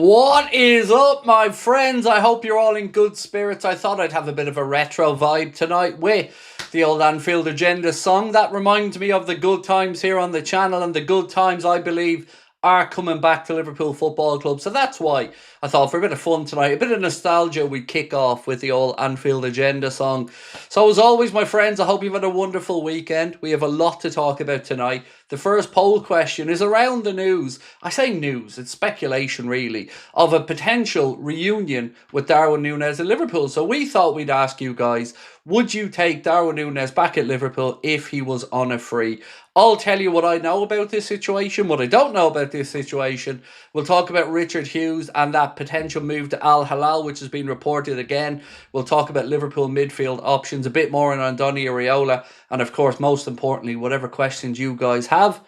What is up, my friends? I hope you're all in good spirits. I thought I'd have a bit of a retro vibe tonight with the old Anfield Agenda song. That reminds me of the good times here on the channel, and the good times, I believe, are coming back to Liverpool Football Club. So that's why I thought for a bit of fun tonight, a bit of nostalgia, we'd kick off with the old Anfield Agenda song. So as always, my friends, I hope you've had a wonderful weekend. We have a lot to talk about tonight. The first poll question is around the news. I say news, it's speculation really, of a potential reunion with Darwin Núñez at Liverpool. So we thought we'd ask you guys, would you take Darwin Núñez back at Liverpool if he was on a free? I'll tell you what I know about this situation, what I don't know about this situation. We'll talk about Richard Hughes and that potential move to Al Hilal, which has been reported again. We'll talk about Liverpool midfield options, a bit more on Andoni Iraola, and of course, most importantly, whatever questions you guys have,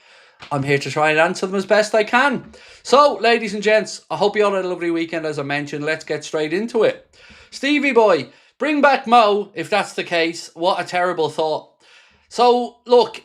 I'm here to try and answer them as best I can. So, ladies and gents, I hope you all had a lovely weekend, as I mentioned. Let's get straight into it. Stevie boy, bring back Mo, if that's the case. What a terrible thought. So, look,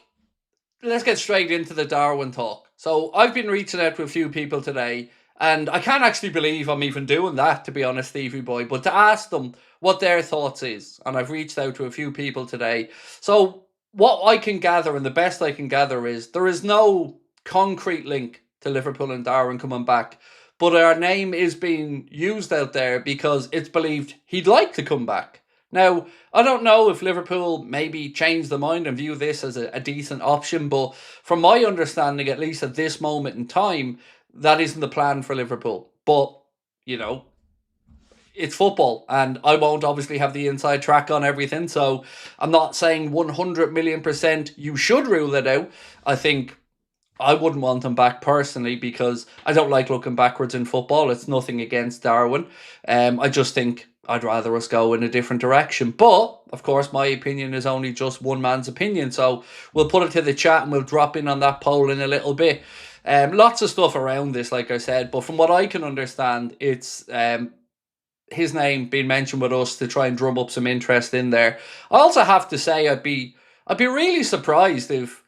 let's get straight into the Darwin talk. So, I've been reaching out to a few people today, and I can't actually believe I'm even doing that, to be honest, Stevie boy, but to ask them what their thoughts is. And I've reached out to a few people today. So, what I can gather, and the best I can gather, is there is no concrete link to Liverpool and Darwin coming back, but our name is being used out there because it's believed he'd like to come back. Now, I don't know if Liverpool maybe changed their mind and view this as a decent option, but from my understanding, at least at this moment in time, that isn't the plan for Liverpool. But, you know, it's football, and I won't obviously have the inside track on everything, so I'm not saying 100,000,000% you should rule it out. I think I wouldn't want him back personally because I don't like looking backwards in football. It's nothing against Darwin. I just think I'd rather us go in a different direction. But, of course, my opinion is only just one man's opinion, so we'll put it to the chat and we'll drop in on that poll in a little bit. Lots of stuff around this, like I said, but from what I can understand, it's his name being mentioned with us to try and drum up some interest in there. I also have to say I'd be really surprised if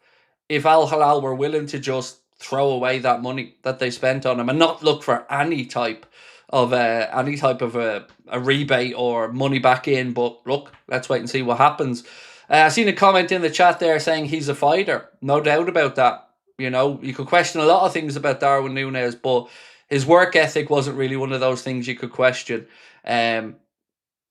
Al Hilal were willing to just throw away that money that they spent on him and not look for any type of a rebate or money back in. But look, let's wait and see what happens. I seen a comment in the chat there saying he's a fighter. No doubt about that. You know, you could question a lot of things about Darwin Núñez, but his work ethic wasn't really one of those things you could question.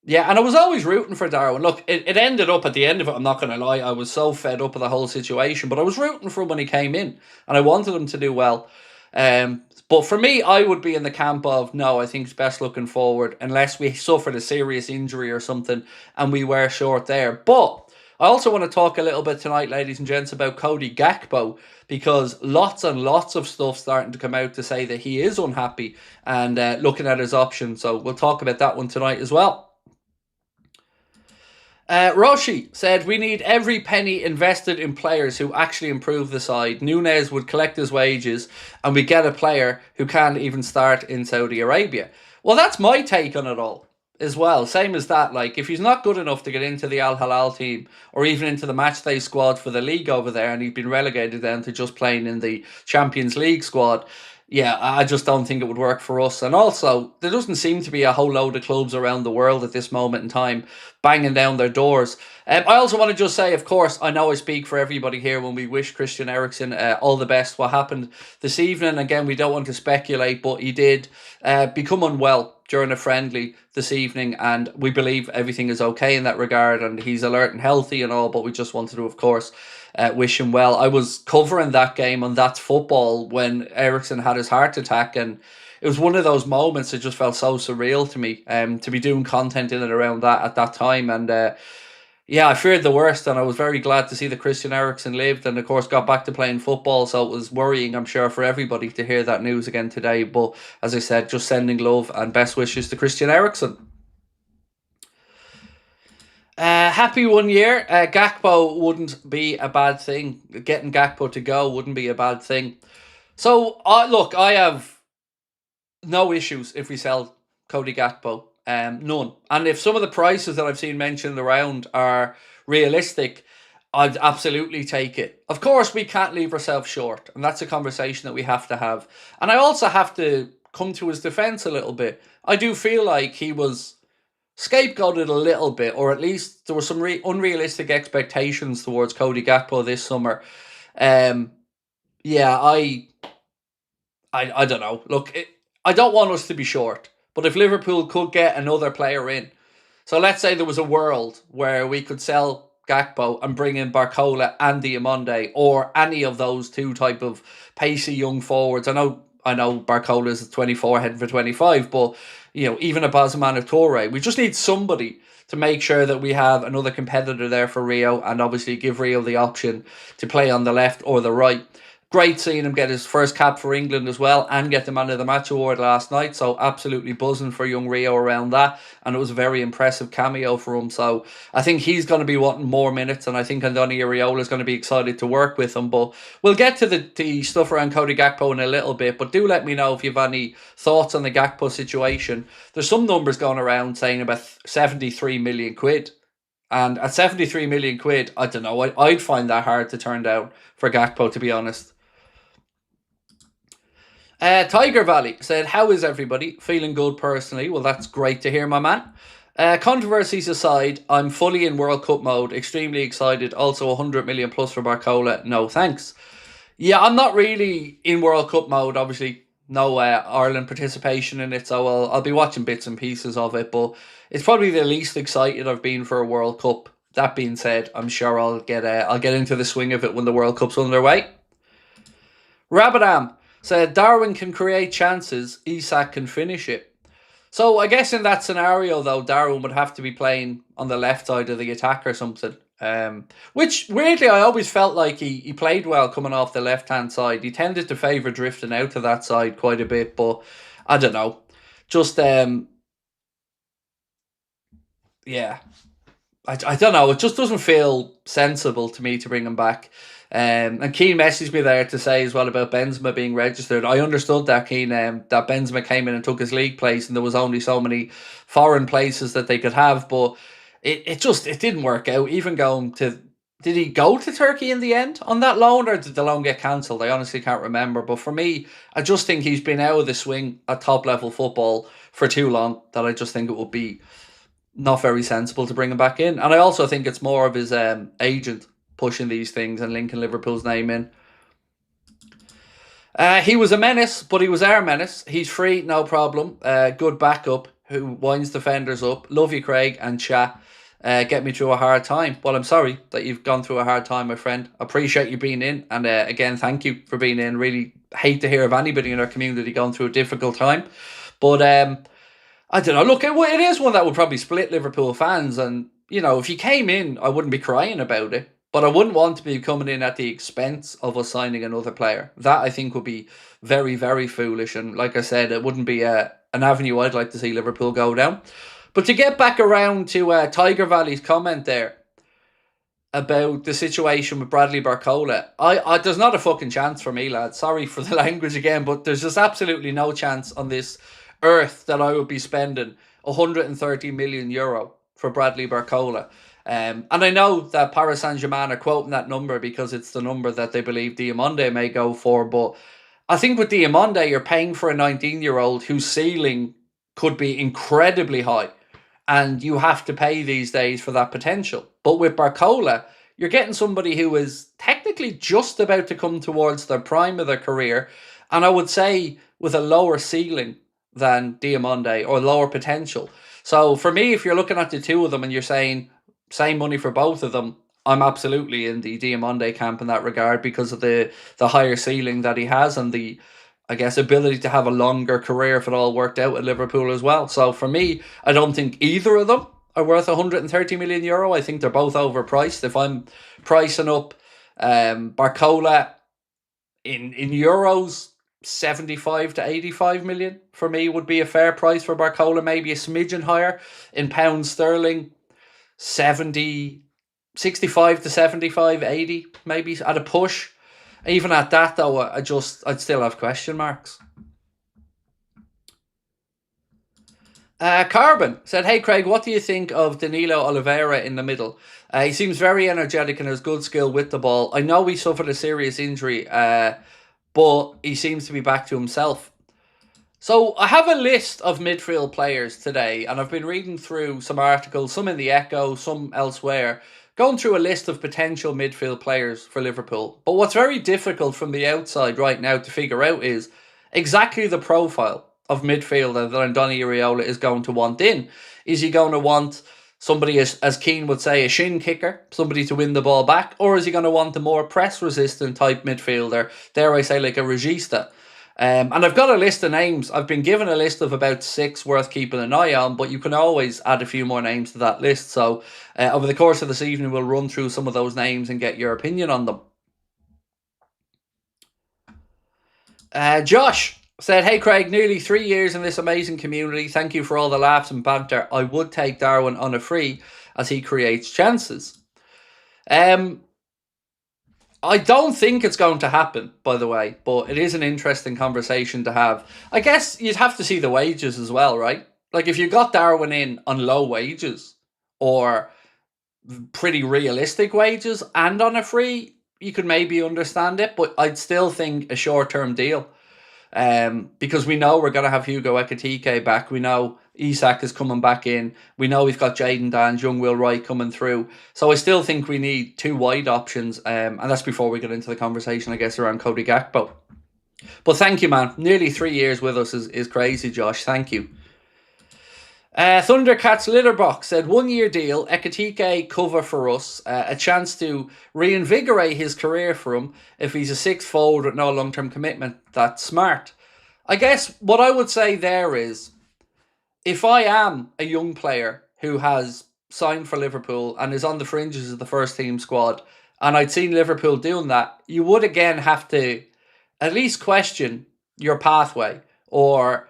Yeah, and I was always rooting for Darwin. Look, it ended up at the end of it, I'm not going to lie, I was so fed up with the whole situation, but I was rooting for him when he came in, and I wanted him to do well. But for me, I would be in the camp of, no, I think it's best looking forward, unless we suffered a serious injury or something, and we were short there. But I also want to talk a little bit tonight, ladies and gents, about Cody Gakpo, because lots and lots of stuff starting to come out to say that he is unhappy and looking at his options. So we'll talk about that one tonight as well. Roshi said, we need every penny invested in players who actually improve the side. Núñez would collect his wages and we get a player who can't even start in Saudi Arabia. Well, that's my take on it all as well. Same as that. Like, if he's not good enough to get into the Al Hilal team or even into the matchday squad for the league over there, and he'd been relegated down to just playing in the Champions League squad, yeah, I just don't think it would work for us. And also, there doesn't seem to be a whole load of clubs around the world at this moment in time banging down their doors. I also want to just say, of course, I know I speak for everybody here when we wish Christian Eriksen all the best. What happened this evening, again, we don't want to speculate, but he did become unwell during a friendly this evening, and we believe everything is okay in that regard, and he's alert and healthy and all, but we just wanted to, of course, wish him well. I was covering that game on That's Football when Eriksen had his heart attack, and it was one of those moments that just felt so surreal to me, to be doing content in and around that at that time. And yeah, I feared the worst, and I was very glad to see that Christian Eriksen lived and, of course, got back to playing football. So it was worrying, I'm sure, for everybody to hear that news again today. But as I said, just sending love and best wishes to Christian Eriksen. Happy 1 year. Gakpo wouldn't be a bad thing. Getting Gakpo to go wouldn't be a bad thing. So, look, I have no issues if we sell Cody Gakpo. None. And if some of the prices that I've seen mentioned around are realistic, I'd absolutely take it. Of course, we can't leave ourselves short, and that's a conversation that we have to have. And I also have to come to his defence a little bit. I do feel like he was scapegoated a little bit, or at least there were some unrealistic expectations towards Cody Gakpo this summer. Yeah, I don't know. Look, I don't want us to be short, but if Liverpool could get another player in, so let's say there was a world where we could sell Gakpo and bring in Barcola and Diamonde, or any of those two type of pacey young forwards. I know Barcola is 24 heading for 25, but even a Bosman Toure, we just need somebody to make sure that we have another competitor there for Rio, and obviously give Rio the option to play on the left or the right. Great seeing him get his first cap for England as well, and get the Man of the Match award last night. So absolutely buzzing for young Rio around that. And it was a very impressive cameo for him. So I think he's going to be wanting more minutes, and I think Andoni Iraola is going to be excited to work with him. But we'll get to the stuff around Cody Gakpo in a little bit. But do let me know if you have any thoughts on the Gakpo situation. There's some numbers going around saying about 73 million quid. And at 73 million quid, I don't know, I'd find that hard to turn down for Gakpo, to be honest. Tiger Valley said, how is everybody? Feeling good personally. Well, that's great to hear, my man. Controversies aside, I'm fully in World Cup mode. Extremely excited. Also 100 million plus for Barcola. No thanks. Yeah, I'm not really in World Cup mode. Obviously, no Ireland participation in it. So I'll be watching bits and pieces of it. But it's probably the least excited I've been for a World Cup. That being said, I'm sure I'll get into the swing of it when the World Cup's underway. Rabadam said, Darwin can create chances, Isak can finish it. So I guess in that scenario, though, Darwin would have to be playing on the left side of the attack or something. Which, weirdly, I always felt like he played well coming off the left-hand side. He tended to favour drifting out to that side quite a bit, but I don't know. Just, yeah. I don't know. It just doesn't feel sensible to me to bring him back. And Keane messaged me there to say as well about Benzema being registered. I understood that, Keane, that Benzema came in and took his league place, and there was only so many foreign places that they could have, but it didn't work out. Even going to, did he go to Turkey in the end on that loan, or did the loan get cancelled? I honestly can't remember. But for me, I just think he's been out of the swing at top level football for too long, that I just think it would be not very sensible to bring him back in. And I also think it's more of his agent pushing these things and linking Liverpool's name in. He was a menace, but he was our menace. He's free, no problem. Good backup who winds defenders up. Love you, Craig, and chat. Get me through a hard time. Well, I'm sorry that you've gone through a hard time, my friend. Appreciate you being in. And again, thank you for being in. Really hate to hear of anybody in our community going through a difficult time. But I don't know. Look, it is one that would probably split Liverpool fans. And, if you came in, I wouldn't be crying about it. But I wouldn't want to be coming in at the expense of us signing another player. That, I think, would be very, very foolish. And like I said, it wouldn't be an avenue I'd like to see Liverpool go down. But to get back around to Tiger Valley's comment there about the situation with Bradley Barcola, there's not a fucking chance for me, lad. Sorry for the language again, but there's just absolutely no chance on this earth that I would be spending 130 million euro for Bradley Barcola. And I know that Paris Saint-Germain are quoting that number because it's the number that they believe Diamonde may go for. But I think with Diamonde, you're paying for a 19-year-old whose ceiling could be incredibly high. And you have to pay these days for that potential. But with Barcola, you're getting somebody who is technically just about to come towards the prime of their career. And I would say with a lower ceiling than Diamonde, or lower potential. So for me, if you're looking at the two of them and you're saying same money for both of them, I'm absolutely in the Diamonde camp in that regard because of the higher ceiling that he has and the, I guess, ability to have a longer career if it all worked out at Liverpool as well. So for me, I don't think either of them are worth 130 million euro. I think they're both overpriced. If I'm pricing up Barcola in euros, 75 to 85 million for me would be a fair price for Barcola, maybe a smidgen higher. In pounds sterling, 65 to 75, 80 maybe at a push. Even at that, though, I'd still have question marks. Carbon said, hey Craig, what do you think of Danilo Oliveira in the middle? He seems very energetic and has good skill with the ball. I know he suffered a serious injury, but he seems to be back to himself. So I have a list of midfield players today, and I've been reading through some articles, some in the Echo, some elsewhere, going through a list of potential midfield players for Liverpool. But what's very difficult from the outside right now to figure out is exactly the profile of midfielder that Andoni Iraola is going to want in. Is he going to want somebody, as Keane would say, a shin kicker, somebody to win the ball back, or is he going to want a more press resistant type midfielder, dare I say, like a Regista? And I've got a list of names. I've been given a list of about 6 worth keeping an eye on, but you can always add a few more names to that list. So over the course of this evening, we'll run through some of those names and get your opinion on them. Josh said, "Hey Craig, nearly 3 years in this amazing community. Thank you for all the laughs and banter. I would take Darwin on a free as he creates chances." I don't think it's going to happen, by the way, but it is an interesting conversation to have. I guess you'd have to see the wages as well, right? Like if you got Darwin in on low wages or pretty realistic wages and on a free, you could maybe understand it, but I'd still think a short-term deal. Because we know we're going to have Hugo Ekitike back. We know Isak is coming back in. We know we've got Jaden Dan's, young Will Wright coming through. So I still think we need 2 wide options. And that's before we get into the conversation, I guess, around Cody Gakpo. But thank you, man. Nearly 3 years with us is crazy, Josh. Thank you. Thundercats Litterbox said 1 year deal, Ekitike cover for us, a chance to reinvigorate his career for him if he's a 6 forward with no long term commitment. That's smart. I guess what I would say there is if I am a young player who has signed for Liverpool and is on the fringes of the first team squad, and I'd seen Liverpool doing that, you would again have to at least question your pathway or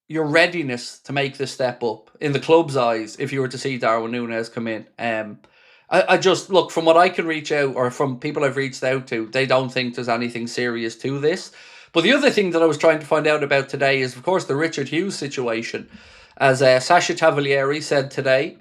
your readiness to make this step up in the club's eyes if you were to see Darwin Núñez come in. I just look from what I can reach out or from people I've reached out to, they don't think there's anything serious to this. But the other thing that I was trying to find out about today is, of course, the Richard Hughes situation. As Sasha Tavalieri said today,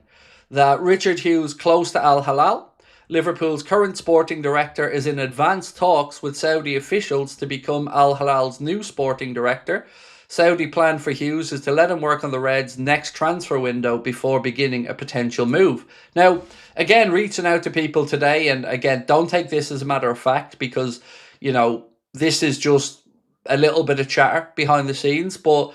that Richard Hughes close to Al Hilal. Liverpool's current sporting director is in advanced talks with Saudi officials to become Al Hilal's new sporting director. Saudi plan for Hughes is to let him work on the Reds' next transfer window before beginning a potential move. Now, again, reaching out to people today, and again, don't take this as a matter of fact because, you know, this is just a little bit of chatter behind the scenes, but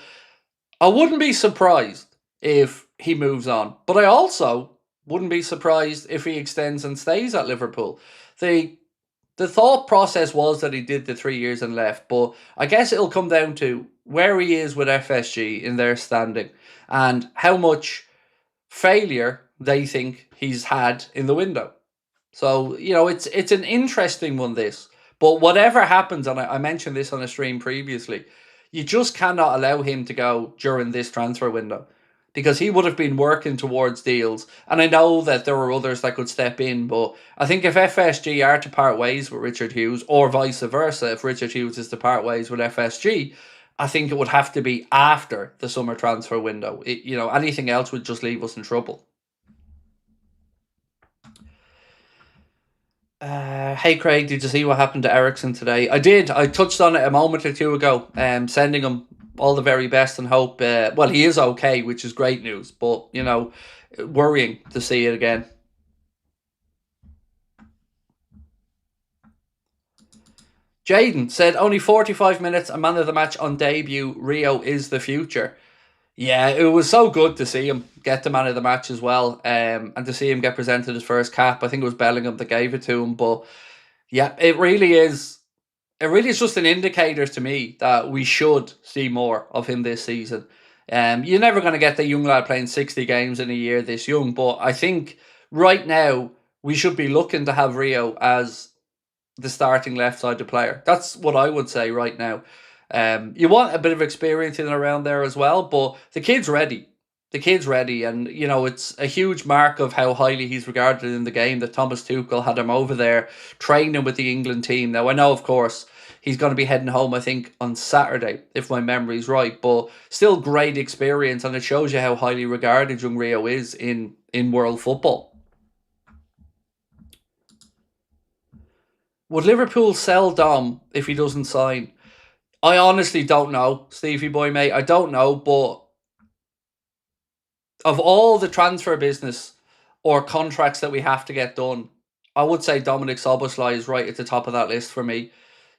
I wouldn't be surprised if he moves on. But I also wouldn't be surprised if he extends and stays at Liverpool. The thought process was that he did the 3 years and left, but I guess it'll come down to where he is with FSG in their standing and how much failure they think he's had in the window. So, you know, it's an interesting one, this. But whatever happens, and I mentioned this on a stream previously, you just cannot allow him to go during this transfer window because he would have been working towards deals. And I know that there were others that could step in, but I think if FSG are to part ways with Richard Hughes, or vice versa, if Richard Hughes is to part ways with FSG, I think it would have to be after the summer transfer window. Anything else would just leave us in trouble. Hey Craig, did you see what happened to Ericsson today? I did. I touched on it a moment or two ago. Sending him all the very best and hope. Well, he is okay, which is great news. But worrying to see it again. Jaden said only 45 minutes, a man of the match on debut. Rio is the future. Yeah, it was so good to see him get the man of the match as well, and to see him get presented his first cap. I think it was Bellingham that gave it to him, but yeah, it really is. It really is just an indicator to me that we should see more of him this season. You're never going to get the young lad playing 60 games in a year this young, but I think right now we should be looking to have Rio as the starting left-sided player. That's what I would say right now. You want a bit of experience in and around there as well, but the kid's ready. The kid's ready, and it's a huge mark of how highly he's regarded in the game that Thomas Tuchel had him over there training with the England team. Now I know, of course, he's going to be heading home, I think, on Saturday, if my memory's right, but still great experience, and it shows you how highly regarded young Rio is in world football. Would Liverpool sell Dom if he doesn't sign? I honestly don't know, Stevie boy, mate. I don't know, but of all the transfer business or contracts that we have to get done, I would say Dominic Soboslai is right at the top of that list for me.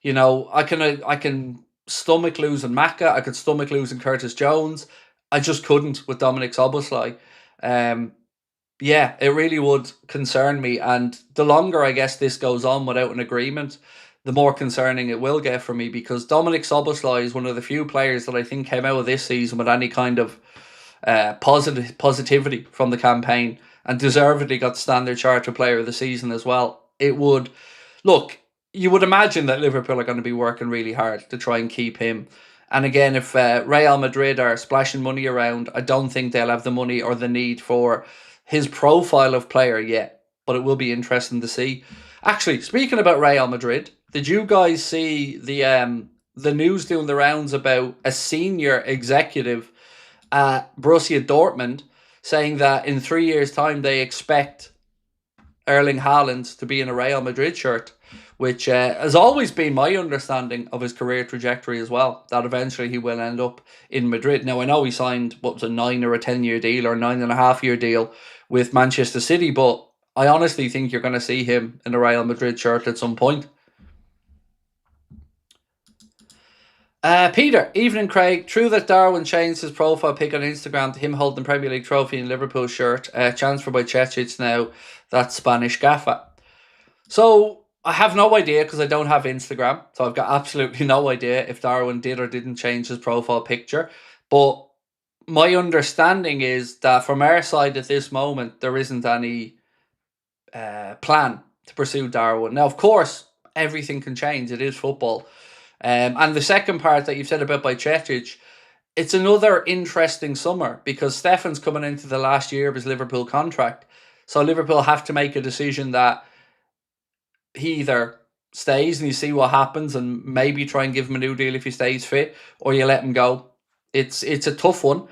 You know, I can stomach losing Maka. I could stomach losing Curtis Jones. I just couldn't with Dominic Soboslai. Um, yeah, it really would concern me. And the longer I guess this goes on without an agreement, the more concerning it will get for me, because Dominic Soboslai is one of the few players that I think came out of this season with any kind of positivity from the campaign, and deservedly got Standard Chartered Player of the Season as well. It would look. You would imagine that Liverpool are going to be working really hard to try and keep him. And again, if Real Madrid are splashing money around, I don't think they'll have the money or the need for his profile of player yet. But it will be interesting to see. Actually, speaking about Real Madrid, did you guys see the news doing the rounds about a senior executive at Borussia Dortmund saying that in 3 years' time they expect Erling Haaland to be in a Real Madrid shirt, which has always been my understanding of his career trajectory as well, that eventually he will end up in Madrid. Now, I know he signed, what was a 9 or a 10-year deal or a 9.5-year deal with Manchester City, but I honestly think you're going to see him in a Real Madrid shirt at some point. Peter, evening Craig. True that Darwin changed his profile pic on Instagram to him holding the Premier League trophy in Liverpool shirt. Transfer by Chechic now. That's Spanish Gaffa. So I have no idea because I don't have Instagram. So I've got absolutely no idea if Darwin did or didn't change his profile picture. But my understanding is that from our side at this moment, there isn't any plan to pursue Darwin. Now, of course, everything can change. It is football. And the second part that you've said about Bajcetic, it's another interesting summer because Stefan's coming into the last year of his Liverpool contract. So Liverpool have to make a decision that he either stays and you see what happens and maybe try and give him a new deal if he stays fit, or you let him go. It's a tough one.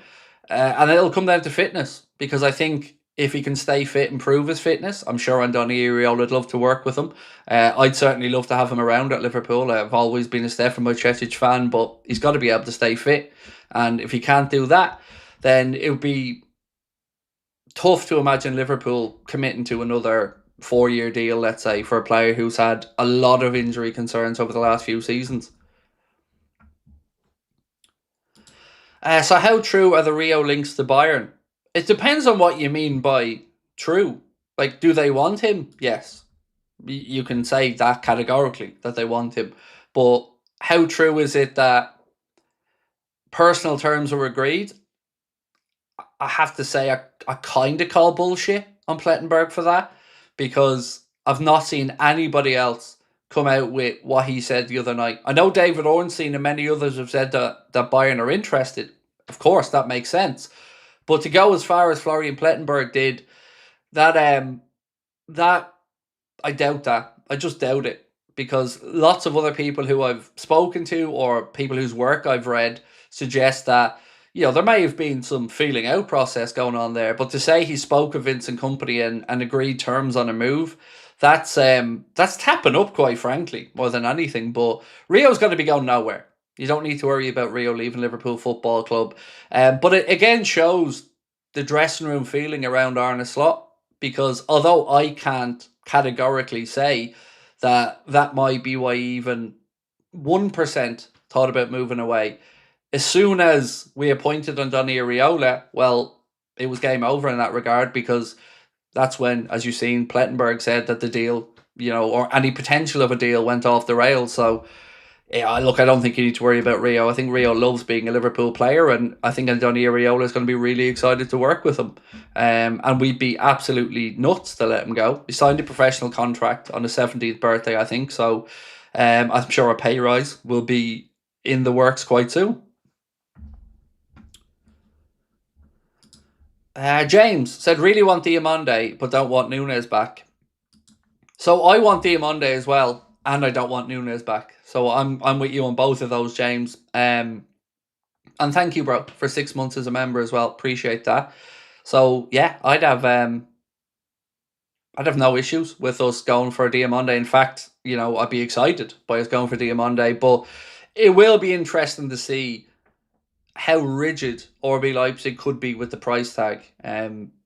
And it'll come down to fitness, because I think if he can stay fit and prove his fitness, I'm sure Andoni Iraola would love to work with him. I'd certainly love to have him around at Liverpool. I've always been a Stefan Bajcetic fan, but he's got to be able to stay fit. And if he can't do that, then it would be tough to imagine Liverpool committing to another 4-year deal, let's say, for a player who's had a lot of injury concerns over the last few seasons. So how true are the Rio links to Bayern? It depends on what you mean by true. Like, do they want him? Yes. You can say that categorically, that they want him. But how true is it that personal terms were agreed? I have to say I kind of call bullshit on Plettenberg for that, because I've not seen anybody else come out with what he said the other night. I know David Ornstein and many others have said that Bayern are interested. Of course, that makes sense. But to go as far as Florian Plettenberg did, that I doubt that. I just doubt it, because lots of other people who I've spoken to or people whose work I've read suggest that, you know, there may have been some feeling out process going on there, but to say he spoke with Vincent Company and agreed terms on a move, that's tapping up, quite frankly, more than anything. But Rio's going to be going nowhere. You don't need to worry about Rio leaving Liverpool Football Club. But it again shows the dressing room feeling around Arne Slot, because although I can't categorically say that that might be why even 1% thought about moving away, as soon as we appointed Andoni Iraola, well, it was game over in that regard, because that's when, as you've seen, Plettenberg said that the deal, you know, or any potential of a deal went off the rails. So, yeah, look, I don't think you need to worry about Rio. I think Rio loves being a Liverpool player, and I think Andoni Iraola is going to be really excited to work with him. And we'd be absolutely nuts to let him go. He signed a professional contract on his 17th birthday, I think. So I'm sure a pay rise will be in the works quite soon. James said, really want Diamonde, but don't want Nunes back. So I want Diamonde as well, and I don't want Nunes back. So I'm with you on both of those, James. And thank you, bro, for 6 months as a member as well. Appreciate that. So yeah, I'd have no issues with us going for Diamonde. In fact, you know, I'd be excited by us going for Diamonde. But it will be interesting to see how rigid RB Leipzig could be with the price tag.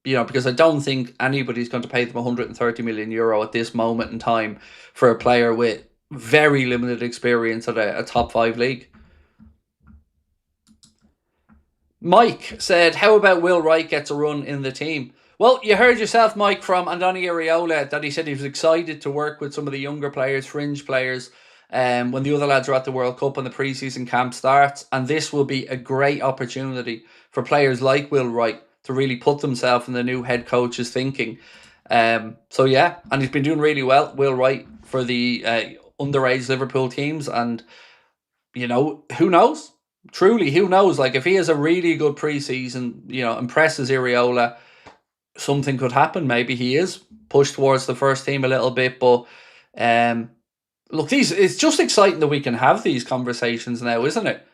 Because I don't think anybody's going to pay them 130 million euro at this moment in time for a player with very limited experience at a top 5 league. Mike said, how about Will Wright gets a run in the team? Well, you heard yourself, Mike, from Andoni Iraola, that he said he was excited to work with some of the younger players, fringe players, when the other lads are at the World Cup and the pre-season camp starts. And this will be a great opportunity for players like Will Wright to really put themselves in the new head coach's thinking. So yeah, and he's been doing really well, Will Wright, for the underage Liverpool teams. And, who knows? Truly, who knows? Like, if he has a really good pre-season, impresses Iraola, something could happen. Maybe he is pushed towards the first team a little bit. But look, it's just exciting that we can have these conversations now, isn't it?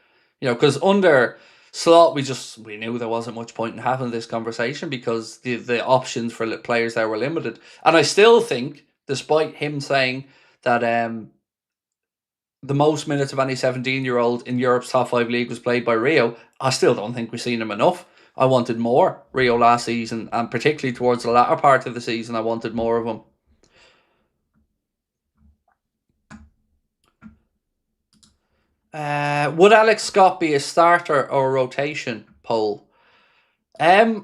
Because under Slot, we knew there wasn't much point in having this conversation because the options for players there were limited. And I still think, despite him saying that the most minutes of any 17-year-old in Europe's top 5 league was played by Rio, I still don't think we've seen him enough. I wanted more Rio last season, and particularly towards the latter part of the season, I wanted more of him. Would Alex Scott be a starter or a rotation poll? I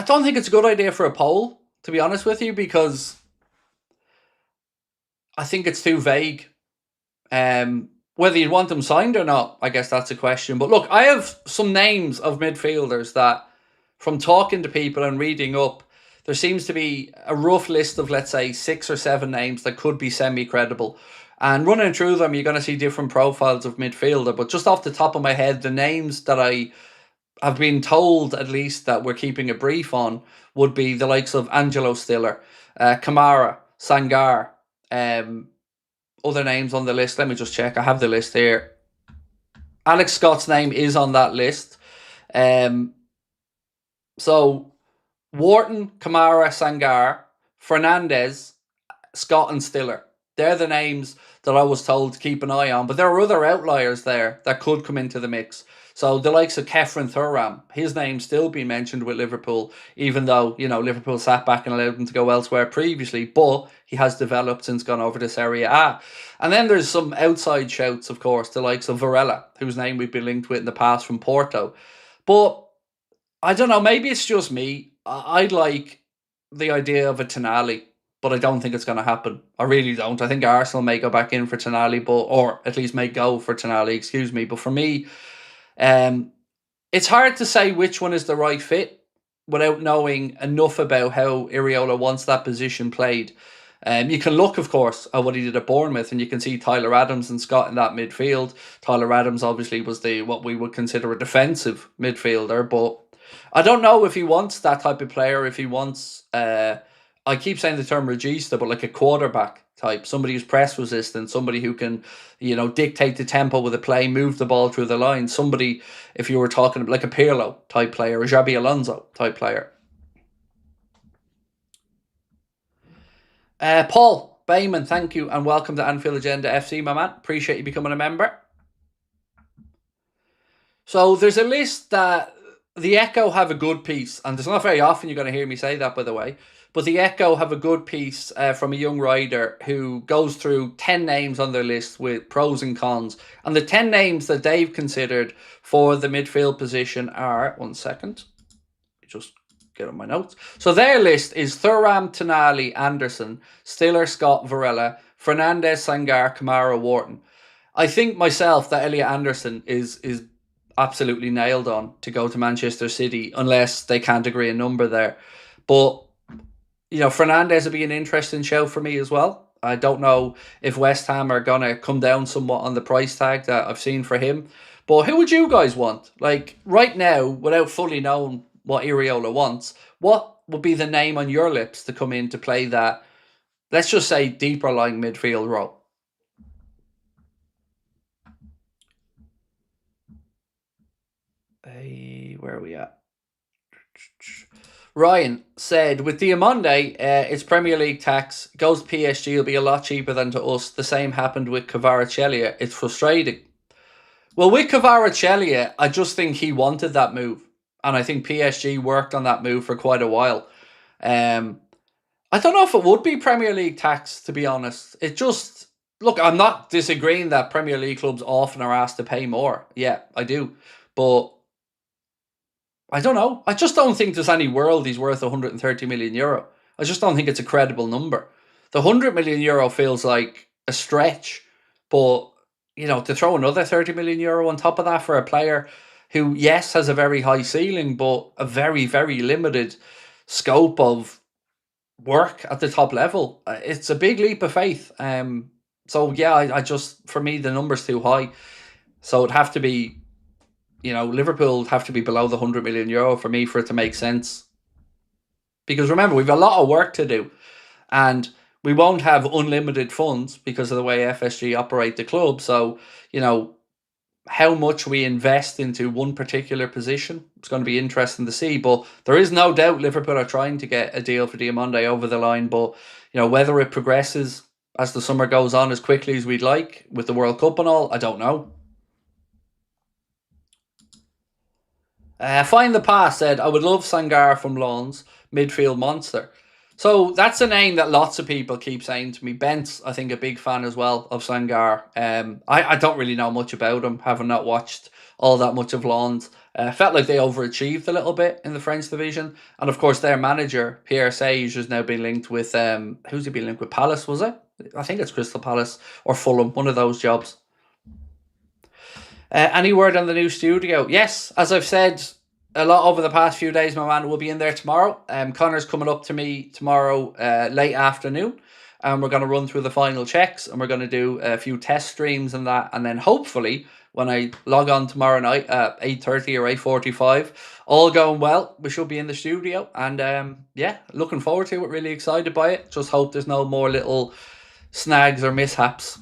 don't think it's a good idea for a poll, to be honest with you, because I think it's too vague. Whether you'd want them signed or not, I guess that's a question. But look, I have some names of midfielders that, from talking to people and reading up, there seems to be a rough list of, let's say, 6 or 7 names that could be semi-credible. And running through them, you're going to see different profiles of midfielder. But just off the top of my head, the names that I have been told, at least, that we're keeping a brief on would be the likes of Angelo Stiller, Kamara, Sangar, other names on the list. Let me just check. I have the list here. Alex Scott's name is on that list. So Wharton, Kamara, Sangar, Fernandez, Scott and Stiller. They're the names that I was told to keep an eye on. But there are other outliers there that could come into the mix. So the likes of Kefren Thuram, his name's still being mentioned with Liverpool, even though, Liverpool sat back and allowed him to go elsewhere previously. But he has developed since gone over to Serie A. And then there's some outside shouts, of course, the likes of Varela, whose name we've been linked with in the past from Porto. But I don't know, maybe it's just me. I'd like the idea of a Tonali, but I don't think it's going to happen. I really don't. I think Arsenal may go back in for Tonali, or at least may go for Tonali, excuse me. But for me, it's hard to say which one is the right fit without knowing enough about how Iraola wants that position played. You can look, of course, at what he did at Bournemouth, and you can see Tyler Adams and Scott in that midfield. Tyler Adams obviously was what we would consider a defensive midfielder, but I don't know if he wants that type of player, if he wants, I keep saying the term regista, but like a quarterback type, somebody who's press resistant, somebody who can, dictate the tempo with the play, move the ball through the line, somebody, if you were talking like a Pirlo type player, a Xabi Alonso type player. Paul Bayman, thank you and welcome to Anfield Agenda FC, my man. Appreciate you becoming a member. So there's a list that the Echo have a good piece, and it's not very often you're going to hear me say that, by the way, but the Echo have a good piece from a young writer who goes through 10 names on their list with pros and cons. And the 10 names that they've considered for the midfield position are, one second, just get on my notes. So their list is Thuram, Tonali, Anderson, Stiller, Scott, Varela, Fernandez, Sangar, Kamara, Wharton. I think myself that Elliot Anderson is absolutely nailed on to go to Manchester City unless they can't agree a number there. But, Fernandez would be an interesting show for me as well. I don't know if West Ham are going to come down somewhat on the price tag that I've seen for him. But who would you guys want? Like, right now, without fully knowing what Iraola wants, what would be the name on your lips to come in to play that, let's just say, deeper lying midfield role? Where are we at? Ryan said, with Diamande, its Premier League tax goes to PSG will be a lot cheaper than to us. The same happened with Kvaratskhelia. It's frustrating. Well, with Kvaratskhelia, I just think he wanted that move. And I think PSG worked on that move for quite a while. Um, I don't know if it would be Premier League tax, to be honest. It just... Look, I'm not disagreeing that Premier League clubs often are asked to pay more. Yeah, I do. But I don't know. I just don't think there's any world he's worth 130 million euro. I just don't think it's a credible number. The 100 million euro feels like a stretch, but to throw another 30 million euro on top of that for a player who, yes, has a very high ceiling, but a very, very limited scope of work at the top level, it's a big leap of faith. So yeah, I just, for me, the number's too high. So it'd have to be, Liverpool have to be below the 100 million euro for me for it to make sense. Because remember, we've a lot of work to do, and we won't have unlimited funds because of the way FSG operate the club. So, how much we invest into one particular position, it's going to be interesting to see. But there is no doubt Liverpool are trying to get a deal for Diamande over the line. But, whether it progresses as the summer goes on as quickly as we'd like with the World Cup and all, I don't know. Find the Pass said, I would love Sangar from Lawns, midfield monster. So that's a name that lots of people keep saying to me. Bent's, I think, a big fan as well of Sangar. I don't really know much about him, having not watched all that much of Lawns. Felt like they overachieved a little bit in the French division. And of course, their manager, Pierre Sage, has now been linked with, who's he been linked with? Palace, was it? I think it's Crystal Palace or Fulham, one of those jobs. Any word on the new studio? Yes, as I've said a lot over the past few days, my man will be in there tomorrow. Connor's coming up to me tomorrow late afternoon, and we're going to run through the final checks, and we're going to do a few test streams and that, and then hopefully when I log on tomorrow night at 8:30 or 8:45, all going well, we should be in the studio, and yeah, looking forward to it, really excited by it. Just hope there's no more little snags or mishaps.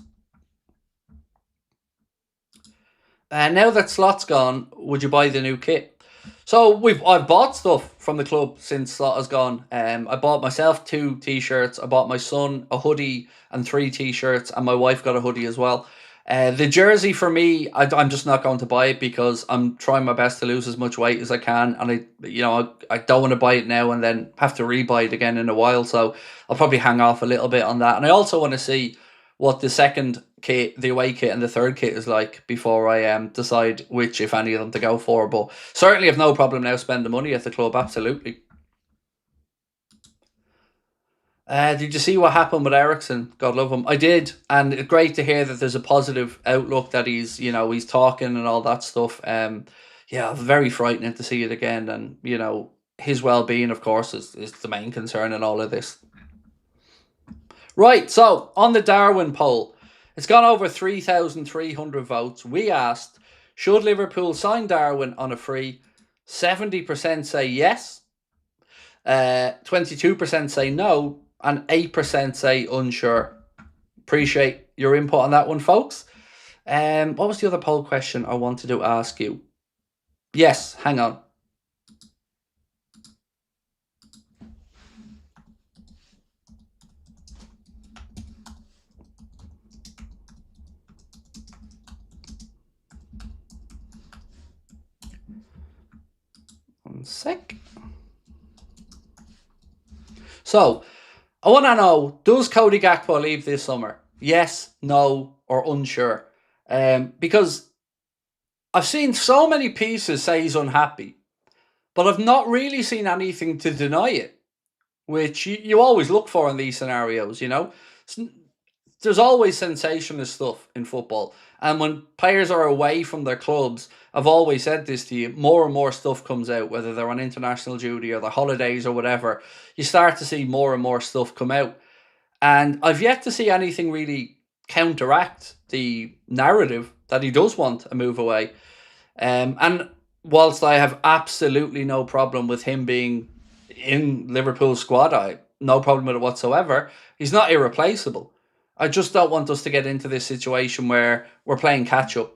Now that Slot's gone, would you buy the new kit? So I've bought stuff from the club since Slot has gone. I bought myself 2 t-shirts. I bought my son a hoodie and 3 t-shirts, and my wife got a hoodie as well. The jersey for me, I'm just not going to buy it because I'm trying my best to lose as much weight as I can, and I don't want to buy it now and then have to re-buy it again in a while. So I'll probably hang off a little bit on that, and I also want to see what the second kit, the away kit, and the third kit is like before I decide which, if any of them, to go for. But certainly have no problem now spending money at the club, absolutely. Did you see what happened with Ericsson? God love him. I did, and it's great to hear that there's a positive outlook, that he's talking and all that stuff. Yeah, very frightening to see it again, and his well-being, of course, is the main concern in all of this. Right, so on the Darwin poll, it's gone over 3,300 votes. We asked, should Liverpool sign Darwin on a free? 70% say yes, 22% say no, and 8% say unsure. Appreciate your input on that one, folks. What was the other poll question I wanted to ask you? Yes, hang on. One sec. So, I want to know, does Cody Gakpo leave this summer? Yes, no, or unsure? Because I've seen so many pieces say he's unhappy, but I've not really seen anything to deny it, which you always look for in these scenarios, There's always sensationalist stuff in football. And when players are away from their clubs, I've always said this to you, more and more stuff comes out, whether they're on international duty or their holidays or whatever. You start to see more and more stuff come out. And I've yet to see anything really counteract the narrative that he does want a move away. And whilst I have absolutely no problem with him being in Liverpool's squad, I no problem with it whatsoever, he's not irreplaceable. I just don't want us to get into this situation where we're playing catch up.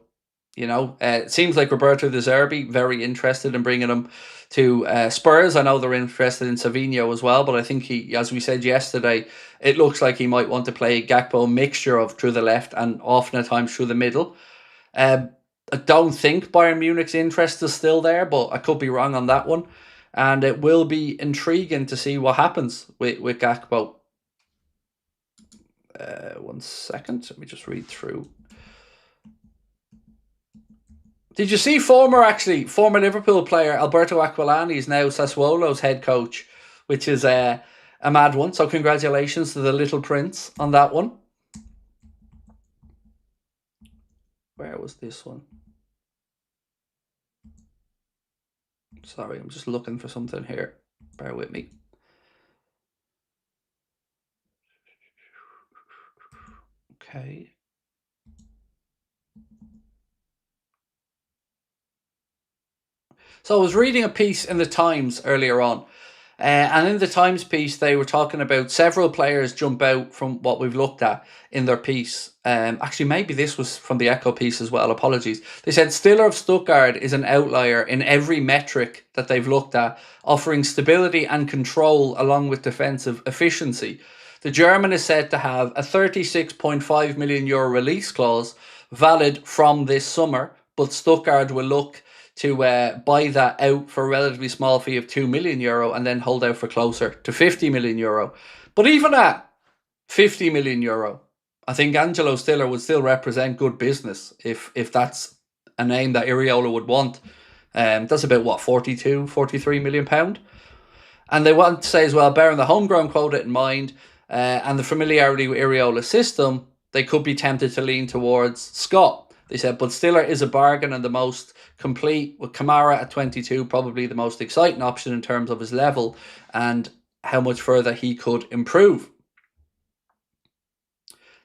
You know, it seems like Roberto De Zerbi very interested in bringing him to Spurs. I know they're interested in Savinho as well, but I think he, as we said yesterday, it looks like he might want to play Gakpo, a mixture of through the left and often at times through the middle. I don't think Bayern Munich's interest is still there, but I could be wrong on that one. And it will be intriguing to see what happens with Gakpo. 1 second, let me just read through. Did you see former Liverpool player Alberto Aquilani is now Sassuolo's head coach, which is a mad one. So congratulations to the little prince on that one. Where was this one? Sorry, I'm just looking for something here. Bear with me. Okay. So I was reading a piece in the Times earlier on. And in the Times piece, they were talking about several players jump out from what we've looked at in their piece. Actually, maybe this was from the Echo piece as well. Apologies. They said Stiller of Stuttgart is an outlier in every metric that they've looked at, offering stability and control along with defensive efficiency. The German is said to have a €36.5 million release clause valid from this summer, but Stuttgart will look to buy that out for a relatively small fee of €2 million and then hold out for closer to €50 million. But even at €50 million, I think Angelo Stiller would still represent good business if that's a name that Iriola would want. That's about what, 42, 43 million pound. And they want to say as well, bearing the homegrown quota in mind and the familiarity with Iriola's system, they could be tempted to lean towards Scott. They said, but Stiller is a bargain and the most complete, with Kamara at 22, probably the most exciting option in terms of his level and how much further he could improve.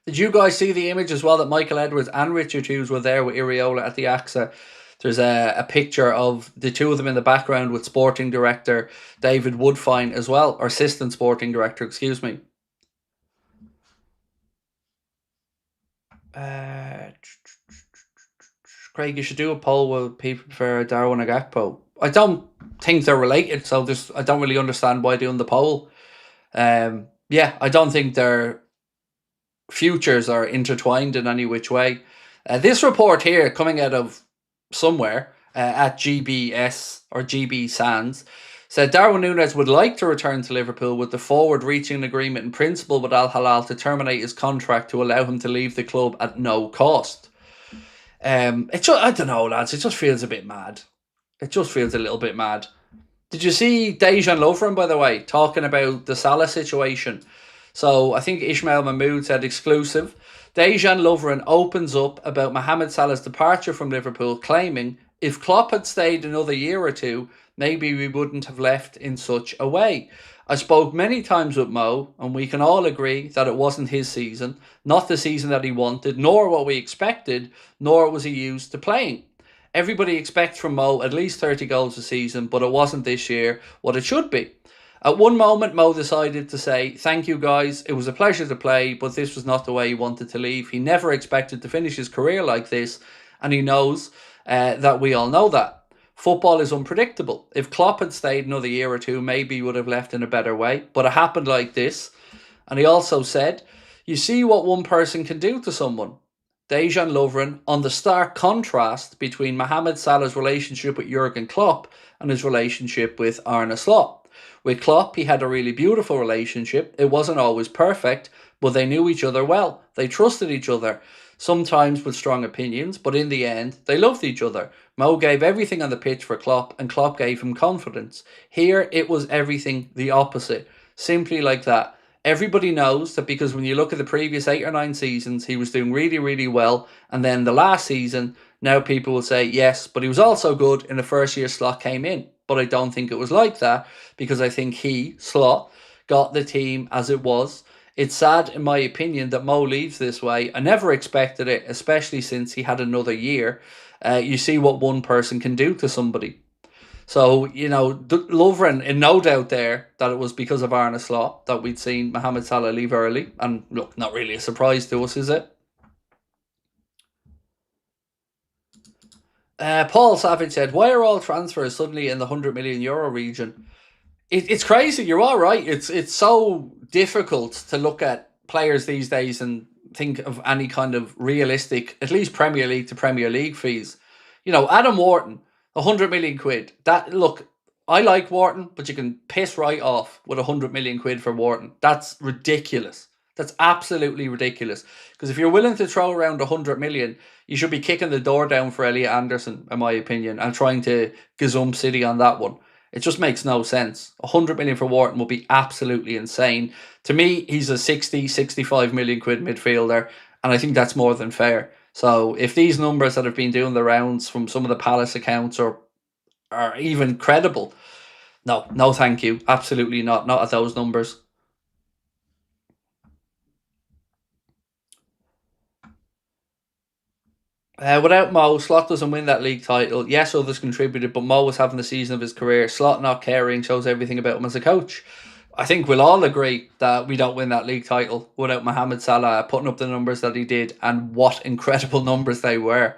Did you guys see the image as well that Michael Edwards and Richard Hughes were there with Iriola at the AXA? There's a picture of the two of them in the background with sporting director David Woodfine as well, or assistant sporting director, excuse me. Craig, you should do a poll with people for Darwin and Gakpo. I don't think they're related, so I don't really understand why doing the poll. Yeah, I don't think their futures are intertwined in any which way. This report here, coming out of somewhere at GBS or GB Sands, said Darwin Núñez would like to return to Liverpool with the forward reaching an agreement in principle with Al Hilal to terminate his contract to allow him to leave the club at no cost. I don't know, lads. It just feels a bit mad. It just feels a little bit mad. Did you see Dejan Lovren, by the way, talking about the Salah situation? So I think Ismail Mahmoud said exclusive. Dejan Lovren opens up about Mohamed Salah's departure from Liverpool, claiming if Klopp had stayed another year or two, maybe we wouldn't have left in such a way. I spoke many times with Mo, and we can all agree that it wasn't his season, not the season that he wanted, nor what we expected, nor was he used to playing. Everybody expects from Mo at least 30 goals a season, but it wasn't this year what it should be. At one moment, Mo decided to say, thank you guys, it was a pleasure to play, but this was not the way he wanted to leave. He never expected to finish his career like this, and he knows that we all know that. Football is unpredictable. If Klopp had stayed another year or two, maybe he would have left in a better way, but it happened like this. And he also said, you see what one person can do to someone. Dejan Lovren on the stark contrast between Mohamed Salah's relationship with Jurgen Klopp and his relationship with Arne Slot. With Klopp, he had a really beautiful relationship. It wasn't always perfect, but they knew each other well. They trusted each other, sometimes with strong opinions, but in the end, they loved each other. Mo gave everything on the pitch for Klopp, and Klopp gave him confidence. Here, it was everything the opposite. Simply like that. Everybody knows that because when you look at the previous 8 or 9 seasons, he was doing really, really well. And then the last season, now people will say, yes, but he was also good in the first year Slot came in. But I don't think it was like that because I think Slot, got the team as it was. It's sad, in my opinion, that Mo leaves this way. I never expected it, especially since he had another year. You see what one person can do to somebody. So, you know, Lovren, in no doubt there that it was because of Arne Slot that we'd seen Mohamed Salah leave early. And look, not really a surprise to us, is it? Paul Savage said, "Why are all transfers suddenly in the €100 million region?" It's crazy. You're all right. It's so difficult to look at players these days and think of any kind of realistic, at least Premier League to Premier League fees. Adam Wharton, £100 million. That look, I like Wharton, but you can piss right off with £100 million for Wharton. That's ridiculous. That's absolutely ridiculous. Because if you're willing to throw around 100 million, you should be kicking the door down for Elliot Anderson, in my opinion, and trying to gazump City on that one. It just makes no sense. 100 million for Wharton will be absolutely insane. To me, he's a 60, 65 million quid midfielder, and I think that's more than fair. So if these numbers that have been doing the rounds from some of the Palace accounts are even credible, no, thank you. Absolutely not. Not at those numbers. Without Mo, Slot doesn't win that league title. Yes, others contributed, but Mo was having the season of his career. Slot not caring shows everything about him as a coach. I think we'll all agree that we don't win that league title without Mohamed Salah putting up the numbers that he did, and what incredible numbers they were.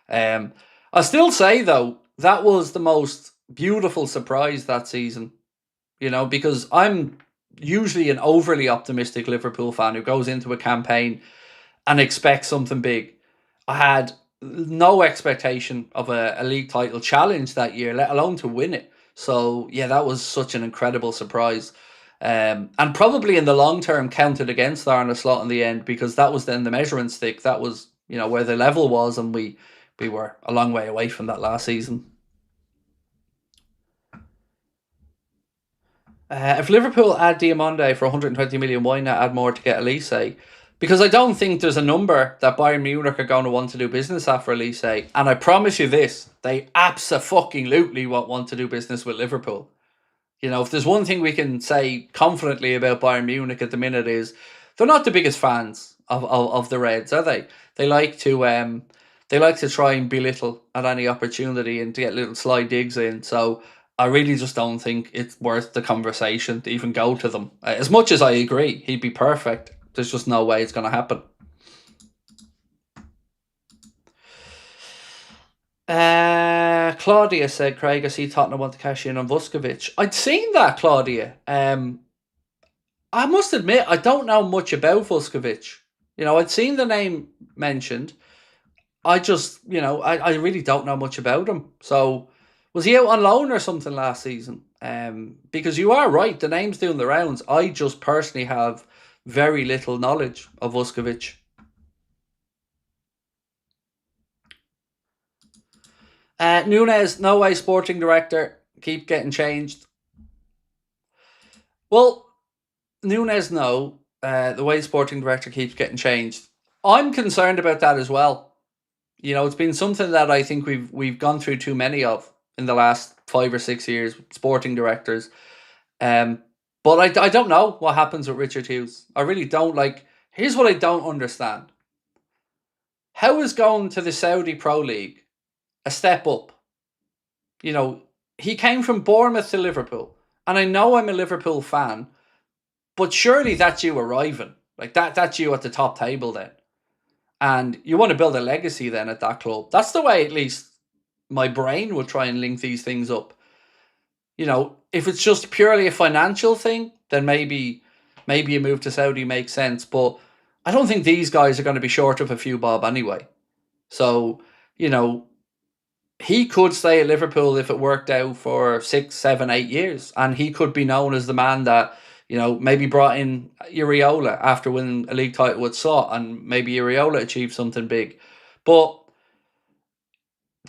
I'll still say, though, that was the most beautiful surprise that season, because I'm usually an overly optimistic Liverpool fan who goes into a campaign and expects something big. I had no expectation of a league title challenge that year, let alone to win it. So yeah, that was such an incredible surprise, and probably in the long term counted against Arne Slot in the end, because that was then the measuring stick. That was where the level was, and we were a long way away from that last season. If Liverpool add Diamonde for 120 million, why not add more to get Elise? Because I don't think there's a number that Bayern Munich are going to want to do business at for Elise. And I promise you this, they absolutely won't want to do business with Liverpool. If there's one thing we can say confidently about Bayern Munich at the minute, is they're not the biggest fans of the Reds, are they? They like to try and belittle at any opportunity and to get little sly digs in. So I really just don't think it's worth the conversation to even go to them. As much as I agree, he'd be perfect, there's just no way it's going to happen. Claudia said, Craig, I see Tottenham want to cash in on Vuskovic. I'd seen that, Claudia. I must admit, I don't know much about Vuskovic. I'd seen the name mentioned. I just, I really don't know much about him. So, was he out on loan or something last season? Because you are right, the name's doing the rounds. I just personally have very little knowledge of Vuskovic. Nunes, no way, sporting director. Keep getting changed. Well, Nunes, no. The way sporting director keeps getting changed. I'm concerned about that as well. It's been something that I think we've gone through too many of in the last 5 or 6 years, sporting directors. But I don't know what happens with Richard Hughes. I really don't. Here's what I don't understand. How is going to the Saudi Pro League a step up? He came from Bournemouth to Liverpool. And I know I'm a Liverpool fan, but surely that's you arriving. That's you at the top table then. And you want to build a legacy then at that club. That's the way, at least, my brain will try and link these things up. If it's just purely a financial thing, then maybe a move to Saudi makes sense. But I don't think these guys are going to be short of a few bob anyway. So, he could stay at Liverpool if it worked out for 6, 7, 8 years. And he could be known as the man that, maybe brought in Iraola after winning a league title with Slot, and maybe Iraola achieved something big. But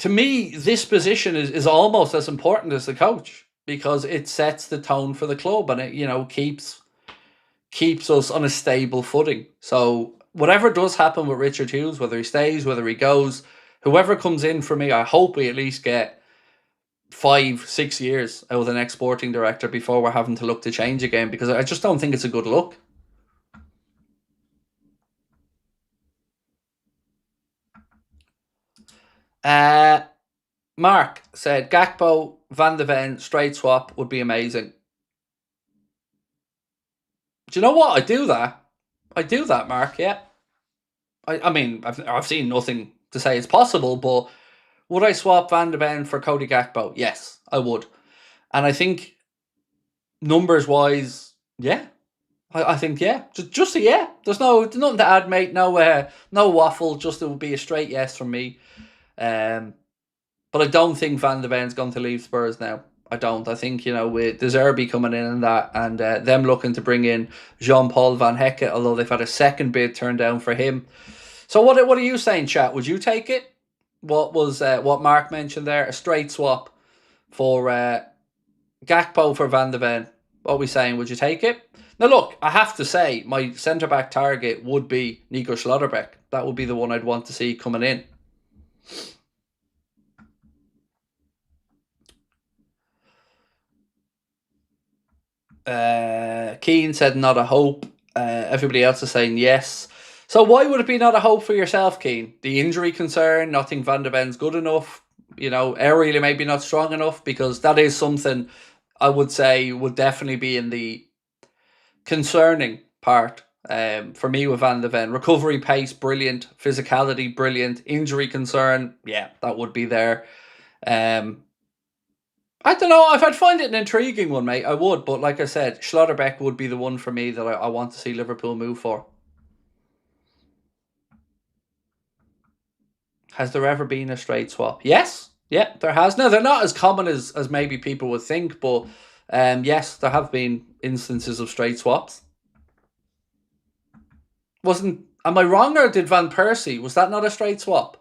to me, this position is almost as important as the coach, because it sets the tone for the club, and it keeps us on a stable footing. So whatever does happen with Richard Hughes, whether he stays, whether he goes, whoever comes in for me, I hope we at least get 5, 6 years out of the next sporting director before we're having to look to change again, because I just don't think it's a good look. Mark said, Gakpo, Van de Ven, straight swap would be amazing. Do you know what? I do that, Mark, yeah. I mean, I've seen nothing to say it's possible, but Would I swap Van de Ven for Cody Gakpo? Yes, I would. And I think numbers wise, yeah. I think yeah. Just a yeah. There's nothing to add, mate. No waffle. Just it would be a straight yes from me. But I don't think Van de Ven's going to leave Spurs now. I don't. I think, with De Zerbi coming in and that, and them looking to bring in Jean-Paul Van Hecke, although they've had a second bid turned down for him. So what are you saying, chat? Would you take it? What Mark mentioned there? A straight swap for Gakpo for Van de Ven. What are we saying? Would you take it? Now look, I have to say, my centre-back target would be Nico Schlotterbeck. That would be the one I'd want to see coming in. Keane said not a hope. Everybody else is saying yes. So why would it be not a hope for yourself, Keane? The injury concern, not think Van de Ven's good enough, aerially maybe not strong enough, because that is something I would say would definitely be in the concerning part for me with Van de Ven. Recovery pace, brilliant. Physicality, brilliant. Injury concern, yeah, that would be there. I don't know. If I'd find it an intriguing one, mate, I would. But like I said, Schlotterbeck would be the one for me that I want to see Liverpool move for. Has there ever been a straight swap? Yes. Yeah, there has. Now, they're not as common as maybe people would think, but yes, there have been instances of straight swaps. Am I wrong, or did Van Persie, was that not a straight swap?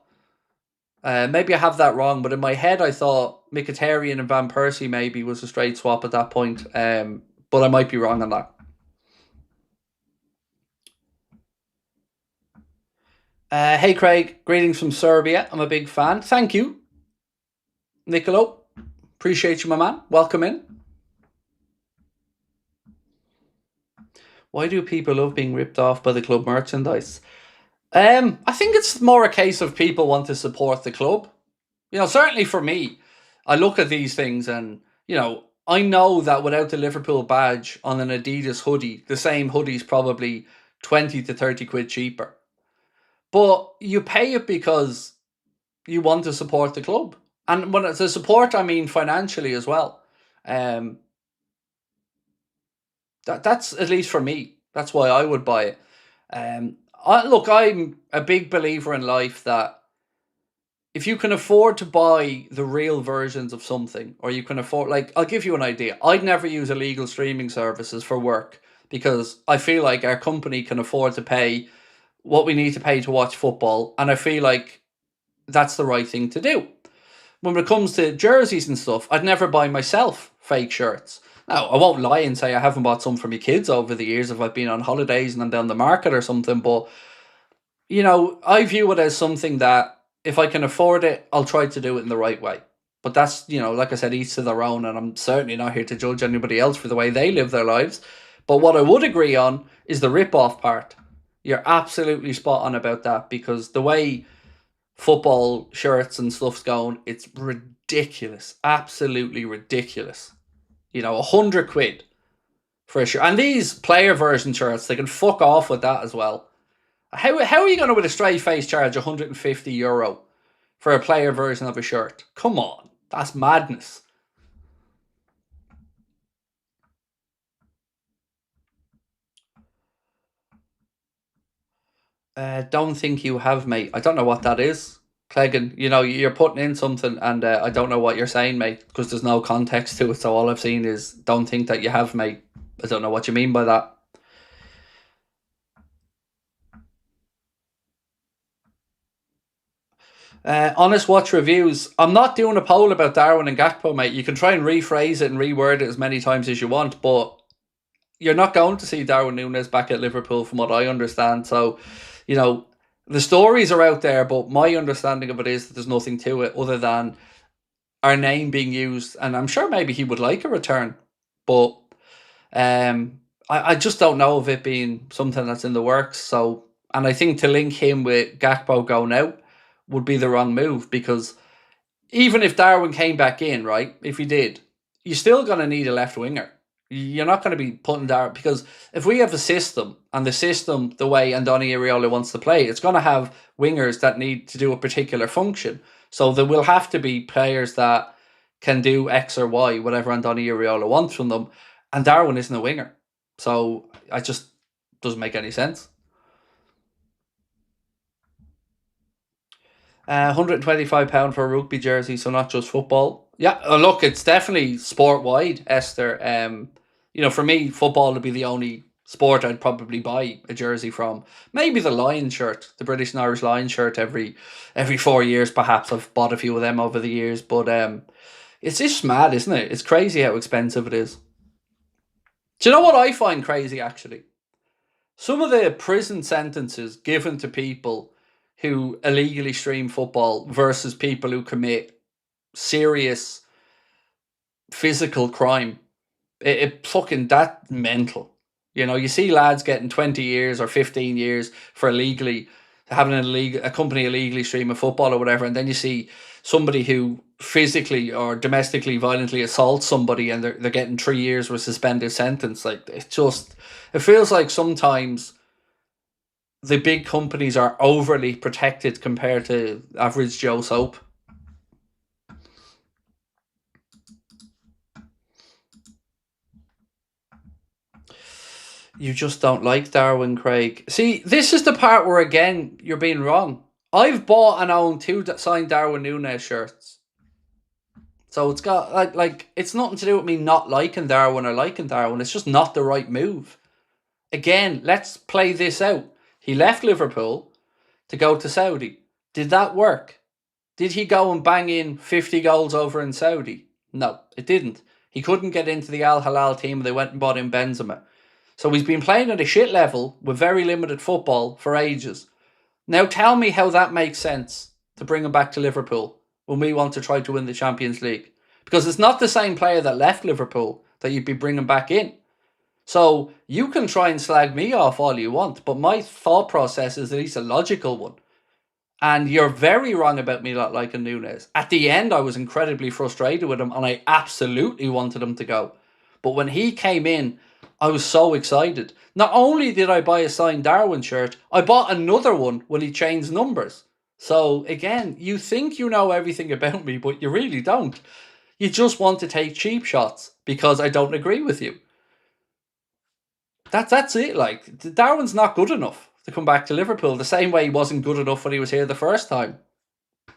Maybe I have that wrong, but in my head I thought Mkhitaryan and Van Persie maybe was a straight swap at that point. But I might be wrong on that. Hey Craig, greetings from Serbia. I'm a big fan. Thank you, Nicolo. Appreciate you, my man. Welcome in. Why do people love being ripped off by the club merchandise? I think it's more a case of people want to support the club. Certainly for me, I look at these things and, I know that without the Liverpool badge on an Adidas hoodie, the same hoodie's probably 20 to 30 quid cheaper. But you pay it because you want to support the club. And when it's a support, I mean financially as well. That's, at least for me, that's why I would buy it. Look, I'm a big believer in life that if you can afford to buy the real versions of something, or you can afford, I'll give you an idea. I'd never use illegal streaming services for work because I feel like our company can afford to pay what we need to pay to watch football, and I feel like that's the right thing to do. When it comes to jerseys and stuff, I'd never buy myself fake shirts. Now, I won't lie and say I haven't bought some for my kids over the years if I've been on holidays and I'm down the market or something, but, I view it as something that if I can afford it, I'll try to do it in the right way. But that's, like I said, each to their own, and I'm certainly not here to judge anybody else for the way they live their lives. But what I would agree on is the rip-off part. You're absolutely spot on about that, because the way football shirts and stuff's going, it's ridiculous. Absolutely ridiculous. 100 quid for a shirt. And these player version shirts, they can fuck off with that as well. How are you going to, with a straight face, charge €150 for a player version of a shirt? Come on, that's madness. Don't think you have, mate. I don't know what that is. Cleggan, you're putting in something, and I don't know what you're saying, mate, because there's no context to it. So all I've seen is don't think that you have, mate. I don't know what you mean by that. Honest watch reviews. I'm not doing a poll about Darwin and Gakpo, mate. You can try and rephrase it and reword it as many times as you want, but you're not going to see Darwin Núñez back at Liverpool, from what I understand. So, the stories are out there, but my understanding of it is that there's nothing to it other than our name being used, and I'm sure maybe he would like a return, but I just don't know of it being something that's in the works. So, and I think to link him with Gakpo going out would be the wrong move, because even if Darwin came back in, right, if he did, you're still going to need a left winger. You're not going to be putting Darwin, because if we have a system, and the system, the way Andoni Iraola wants to play, it's going to have wingers that need to do a particular function. So there will have to be players that can do X or Y, whatever Andoni Iraola wants from them. And Darwin isn't a winger. So I just doesn't make any sense. £125 for a rugby jersey, so not just football. Yeah, look, it's definitely sport wide, Esther. For me, football would be the only sport I'd probably buy a jersey from. Maybe the Lions shirt, the British and Irish Lions shirt. Every 4 years, perhaps I've bought a few of them over the years. But it's just mad, isn't it? It's crazy how expensive it is. Do you know what I find crazy actually? Some of the prison sentences given to people who illegally stream football versus people who commit serious physical crime. It fucking that mental. You see lads getting 20 years or 15 years for illegally having a company illegally streaming football or whatever, and then you see somebody who physically or domestically violently assaults somebody and they're getting 3 years with a suspended sentence. Like it feels like sometimes the big companies are overly protected compared to average Joe Soap. You just don't like Darwin, Craig. See, this is the part where, again, you're being wrong. I've bought and owned 2 signed Darwin Núñez shirts. So it's got, it's nothing to do with me not liking Darwin or liking Darwin. It's just not the right move. Again, let's play this out. He left Liverpool to go to Saudi. Did that work? Did he go and bang in 50 goals over in Saudi? No, it didn't. He couldn't get into the Al Hilal team. They went and bought in Benzema. So he's been playing at a shit level with very limited football for ages. Now tell me how that makes sense to bring him back to Liverpool when we want to try to win the Champions League. Because it's not the same player that left Liverpool that you'd be bringing back in. So you can try and slag me off all you want, but my thought process is at least a logical one. And you're very wrong about me not liking Núñez. At the end, I was incredibly frustrated with him and I absolutely wanted him to go. But when he came in, I was so excited. Not only did I buy a signed Darwin shirt, I bought another one when he changed numbers. So again, you think you know everything about me, but you really don't. You just want to take cheap shots because I don't agree with you. That's it. Like, Darwin's not good enough to come back to Liverpool the same way he wasn't good enough when he was here the first time.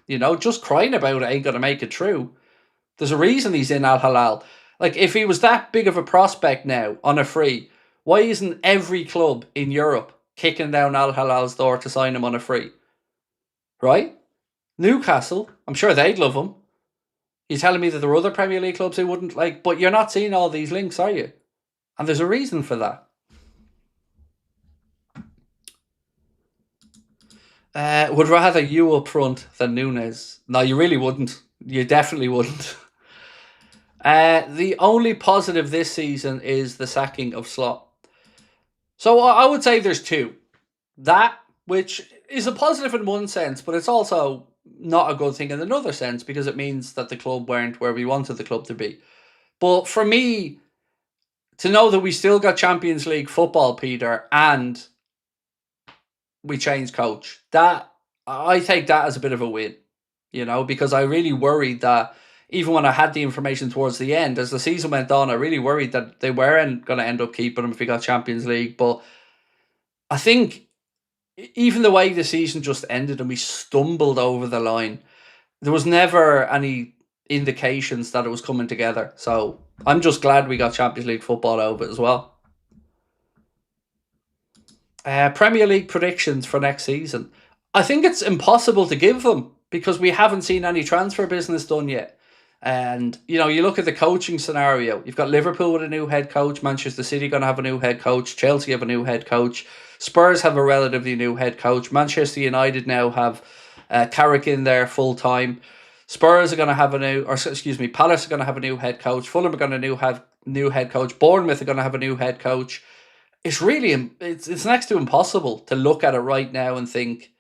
Just crying about it ain't going to make it true. There's a reason he's in Al Hilal. Like, if he was that big of a prospect now on a free, why isn't every club in Europe kicking down Al Hilal's door to sign him on a free? Right? Newcastle, I'm sure they'd love him. You're telling me that there are other Premier League clubs who wouldn't like, but you're not seeing all these links, are you? And there's a reason for that. Would rather you up front than Núñez. No, you really wouldn't. You definitely wouldn't. The only positive this season is the sacking of Slot. So I would say there's 2. That, which is a positive in one sense, but it's also not a good thing in another sense because it means that the club weren't where we wanted the club to be. But for me, to know that we still got Champions League football, Peter, and we changed coach, that I take that as a bit of a win, because I really worried that even when I had the information towards the end, as the season went on, I really worried that they weren't going to end up keeping him if we got Champions League. But I think even the way the season just ended and we stumbled over the line, there was never any indications that it was coming together. So I'm just glad we got Champions League football out of it as well. Premier League predictions for next season. I think it's impossible to give them because we haven't seen any transfer business done yet. And, you look at the coaching scenario. You've got Liverpool with a new head coach, Manchester City going to have a new head coach, Chelsea have a new head coach, Spurs have a relatively new head coach, Manchester United now have Carrick in there full time. Spurs are going to have Palace are going to have a new head coach, Fulham are going to have new head coach, Bournemouth are going to have a new head coach. It's really, it's next to impossible to look at it right now and think,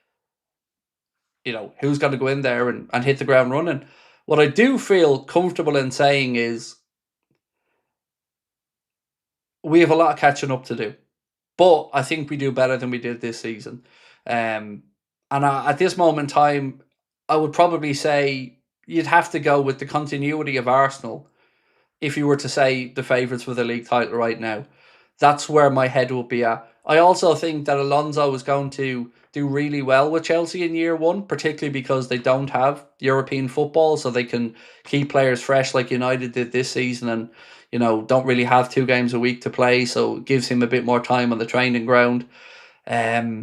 who's going to go in there and hit the ground running. What I do feel comfortable in saying is we have a lot of catching up to do. But I think we do better than we did this season. At this moment in time, I would probably say you'd have to go with the continuity of Arsenal if you were to say the favourites for the league title right now. That's where my head would be at. I also think that Alonso is going to do really well with Chelsea in year one, particularly because they don't have European football, so they can keep players fresh like United did this season, and don't really have 2 games a week to play, so it gives him a bit more time on the training ground. Yeah,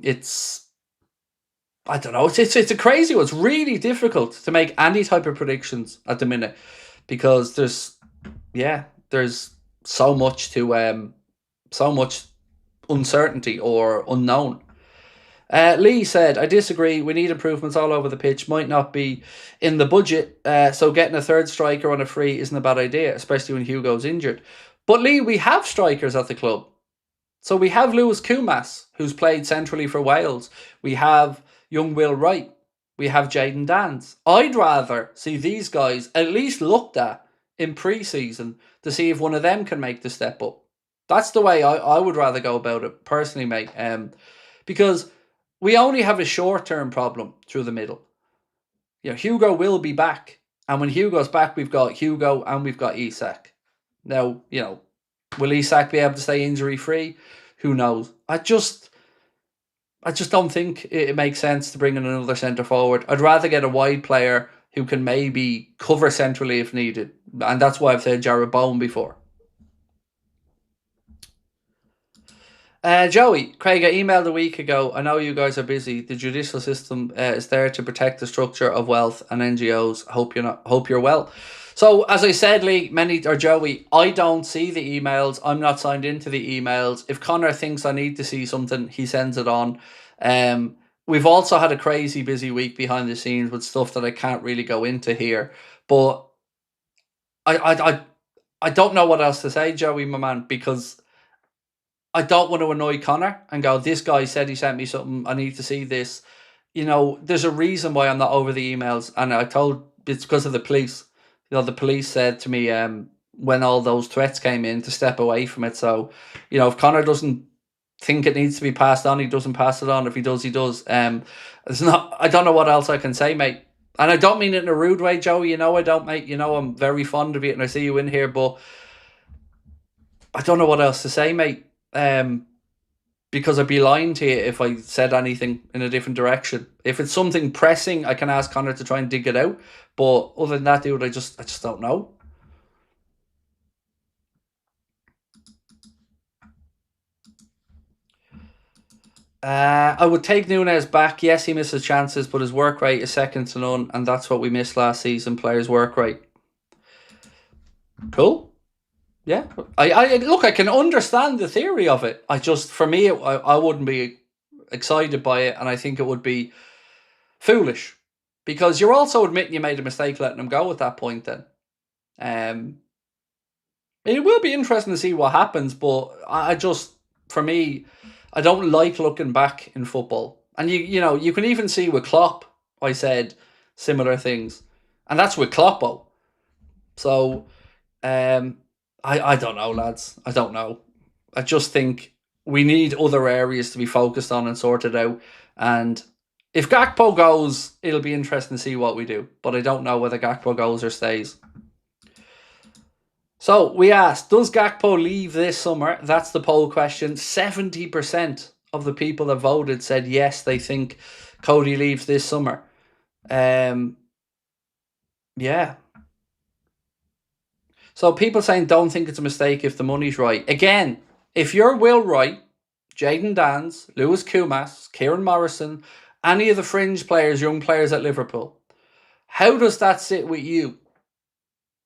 it's I don't know. It's a crazy one. It's really difficult to make any type of predictions at the minute because there's so much so much uncertainty or unknown. Lee said, I disagree. We need improvements all over the pitch. Might not be in the budget, so getting a third striker on a free isn't a bad idea, especially when Hugo's injured. But Lee, we have strikers at the club. So we have Lewis Kumas, who's played centrally for Wales. We have young Will Wright. We have Jayden Danns. I'd rather see these guys at least looked at in pre-season to see if one of them can make the step up. That's the way I would rather go about it, personally, mate. Because we only have a short-term problem through the middle. Hugo will be back. And when Hugo's back, we've got Hugo and we've got Isak. Now, will Isak be able to stay injury-free? Who knows? I just don't think it makes sense to bring in another centre-forward. I'd rather get a wide player who can maybe cover centrally if needed. And that's why I've said Jarrod Bowen before. Joey, Craig, I emailed a week ago. I know you guys are busy. The judicial system is there to protect the structure of wealth and NGOs. Hope you're well. So, as I said, Lee, Joey, I don't see the emails. I'm not signed into the emails. If Connor thinks I need to see something, he sends it on. We've also had a crazy busy week behind the scenes with stuff that I can't really go into here. But I don't know what else to say, Joey, my man, because I don't want to annoy Connor and go, this guy said he sent me something, I need to see this. There's a reason why I'm not over the emails, and it's because of the police. The police said to me when all those threats came in to step away from it. So, if Connor doesn't think it needs to be passed on, he doesn't pass it on. If he does, he does. It's not. I don't know what else I can say, mate. And I don't mean it in a rude way, Joey. I don't, mate. I'm very fond of you, and I see you in here, but I don't know what else to say, mate. Because I'd be lying to you if I said anything in a different direction. If it's something pressing, I can ask Connor to try and dig it out. But other than that, dude, I just don't know. I would take Nunes back. Yes, he misses chances, but his work rate is second to none, and that's what we missed last season, players' work rate. Cool. Yeah, I look, I can understand the theory of it. For me, I wouldn't be excited by it, and I think it would be foolish because you're also admitting you made a mistake letting him go at that point. Then, it will be interesting to see what happens, but for me, I don't like looking back in football, and you can even see with Klopp. I said similar things, and that's with Kloppo. So, I don't know, lads. I don't know. I just think we need other areas to be focused on and sorted out. And if Gakpo goes, it'll be interesting to see what we do. But I don't know whether Gakpo goes or stays. So we asked, does Gakpo leave this summer? That's the poll question. 70% of the people that voted said yes, they think Cody leaves this summer. Yeah. So people saying don't think it's a mistake if the money's right. Again, if you're Will Wright, Jayden Danns, Lewis Kumas, Kieran Morrison, any of the fringe players, young players at Liverpool, how does that sit with you?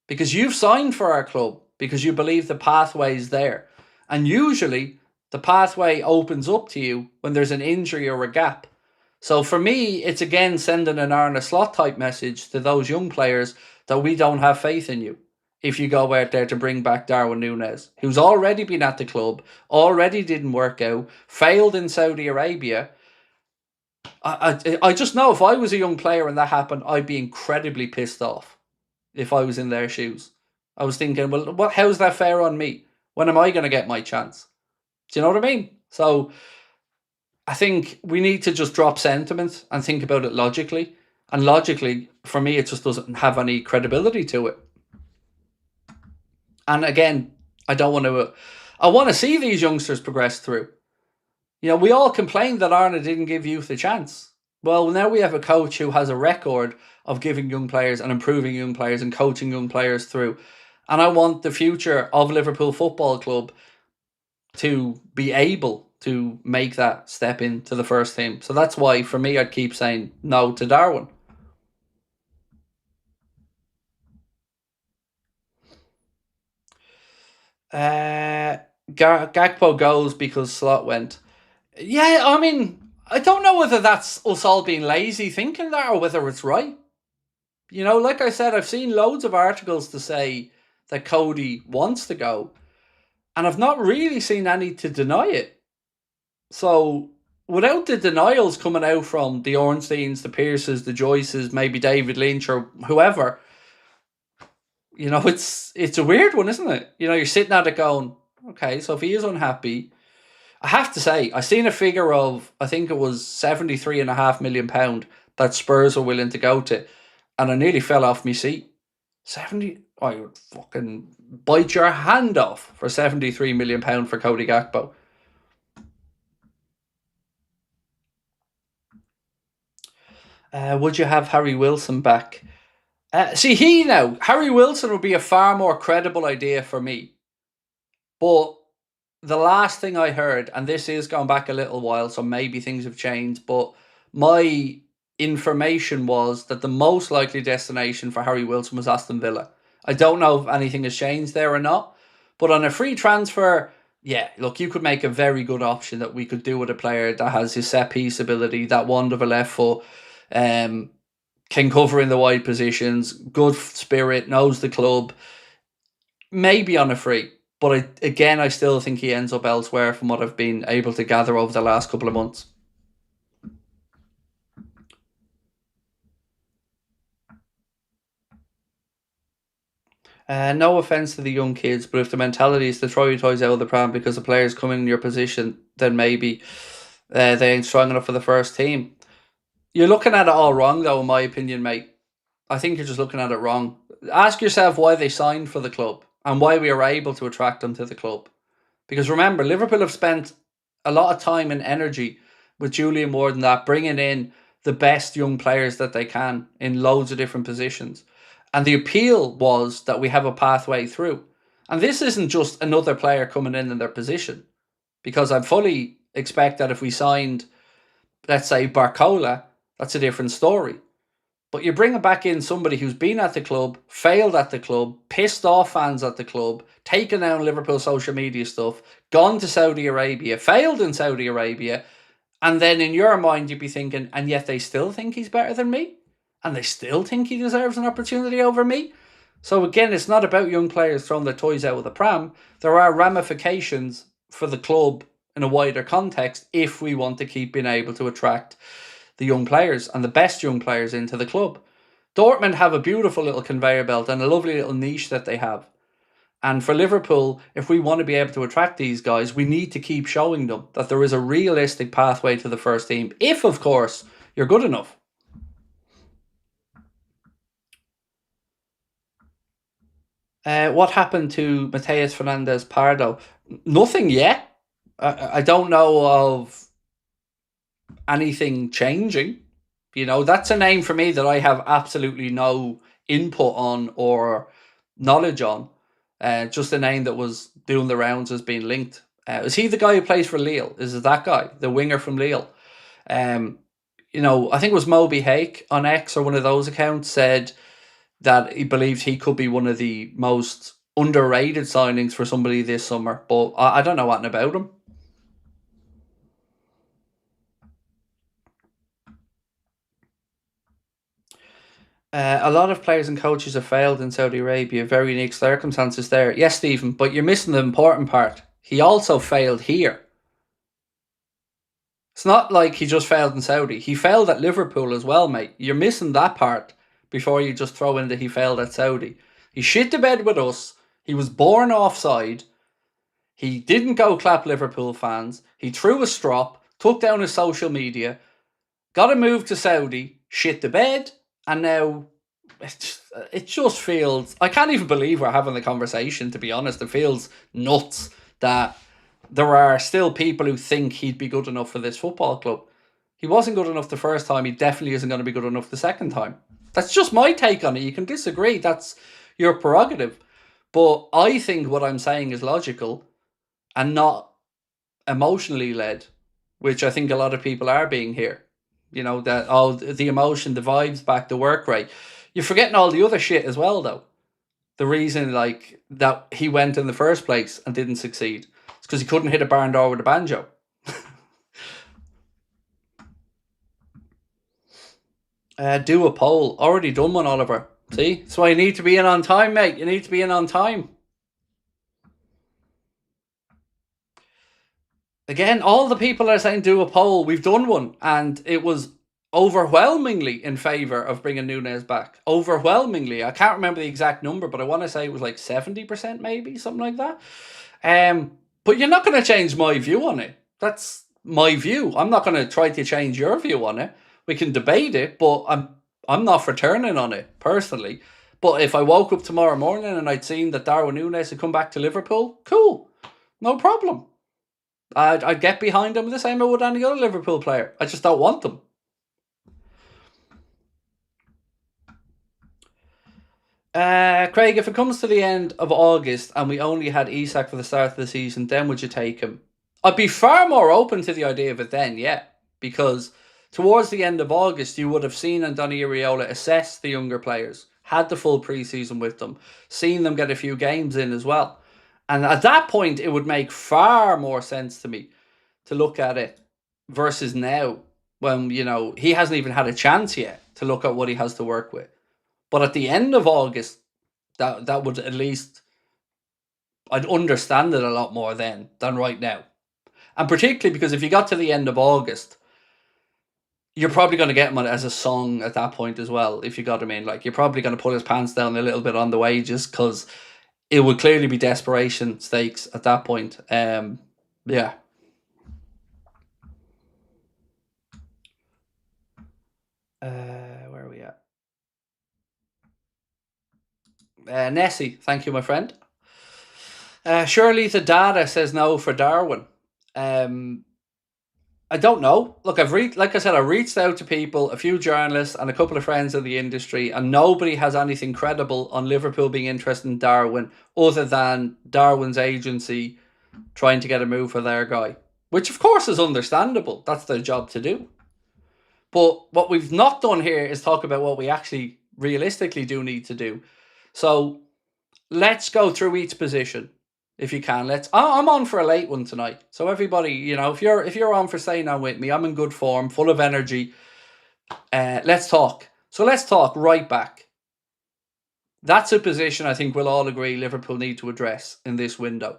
Because you've signed for our club because you believe the pathway is there. And usually the pathway opens up to you when there's an injury or a gap. So for me, it's again sending an Arne Slot type message to those young players that we don't have faith in you. If you go out there to bring back Darwin Núñez, who's already been at the club, already didn't work out, failed in Saudi Arabia. I just know if I was a young player and that happened, I'd be incredibly pissed off if I was in their shoes. I was thinking, well, how's that fair on me? When am I going to get my chance? Do you know what I mean? So I think we need to just drop sentiment and think about it logically. And logically, for me, it just doesn't have any credibility to it. And again, I don't want to. I want to see these youngsters progress through. We all complained that Arna didn't give youth a chance. Well, now we have a coach who has a record of giving young players and improving young players and coaching young players through. And I want the future of Liverpool Football Club to be able to make that step into the first team. So that's why, for me, I'd keep saying no to Darwin. Gakpo goes because Slot went. Yeah, I mean, I don't know whether that's us all being lazy thinking that or whether it's right. Like I said, I've seen loads of articles to say that Cody wants to go, and I've not really seen any to deny it. So, without the denials coming out from the Ornsteins, the Pierces, the Joyces, maybe David Lynch or whoever, it's a weird one, isn't it? You're sitting at it going, okay, so if he is unhappy, I have to say, I seen a figure of, I think it was £73.5 million that Spurs were willing to go to, and I nearly fell off my seat. 70, I would fucking bite your hand off for £73 million for Cody Gakpo. Would you have Harry Wilson back? Harry Wilson would be a far more credible idea for me. But the last thing I heard, and this is going back a little while, so maybe things have changed, but my information was that the most likely destination for Harry Wilson was Aston Villa. I don't know if anything has changed there or not, but on a free transfer, yeah, look, you could make a very good option that we could do with a player that has his set piece ability, that wand of a left foot, can cover in the wide positions, good spirit, knows the club, maybe on a free. But I still think he ends up elsewhere from what I've been able to gather over the last couple of months. No offence to the young kids, but if the mentality is to throw your toys out of the pram because the players coming in your position, then maybe they ain't strong enough for the first team. You're looking at it all wrong, though, in my opinion, mate. I think you're just looking at it wrong. Ask yourself why they signed for the club and why we were able to attract them to the club. Because remember, Liverpool have spent a lot of time and energy with Julian Ward and that, bringing in the best young players that they can in loads of different positions. And the appeal was that we have a pathway through. And this isn't just another player coming in their position. Because I fully expect that if we signed, let's say, Barcola, that's a different story. But you're bringing back in somebody who's been at the club, failed at the club, pissed off fans at the club, taken down Liverpool social media stuff, gone to Saudi Arabia, failed in Saudi Arabia, and then in your mind you'd be thinking, and yet they still think he's better than me? And they still think he deserves an opportunity over me? So again, it's not about young players throwing their toys out of the pram. There are ramifications for the club in a wider context if we want to keep being able to attract the young players and the best young players into the club. Dortmund have a beautiful little conveyor belt and a lovely little niche that they have. And for Liverpool, if we want to be able to attract these guys, we need to keep showing them that there is a realistic pathway to the first team. If, of course, you're good enough. What happened to Mateus Fernandez Pardo? Nothing yet. I don't know of anything changing. That's a name for me that I have absolutely no input on or knowledge on. Just a name that was doing the rounds as being linked. Is he the guy who plays for Lille? Is it that guy, the winger from Lille? I think it was Moby Hake on X or one of those accounts said that he believed he could be one of the most underrated signings for somebody this summer. But I don't know anything about him. A lot of players and coaches have failed in Saudi Arabia. Very unique circumstances there. Yes, Stephen, but you're missing the important part. He also failed here. It's not like he just failed in Saudi. He failed at Liverpool as well, mate. You're missing that part before you just throw in that he failed at Saudi. He shit the bed with us. He was born offside. He didn't go clap Liverpool fans. He threw a strop, took down his social media, got a move to Saudi, shit the bed, and now it just feels... I can't even believe we're having the conversation, to be honest. It feels nuts that there are still people who think he'd be good enough for this football club. He wasn't good enough the first time. He definitely isn't going to be good enough the second time. That's just my take on it. You can disagree. That's your prerogative. But I think what I'm saying is logical and not emotionally led, which I think a lot of people are being here. You know, that, oh, the emotion, the vibes back, the work rate. You're forgetting all the other shit as well, though. The reason, like, that he went in the first place and didn't succeed is because he couldn't hit a barn door with a banjo. Do a poll. Already done one, Oliver. See? That's why you need to be in on time, mate. You need to be in on time. Again, all the people are saying do a poll. We've done one, and it was overwhelmingly in favour of bringing Núñez back. Overwhelmingly. I can't remember the exact number, but I want to say it was like 70% maybe, something like that. But you're not going to change my view on it. That's my view. I'm not going to try to change your view on it. We can debate it, but I'm not for turning on it, personally. But if I woke up tomorrow morning and I'd seen that Darwin Núñez had come back to Liverpool, cool. No problem. I'd get behind him the same I would any other Liverpool player. I just don't want them. Craig, if it comes to the end of August and we only had Isak for the start of the season, then would you take him? I'd be far more open to the idea of it then, yeah. Because towards the end of August, you would have seen Andoni Iraola assess the younger players, had the full pre-season with them, seen them get a few games in as well. And at that point, it would make far more sense to me to look at it versus now when, you know, he hasn't even had a chance yet to look at what he has to work with. But at the end of August, that would at least... I'd understand it a lot more then than right now. And particularly because if you got to the end of August, you're probably going to get him as a song at that point as well, if you got him in. Like, you're probably going to put his pants down a little bit on the wages because it would clearly be desperation stakes at that point. Yeah. Where are we at? Nessie, thank you, my friend. Surely the data says no for Darwin. I don't know. Look, like I said, I reached out to people, a few journalists and a couple of friends in the industry, and nobody has anything credible on Liverpool being interested in Darwin other than Darwin's agency trying to get a move for their guy, which of course is understandable. That's their job to do. But what we've not done here is talk about what we actually realistically do need to do. So let's go through each position. If you can, I'm on for a late one tonight. So everybody, you know, if you're on for staying on with me, I'm in good form, full of energy. Let's talk. So let's talk right back. That's a position I think we'll all agree Liverpool need to address in this window.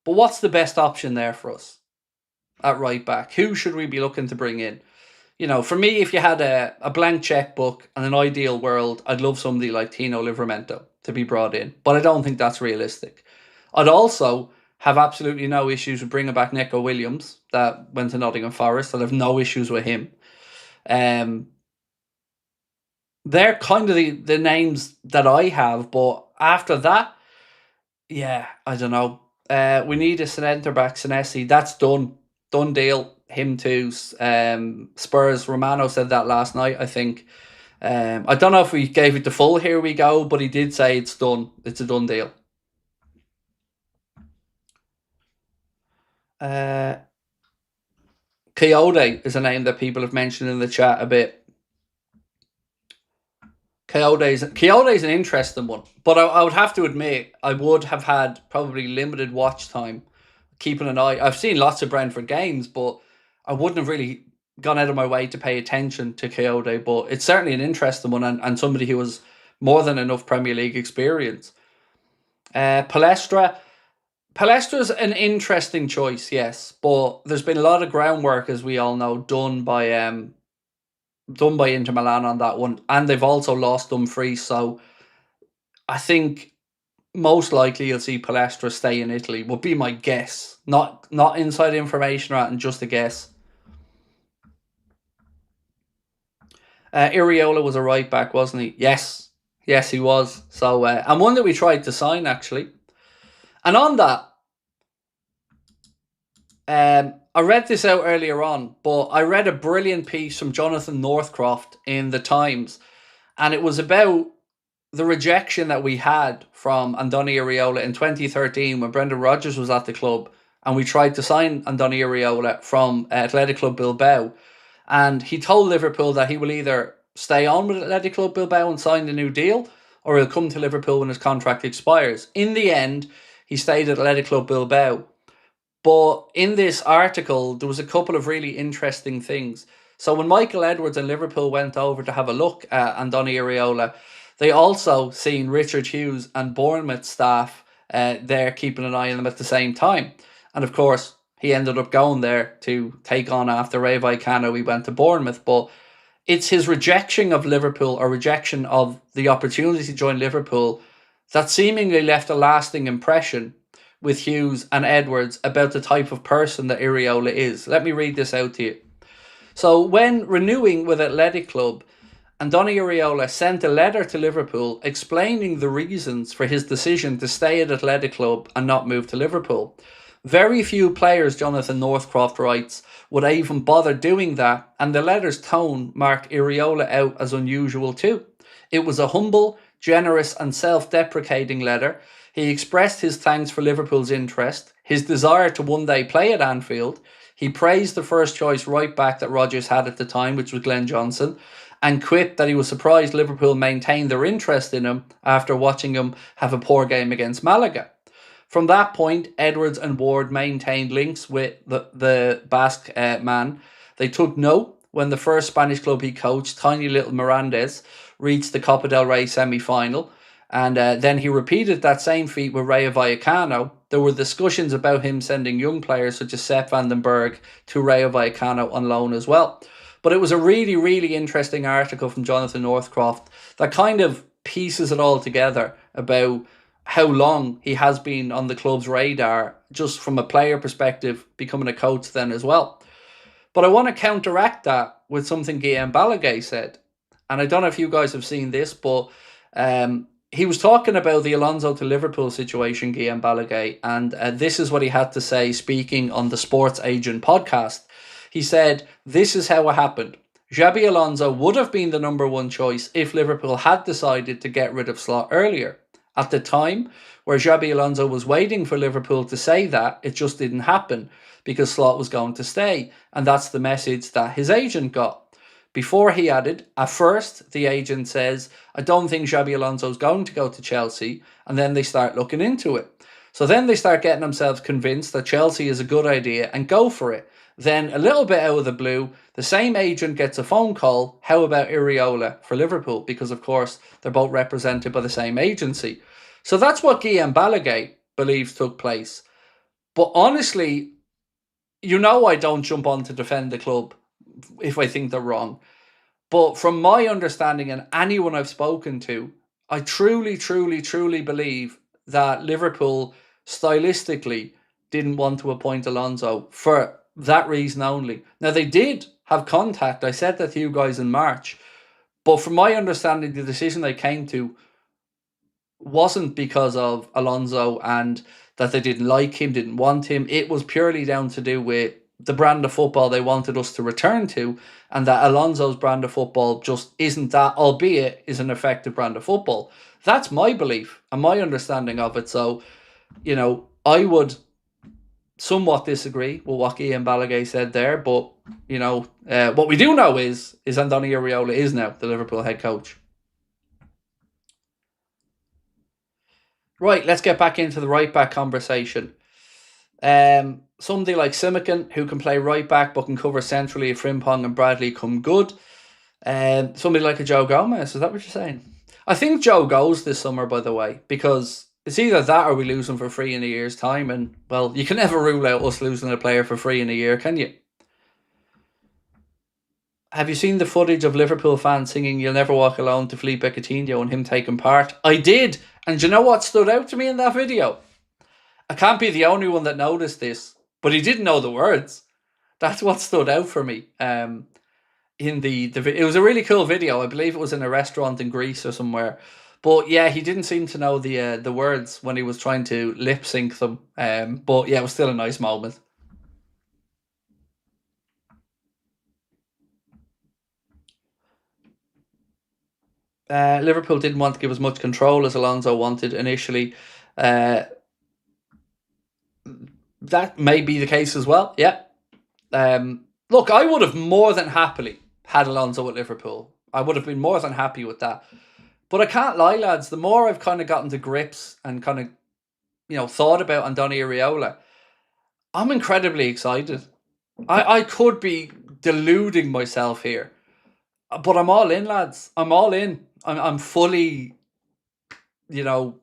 But what's the best option there for us at right back? Who should we be looking to bring in? You know, for me, if you had a blank checkbook and an ideal world, I'd love somebody like Tino Livramento to be brought in. But I don't think that's realistic. I'd also have absolutely no issues with bringing back Neco Williams, that went to Nottingham Forest. I'd have no issues with him. They're kind of the names that I have, but after that, yeah, I don't know. We need a centre-back, Senesi. That's done. Done deal. Him too. Spurs, Romano said that last night, I think. I don't know if we gave it the full here we go, but he did say it's done. It's a done deal. Coyote is a name that people have mentioned in the chat a bit. Coyote's an interesting one, but I would have to admit I would have had probably limited watch time, keeping an eye. I've seen lots of Brentford games, but I wouldn't have really gone out of my way to pay attention to Coyote. But it's certainly an interesting one and somebody who has more than enough Premier League experience. Palestra's an interesting choice, yes, but there's been a lot of groundwork, as we all know, done by Inter Milan on that one, and they've also lost Dumfries, so I think most likely you'll see Palestra stay in Italy, would be my guess. Not inside information or anything, just a guess. Iriola was a right back, wasn't he? Yes. Yes, he was. So, and one that we tried to sign, actually. And on that, I read this out earlier on, but I read a brilliant piece from Jonathan Northcroft in The Times, and it was about the rejection that we had from Andoni Iraola in 2013 when Brendan Rodgers was at the club, and we tried to sign Andoni Iraola from Athletic Club Bilbao, and he told Liverpool that he will either stay on with Athletic Club Bilbao and sign the new deal, or he'll come to Liverpool when his contract expires. In the end, he stayed at Athletic Club Bilbao. But in this article, there was a couple of really interesting things. So when Michael Edwards and Liverpool went over to have a look at Andoni Iraola, they also seen Richard Hughes and Bournemouth staff there keeping an eye on them at the same time. And of course, he ended up going there to take on after Ray Vicano. He went to Bournemouth. But it's his rejection of Liverpool, or rejection of the opportunity to join Liverpool, that seemingly left a lasting impression with Hughes and Edwards about the type of person that Iraola is. Let me read this out to you. So when renewing with Athletic Club, Andoni Iraola sent a letter to Liverpool explaining the reasons for his decision to stay at Athletic Club and not move to Liverpool. Very few players, Jonathan Northcroft writes, would even bother doing that, and the letter's tone marked Iraola out as unusual too. It was a humble, generous and self-deprecating letter. He expressed his thanks for Liverpool's interest, his desire to one day play at Anfield. He praised the first choice right back that Rodgers had at the time, which was Glenn Johnson, and quipped that he was surprised Liverpool maintained their interest in him after watching him have a poor game against Malaga. From that point, Edwards and Ward maintained links with the Basque man. They took note when the first Spanish club he coached, tiny little Mirandes, reached the Copa del Rey semi-final. And then he repeated that same feat with Rayo Vallecano. There were discussions about him sending young players such as Sepp van den Berg to Rayo Vallecano on loan as well. But it was a really, really interesting article from Jonathan Northcroft that kind of pieces it all together about how long he has been on the club's radar, just from a player perspective, becoming a coach then as well. But I want to counteract that with something Guillaume Balaguer said. And I don't know if you guys have seen this, but he was talking about the Alonso to Liverpool situation, Guillaume Balaguer, and this is what he had to say speaking on the Sports Agent podcast. He said, "This is how it happened. Xabi Alonso would have been the number one choice if Liverpool had decided to get rid of Slot earlier. At the time, where Xabi Alonso was waiting for Liverpool to say that, it just didn't happen because Slot was going to stay, and that's the message that his agent got." Before he added, at first, the agent says, "I don't think Xabi Alonso's going to go to Chelsea," and then they start looking into it. So then they start getting themselves convinced that Chelsea is a good idea and go for it. Then, a little bit out of the blue, the same agent gets a phone call, "How about Iraola for Liverpool?" Because, of course, they're both represented by the same agency. So that's what Guillaume Balaguer believes took place. But honestly, I don't jump on to defend the club if I think they're wrong. But from my understanding and anyone I've spoken to, I truly, truly, truly believe that Liverpool stylistically didn't want to appoint Alonso for that reason only. Now, they did have contact. I said that to you guys in March. But from my understanding, the decision they came to wasn't because of Alonso and that they didn't like him, didn't want him. It was purely down to do with the brand of football they wanted us to return to, and that Alonso's brand of football just isn't that, albeit is an effective brand of football. That's my belief and my understanding of it. So, I would somewhat disagree with what Guillaume Balaguer said there, but, what we do know is Andoni Iraola is now the Liverpool head coach. Right, let's get back into the right back conversation. Somebody like Simican, who can play right back but can cover centrally if Frimpong and Bradley come good. Somebody like a Joe Gomez, is that what you're saying? I think Joe goes this summer, by the way, because it's either that or we lose him for free in a year's time. And, well, you can never rule out us losing a player for free in a year, can you? Have you seen the footage of Liverpool fans singing "You'll Never Walk Alone" to Philippe Coutinho and him taking part? I did. And do you know what stood out to me in that video? I can't be the only one that noticed this, but he didn't know the words. That's what stood out for me. in it was a really cool video. I believe it was in a restaurant in Greece or somewhere. But yeah, he didn't seem to know the words when he was trying to lip sync them. But yeah, it was still a nice moment. Liverpool didn't want to give as much control as Alonso wanted initially. Uh, that may be the case as well. Yeah. Look, I would have more than happily had Alonso at Liverpool. I would have been more than happy with that. But I can't lie, lads. The more I've kind of gotten to grips and kind of, thought about Andoni Iraola, I'm incredibly excited. I could be deluding myself here, but I'm all in, lads. I'm all in. I'm fully, you know,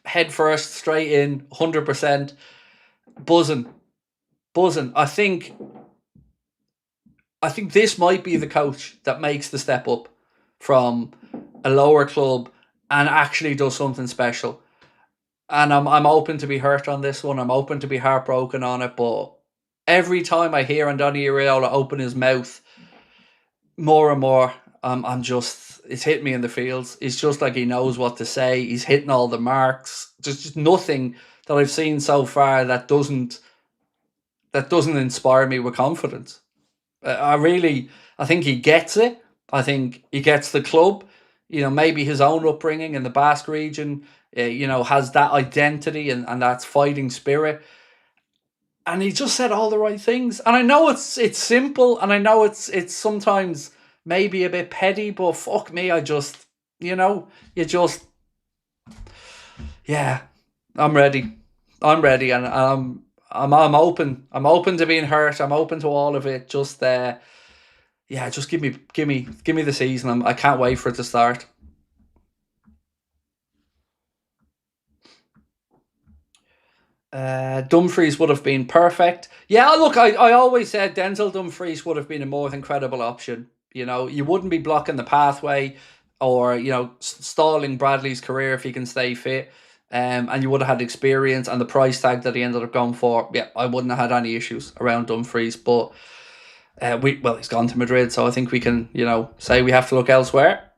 head first, straight in, 100%, buzzing, buzzing. I think this might be the coach that makes the step up from a lower club and actually does something special. And I'm open to be hurt on this one. I'm open to be heartbroken on it. But every time I hear Andoni Iraola open his mouth, more and more, it's hitting me in the feels. It's just like he knows what to say. He's hitting all the marks. There's just nothing that I've seen so far that doesn't inspire me with confidence. I think he gets it. I think he gets the club. Maybe his own upbringing in the Basque region, has that identity and that's fighting spirit. And he just said all the right things. And I know it's simple, and I know it's sometimes maybe a bit petty, but fuck me, yeah, I'm ready. I'm ready, and I'm open. I'm open to being hurt. I'm open to all of it. Just just give me the season. I can't wait for it to start. Dumfries would have been perfect. Yeah, look, I always said Denzel Dumfries would have been a more than credible option. You wouldn't be blocking the pathway or, stalling Bradley's career if he can stay fit. And you would have had experience, and the price tag that he ended up going for. Yeah, I wouldn't have had any issues around Dumfries. But he's gone to Madrid, so I think we can, say we have to look elsewhere.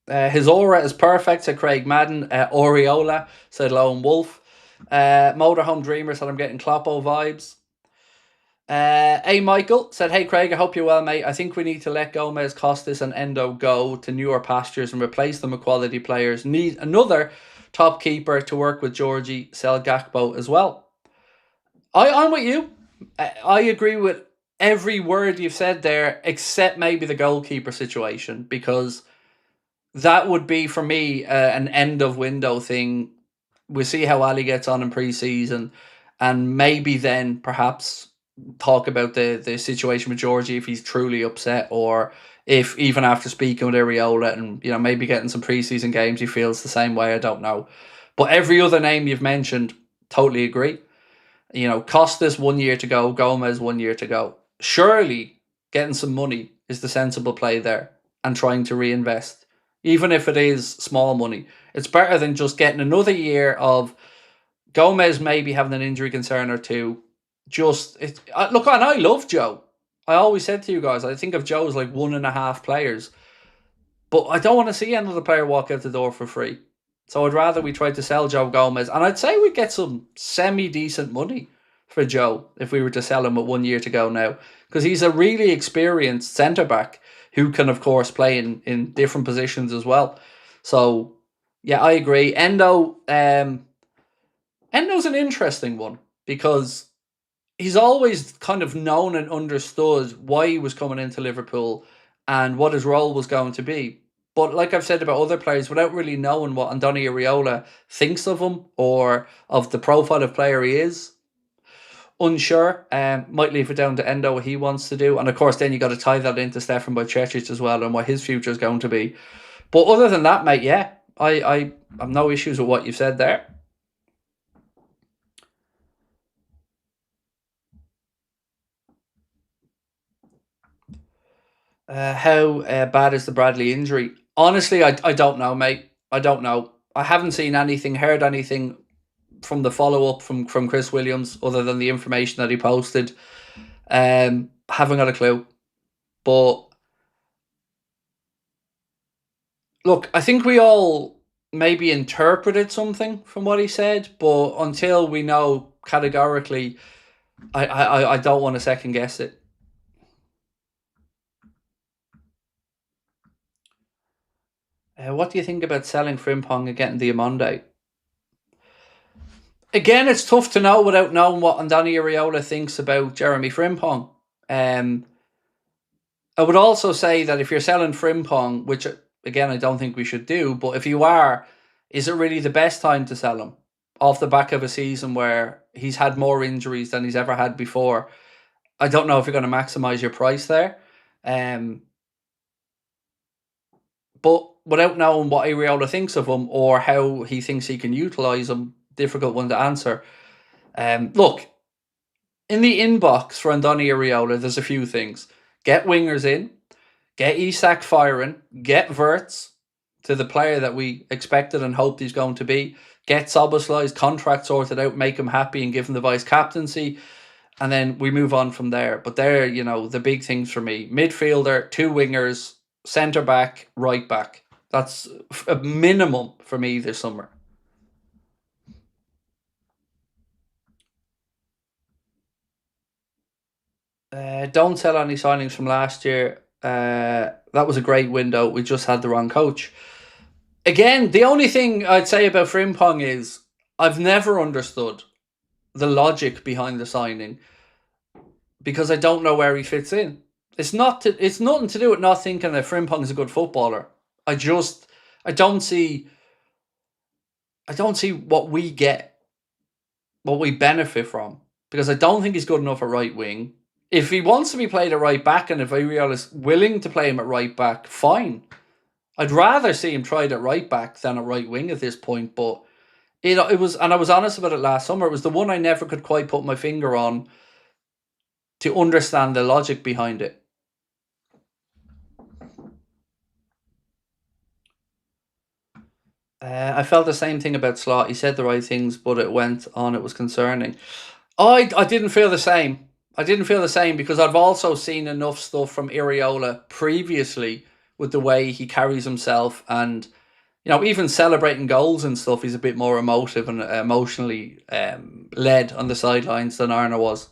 His aura is perfect, said Craig Madden. Oriola, said Lone Wolf. Motorhome Dreamer said I'm getting Kloppo vibes. Michael said, hey Craig, I hope you're well, mate. I think we need to let Gomez, Costas and Endo go to newer pastures and replace them with quality players. Need another top keeper to work with Georgie, sell Gakpo as well. I'm with you. I agree with every word you've said there, except maybe the goalkeeper situation, because that would be for me an end of window thing. We'll see how Ali gets on in pre-season, and maybe then perhaps talk about the situation with Georgie if he's truly upset, or if even after speaking with Areola and maybe getting some pre-season games he feels the same way. I don't know. But every other name you've mentioned, totally agree. Costas 1 year to go, Gomez 1 year to go. Surely getting some money is the sensible play there, and trying to reinvest. Even if it is small money, it's better than just getting another year of Gomez maybe having an injury concern or two. Look, and I love Joe. I always said to you guys, I think of Joe as like 1.5 players. But I don't want to see another player walk out the door for free. So I'd rather we try to sell Joe Gomez. And I'd say we'd get some semi-decent money for Joe if we were to sell him with 1 year to go now. Because he's a really experienced centre-back who can, of course, play in different positions as well. So, yeah, I agree. Endo's an interesting one, because he's always kind of known and understood why he was coming into Liverpool and what his role was going to be. But like I've said about other players, without really knowing what Andoni Iraola thinks of him or of the profile of player he is, unsure. Might leave it down to Endo what he wants to do. And of course, then you got to tie that into Stefan Bajcetic as well and what his future is going to be. But other than that, mate, yeah, I have no issues with what you've said there. How bad is the Bradley injury? Honestly, I don't know, mate. I don't know. I haven't seen anything, heard anything from the follow-up from Chris Williams other than the information that he posted. Haven't got a clue. But look, I think we all maybe interpreted something from what he said, but until we know categorically, I don't want to second guess it. What do you think about selling Frimpong and getting the Amonde? Again, it's tough to know without knowing what Andoni Iraola thinks about Jeremy Frimpong. I would also say that if you're selling Frimpong, which again I don't think we should do, but if you are, is it really the best time to sell him off the back of a season where he's had more injuries than he's ever had before? I don't know if you're going to maximise your price there. But without knowing what Iraola thinks of him or how he thinks he can utilise him, difficult one to answer. Look, in the inbox for Andoni Iraola, there's a few things. Get wingers in, get Isak firing, get Wirtz to the player that we expected and hoped he's going to be, get Soboslai's contract sorted out, make him happy and give him the vice captaincy, and then we move on from there. But they're, the big things for me. Midfielder, two wingers, centre back, right back. That's a minimum for me this summer. Don't sell any signings from last year. That was a great window. We just had the wrong coach. Again, the only thing I'd say about Frimpong is I've never understood the logic behind the signing because I don't know where he fits in. It's nothing to do with not thinking that Frimpong is a good footballer. I don't see what we get, what we benefit from, because I don't think he's good enough at right wing. If he wants to be played at right back, and if Iraola is willing to play him at right back, fine. I'd rather see him tried at right back than at right wing at this point. But it was, and I was honest about it last summer, it was the one I never could quite put my finger on to understand the logic behind it. I felt the same thing about Slot. He said the right things, but it went on. It was concerning. I didn't feel the same. I didn't feel the same because I've also seen enough stuff from Iraola previously with the way he carries himself, and even celebrating goals and stuff. He's a bit more emotive and emotionally led on the sidelines than Arna was.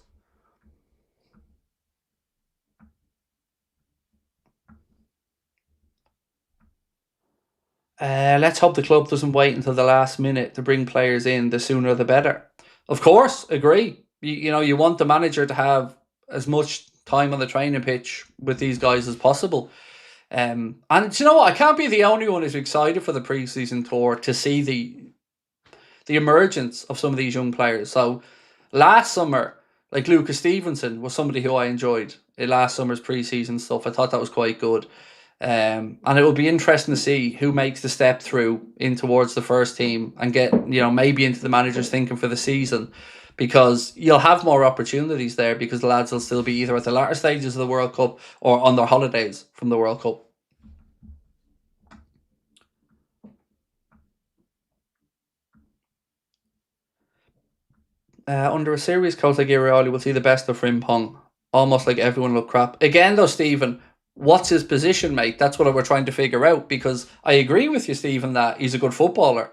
Let's hope the club doesn't wait until the last minute to bring players in. The sooner the better. Of course, agree. You want the manager to have as much time on the training pitch with these guys as possible. And you know what? I can't be the only one who's excited for the preseason tour to see the emergence of some of these young players. So last summer, like Lucas Stevenson was somebody who I enjoyed in last summer's preseason stuff. I thought that was quite good. And it will be interesting to see who makes the step through in towards the first team and get, maybe into the manager's thinking for the season, because you'll have more opportunities there because the lads will still be either at the latter stages of the World Cup or on their holidays from the World Cup. Under a serious coach like Iraola, we'll see the best of Frimpong. Almost like everyone looked crap. Again, though, Stephen, what's his position, mate? That's what we're trying to figure out, because I agree with you, Stephen, that he's a good footballer.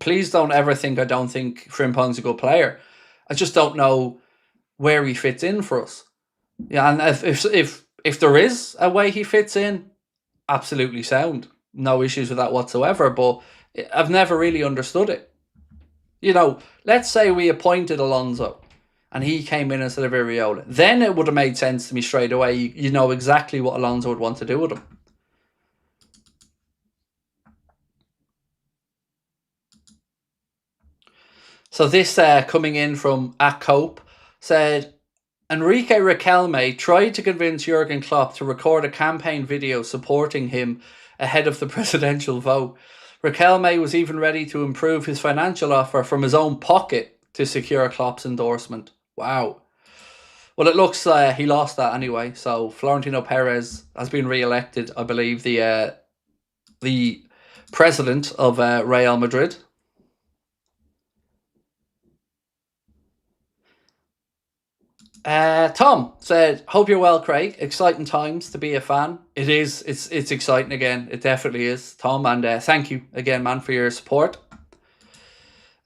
Please don't ever think I don't think Frimpong's a good player. I just don't know where he fits in for us. Yeah, and if there is a way he fits in, absolutely sound. No issues with that whatsoever, but I've never really understood it. Let's say we appointed Alonso and he came in instead of Iraola. Then it would have made sense to me straight away. You know exactly what Alonso would want to do with him. So this coming in from Cope said, Enrique Riquelme tried to convince Jurgen Klopp to record a campaign video supporting him ahead of the presidential vote. Riquelme was even ready to improve his financial offer from his own pocket to secure Klopp's endorsement. Wow. Well, it looks he lost that anyway. So Florentino Perez has been re-elected, I believe, the president of Real Madrid. Tom said, "Hope you're well, Craig. Exciting times to be a fan. It is. It's exciting again. It definitely is, Tom. And thank you again, man, for your support."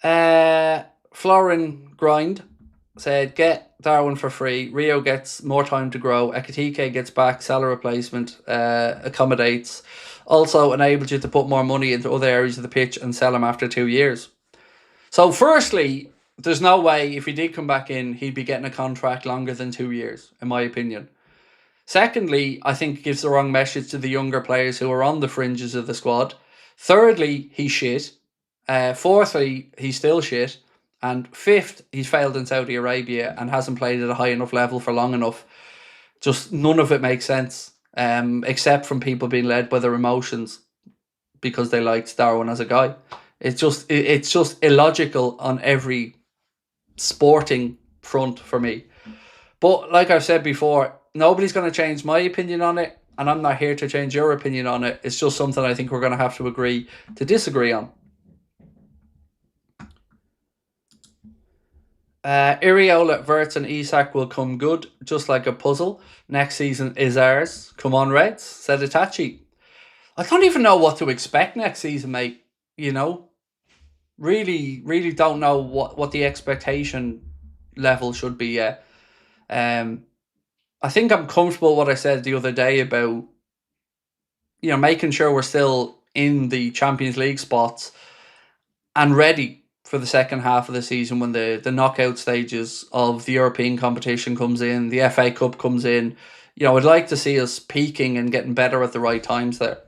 Florin Grind said, "Get Darwin for free. Rio gets more time to grow. Ekatike gets back. Salary replacement accommodates. Also enables you to put more money into other areas of the pitch and sell him after 2 years." So, firstly, there's no way if he did come back in, he'd be getting a contract longer than 2 years, in my opinion. Secondly, I think it gives the wrong message to the younger players who are on the fringes of the squad. Thirdly, he's shit. Fourthly, he's still shit. And fifth, he's failed in Saudi Arabia and hasn't played at a high enough level for long enough. Just none of it makes sense, except from people being led by their emotions because they liked Darwin as a guy. It's just illogical on every sporting front for me. But like I've said before, nobody's going to change my opinion on it, and I'm not here to change your opinion on it. It's just something I think we're going to have to agree to disagree on. Iriola, Wirtz and Isak will come good, just like a puzzle. Next season is ours. Come on, Reds, said Itachi. I don't even know what to expect next season, mate. You know, really don't know what the expectation level should be yet. I think I'm comfortable with what I said the other day about, making sure we're still in the Champions League spots and ready for the second half of the season when the knockout stages of the European competition comes in, the FA Cup comes in. I'd like to see us peaking and getting better at the right times there.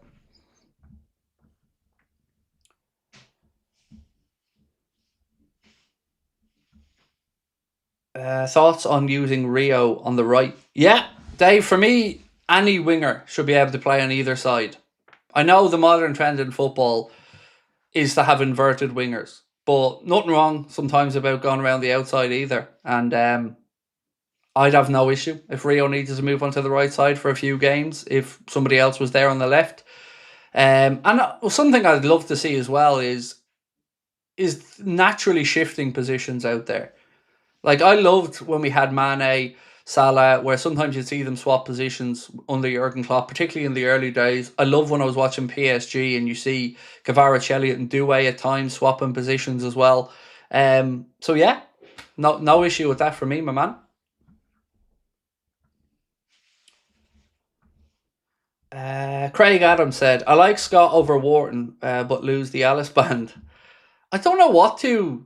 Thoughts on using Rio on the right? Yeah, Dave, for me, any winger should be able to play on either side. I know the modern trend in football is to have inverted wingers, but nothing wrong sometimes about going around the outside either. And I'd have no issue if Rio needed to move onto the right side for a few games if somebody else was there on the left. And something I'd love to see as well is naturally shifting positions out there. Like, I loved when we had Mane, Salah, where sometimes you'd see them swap positions under Jurgen Klopp, particularly in the early days. I love when I was watching PSG and you see Kvaratskhelia and Doué at times swapping positions as well. So yeah, no issue with that for me, my man. Craig Adams said, "I like Scott over Wharton, but lose the Alice band." I don't know what to.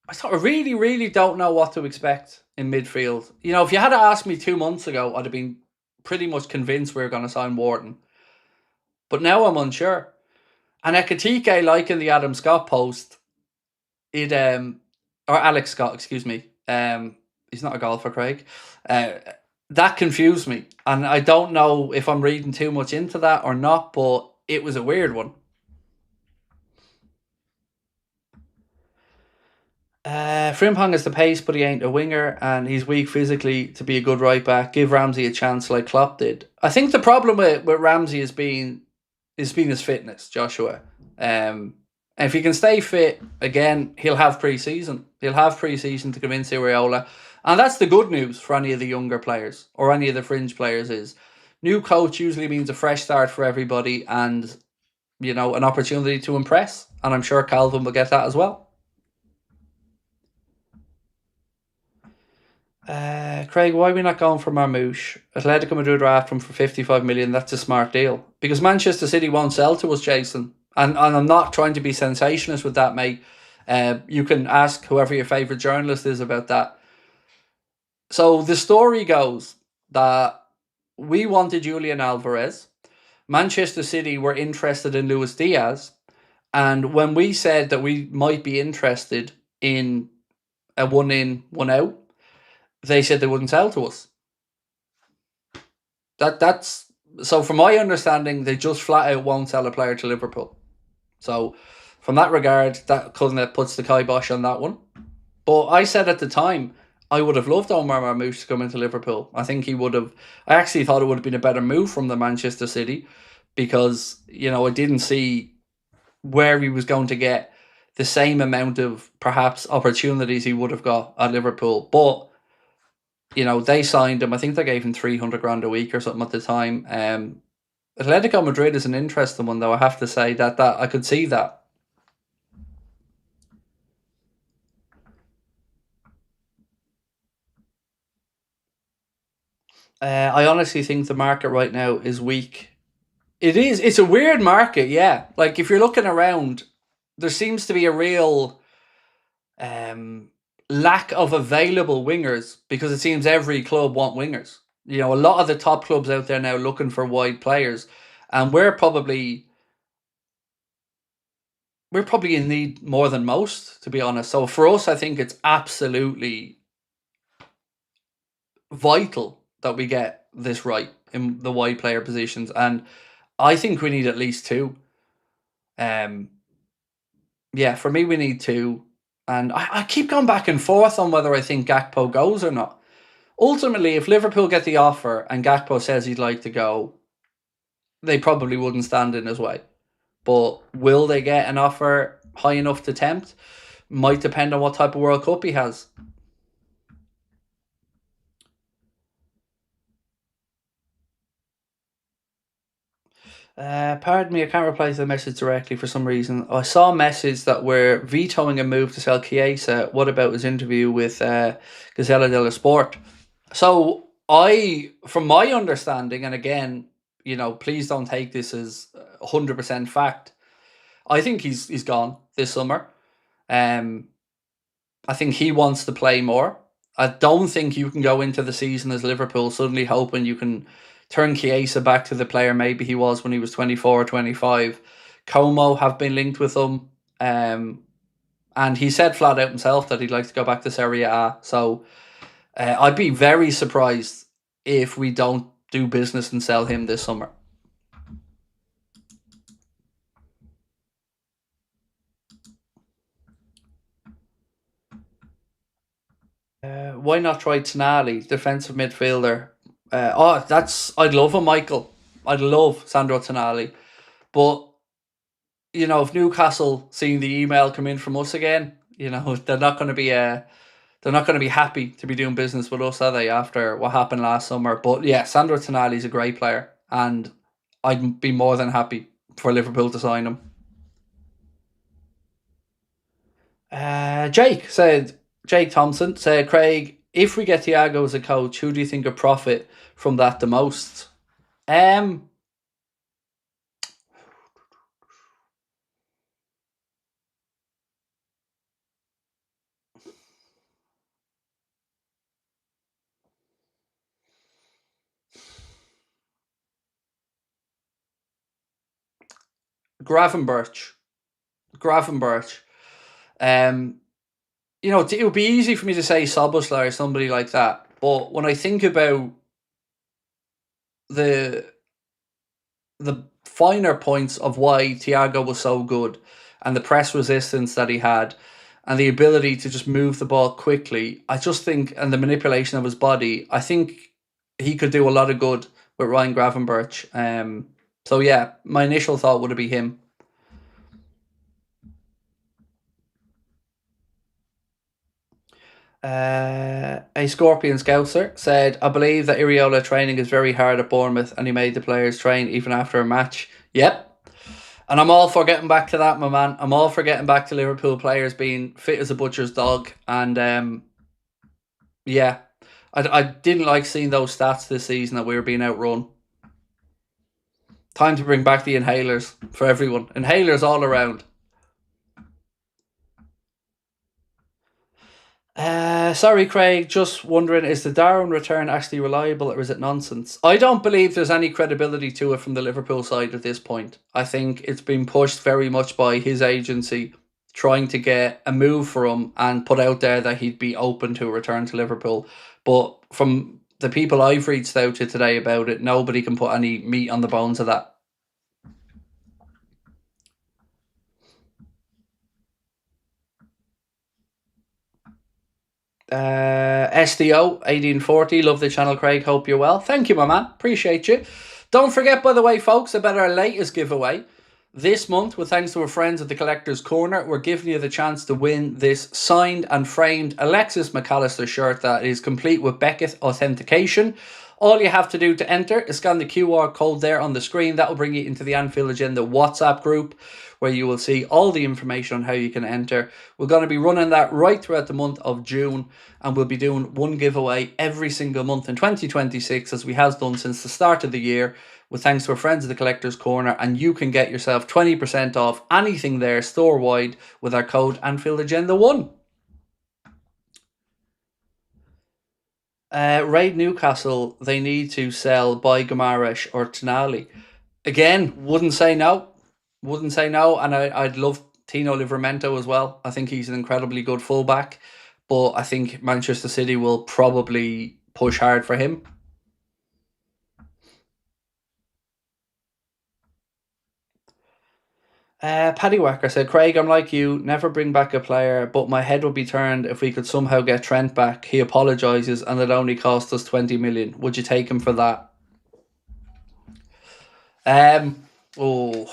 I really don't know what to expect in midfield. If you had asked me 2 months ago, I'd have been pretty much convinced we were going to sign Wharton. But now I'm unsure. And Ekatike, like in the Adam Scott post, or Alex Scott, excuse me. He's not a golfer, Craig. That confused me, and I don't know if I'm reading too much into that or not. But it was a weird one. Frimpong has the pace, but he ain't a winger, and he's weak physically to be a good right back. Give Ramsey a chance like Klopp did. I think the problem with Ramsey has been his fitness, Joshua. If he can stay fit, again, he'll have pre-season. He'll have pre-season to convince Iriola. And that's the good news for any of the younger players or any of the fringe players is new coach usually means a fresh start for everybody and, an opportunity to impress. And I'm sure Calvin will get that as well. Craig, why are we not going for Marmouche? Atletico Madrid are after him for 55 million. That's a smart deal. Because Manchester City won't sell to us, Jason. And I'm not trying to be sensationalist with that, mate. You can ask whoever your favourite journalist is about that. So the story goes that we wanted Julian Alvarez. Manchester City were interested in Luis Diaz. And when we said that we might be interested in a one in, one out, they said they wouldn't sell to us. That's so from my understanding, they just flat out won't sell a player to Liverpool. So from that regard, that kind of puts the kibosh on that one. But I said at the time, I would have loved Omar Marmouche to come into Liverpool. I think he would have. I actually thought it would have been a better move from the Manchester City because, I didn't see where he was going to get the same amount of perhaps opportunities he would have got at Liverpool. But you know, they signed him. I think they gave him 300 grand a week or something at the time. Atletico Madrid is an interesting one, though. I have to say that I could see that. I honestly think the market right now is weak. It is. It's a weird market, yeah. Like if you're looking around, there seems to be a real um, lack of available wingers because it seems every club want wingers. You know, a lot of the top clubs out there now looking for wide players, and we're probably in need more than most, to be honest. So for us, I think it's absolutely vital that we get this right in the wide player positions, and I think we need at least two. Um, yeah, for me, we need two, and I keep going back and forth on whether I think Gakpo goes or not. Ultimately, if Liverpool get the offer and Gakpo says he'd like to go, they probably wouldn't stand in his way. But will they get an offer high enough to tempt? Might depend on what type of World Cup he has. Pardon me, I can't reply to the message directly for some reason. I saw a message that we're vetoing a move to sell Chiesa. What about his interview with Gazzetta dello Sport? So from my understanding, and again, you know, please don't take this as 100% fact. I think he's gone this summer. Um, I think he wants to play more. I don't think you can go into the season as Liverpool suddenly hoping you can turn Chiesa back to the player maybe he was when he was 24 or 25. Como have been linked with him. And he said flat out himself that he'd like to go back to Serie A. So I'd be very surprised if we don't do business and sell him this summer. Why not try Tonali, defensive midfielder? I'd love him, Michael. I'd love Sandro Tonali, but you know, if Newcastle seeing the email come in from us again, you know, they're not going to be happy to be doing business with us, are they? After what happened last summer, but yeah, Sandro Tonali is a great player, and I'd be more than happy for Liverpool to sign him. Jake Thompson said, Craig, if we get Thiago as a coach, who do you think would profit from that the most? Um, Gravenberch. Gravenberch. Um, you know, it would be easy for me to say Szoboszlai or somebody like that, but when I think about the the finer points of why Thiago was so good and the press resistance that he had and the ability to just move the ball quickly, I just think, and the manipulation of his body, I think he could do a lot of good with Ryan Gravenberch. So yeah, my initial thought would be him. A Scorpion Scouser said, I believe that Iriola training is very hard at Bournemouth and he made the players train even after a match. Yep. And I'm all for getting back to that, my man. I'm all for getting back to Liverpool players being fit as a butcher's dog. And yeah, I didn't like seeing those stats this season that we were being outrun. Time to bring back the inhalers for everyone. Inhalers all around. Sorry, Craig. Just wondering, is the Darwin return actually reliable or is it nonsense? I don't believe there's any credibility to it from the Liverpool side at this point. I think it's been pushed very much by his agency trying to get a move for him and put out there that he'd be open to a return to Liverpool. But from the people I've reached out to today about it, nobody can put any meat on the bones of that. SDO 1840, love the channel, Craig. Hope you're well. Thank you, my man. Appreciate you. Don't forget, by the way, folks, about our latest giveaway. This month, with thanks to our friends at the Collector's Corner, we're giving you the chance to win this signed and framed Alexis McAllister shirt that is complete with Beckett authentication. All you have to do to enter is scan the QR code there on the screen. That will bring you into the Anfield Agenda WhatsApp group, where you will see all the information on how you can enter. We're going to be running that right throughout the month of June, and we'll be doing one giveaway every single month in 2026, as we have done since the start of the year, with thanks to our friends at the Collector's Corner, and you can get yourself 20% off anything there store-wide with our code Anfield Agenda 1. Raid Newcastle, they need to sell by Guimaraes or Tonali. Again, wouldn't say no. Wouldn't say no, and I'd love Tino Livramento as well. I think he's an incredibly good fullback, but I think Manchester City will probably push hard for him. Paddy Wacker said, Craig, I'm like you, never bring back a player, but my head would be turned if we could somehow get Trent back. He apologises and it only cost us 20 million. Would you take him for that? Oh.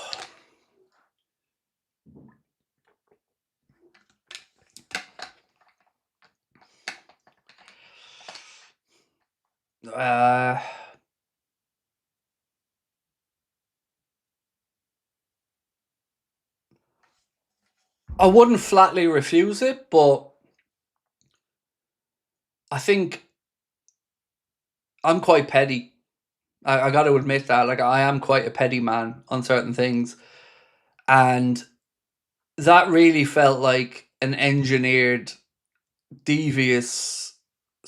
I wouldn't flatly refuse it, but I think I'm quite petty. I got to admit that. Like, I am quite a petty man on certain things. And that really felt like an engineered, devious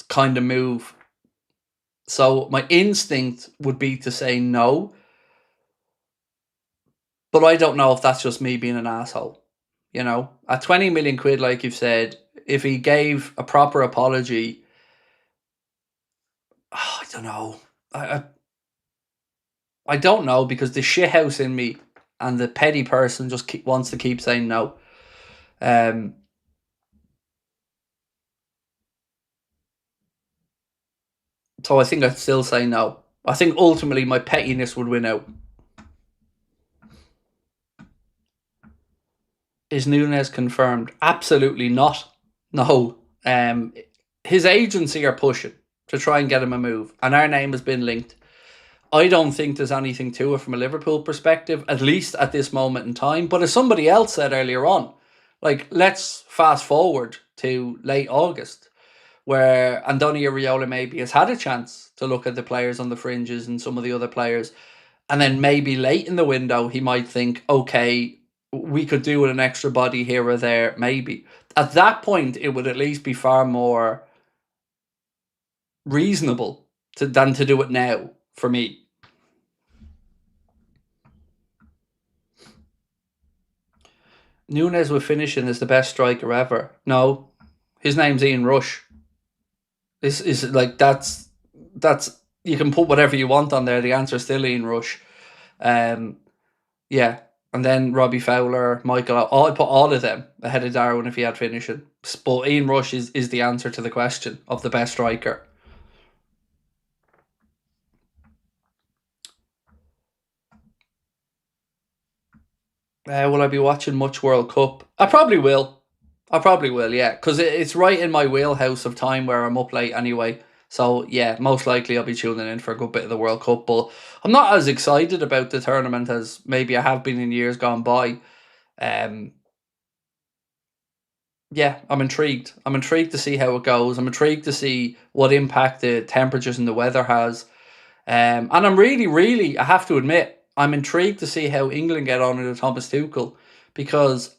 kind of move. So my instinct would be to say no. But I don't know if that's just me being an asshole. You know, at 20 million quid, like you've said, if he gave a proper apology, I don't know. I don't know, because the shithouse in me and the petty person just wants to keep saying no. So I think I'd still say no. I think ultimately my pettiness would win out. Is Nunes confirmed? Absolutely not. No. His agency are pushing to try and get him a move, and our name has been linked. I don't think there's anything to it from a Liverpool perspective, at least at this moment in time. But as somebody else said earlier on, like, let's fast forward to late August, where Andoni Areola maybe has had a chance to look at the players on the fringes and some of the other players. And then maybe late in the window, he might think, okay, we could do with an extra body here or there, maybe. At that point, it would at least be far more reasonable than to do it now, for me. Nunes with finishing is the best striker ever. No, his name's Ian Rush. This is like, that's you can put whatever you want on there. The answer is still Ian Rush. Yeah, and then Robbie Fowler, Michael. I'd put all of them ahead of Darwin if he had finishing. But Ian Rush is the answer to the question of the best striker. Will I be watching much World Cup? I probably will. Yeah, because it's right in my wheelhouse of time where I'm up late anyway. So yeah, most likely I'll be tuning in for a good bit of the World Cup. But I'm not as excited about the tournament as maybe I have been in years gone by. Yeah, I'm intrigued. I'm intrigued to see how it goes. I'm intrigued to see what impact the temperatures and the weather has. And I'm really, I have to admit, I'm intrigued to see how England get on under Thomas Tuchel, because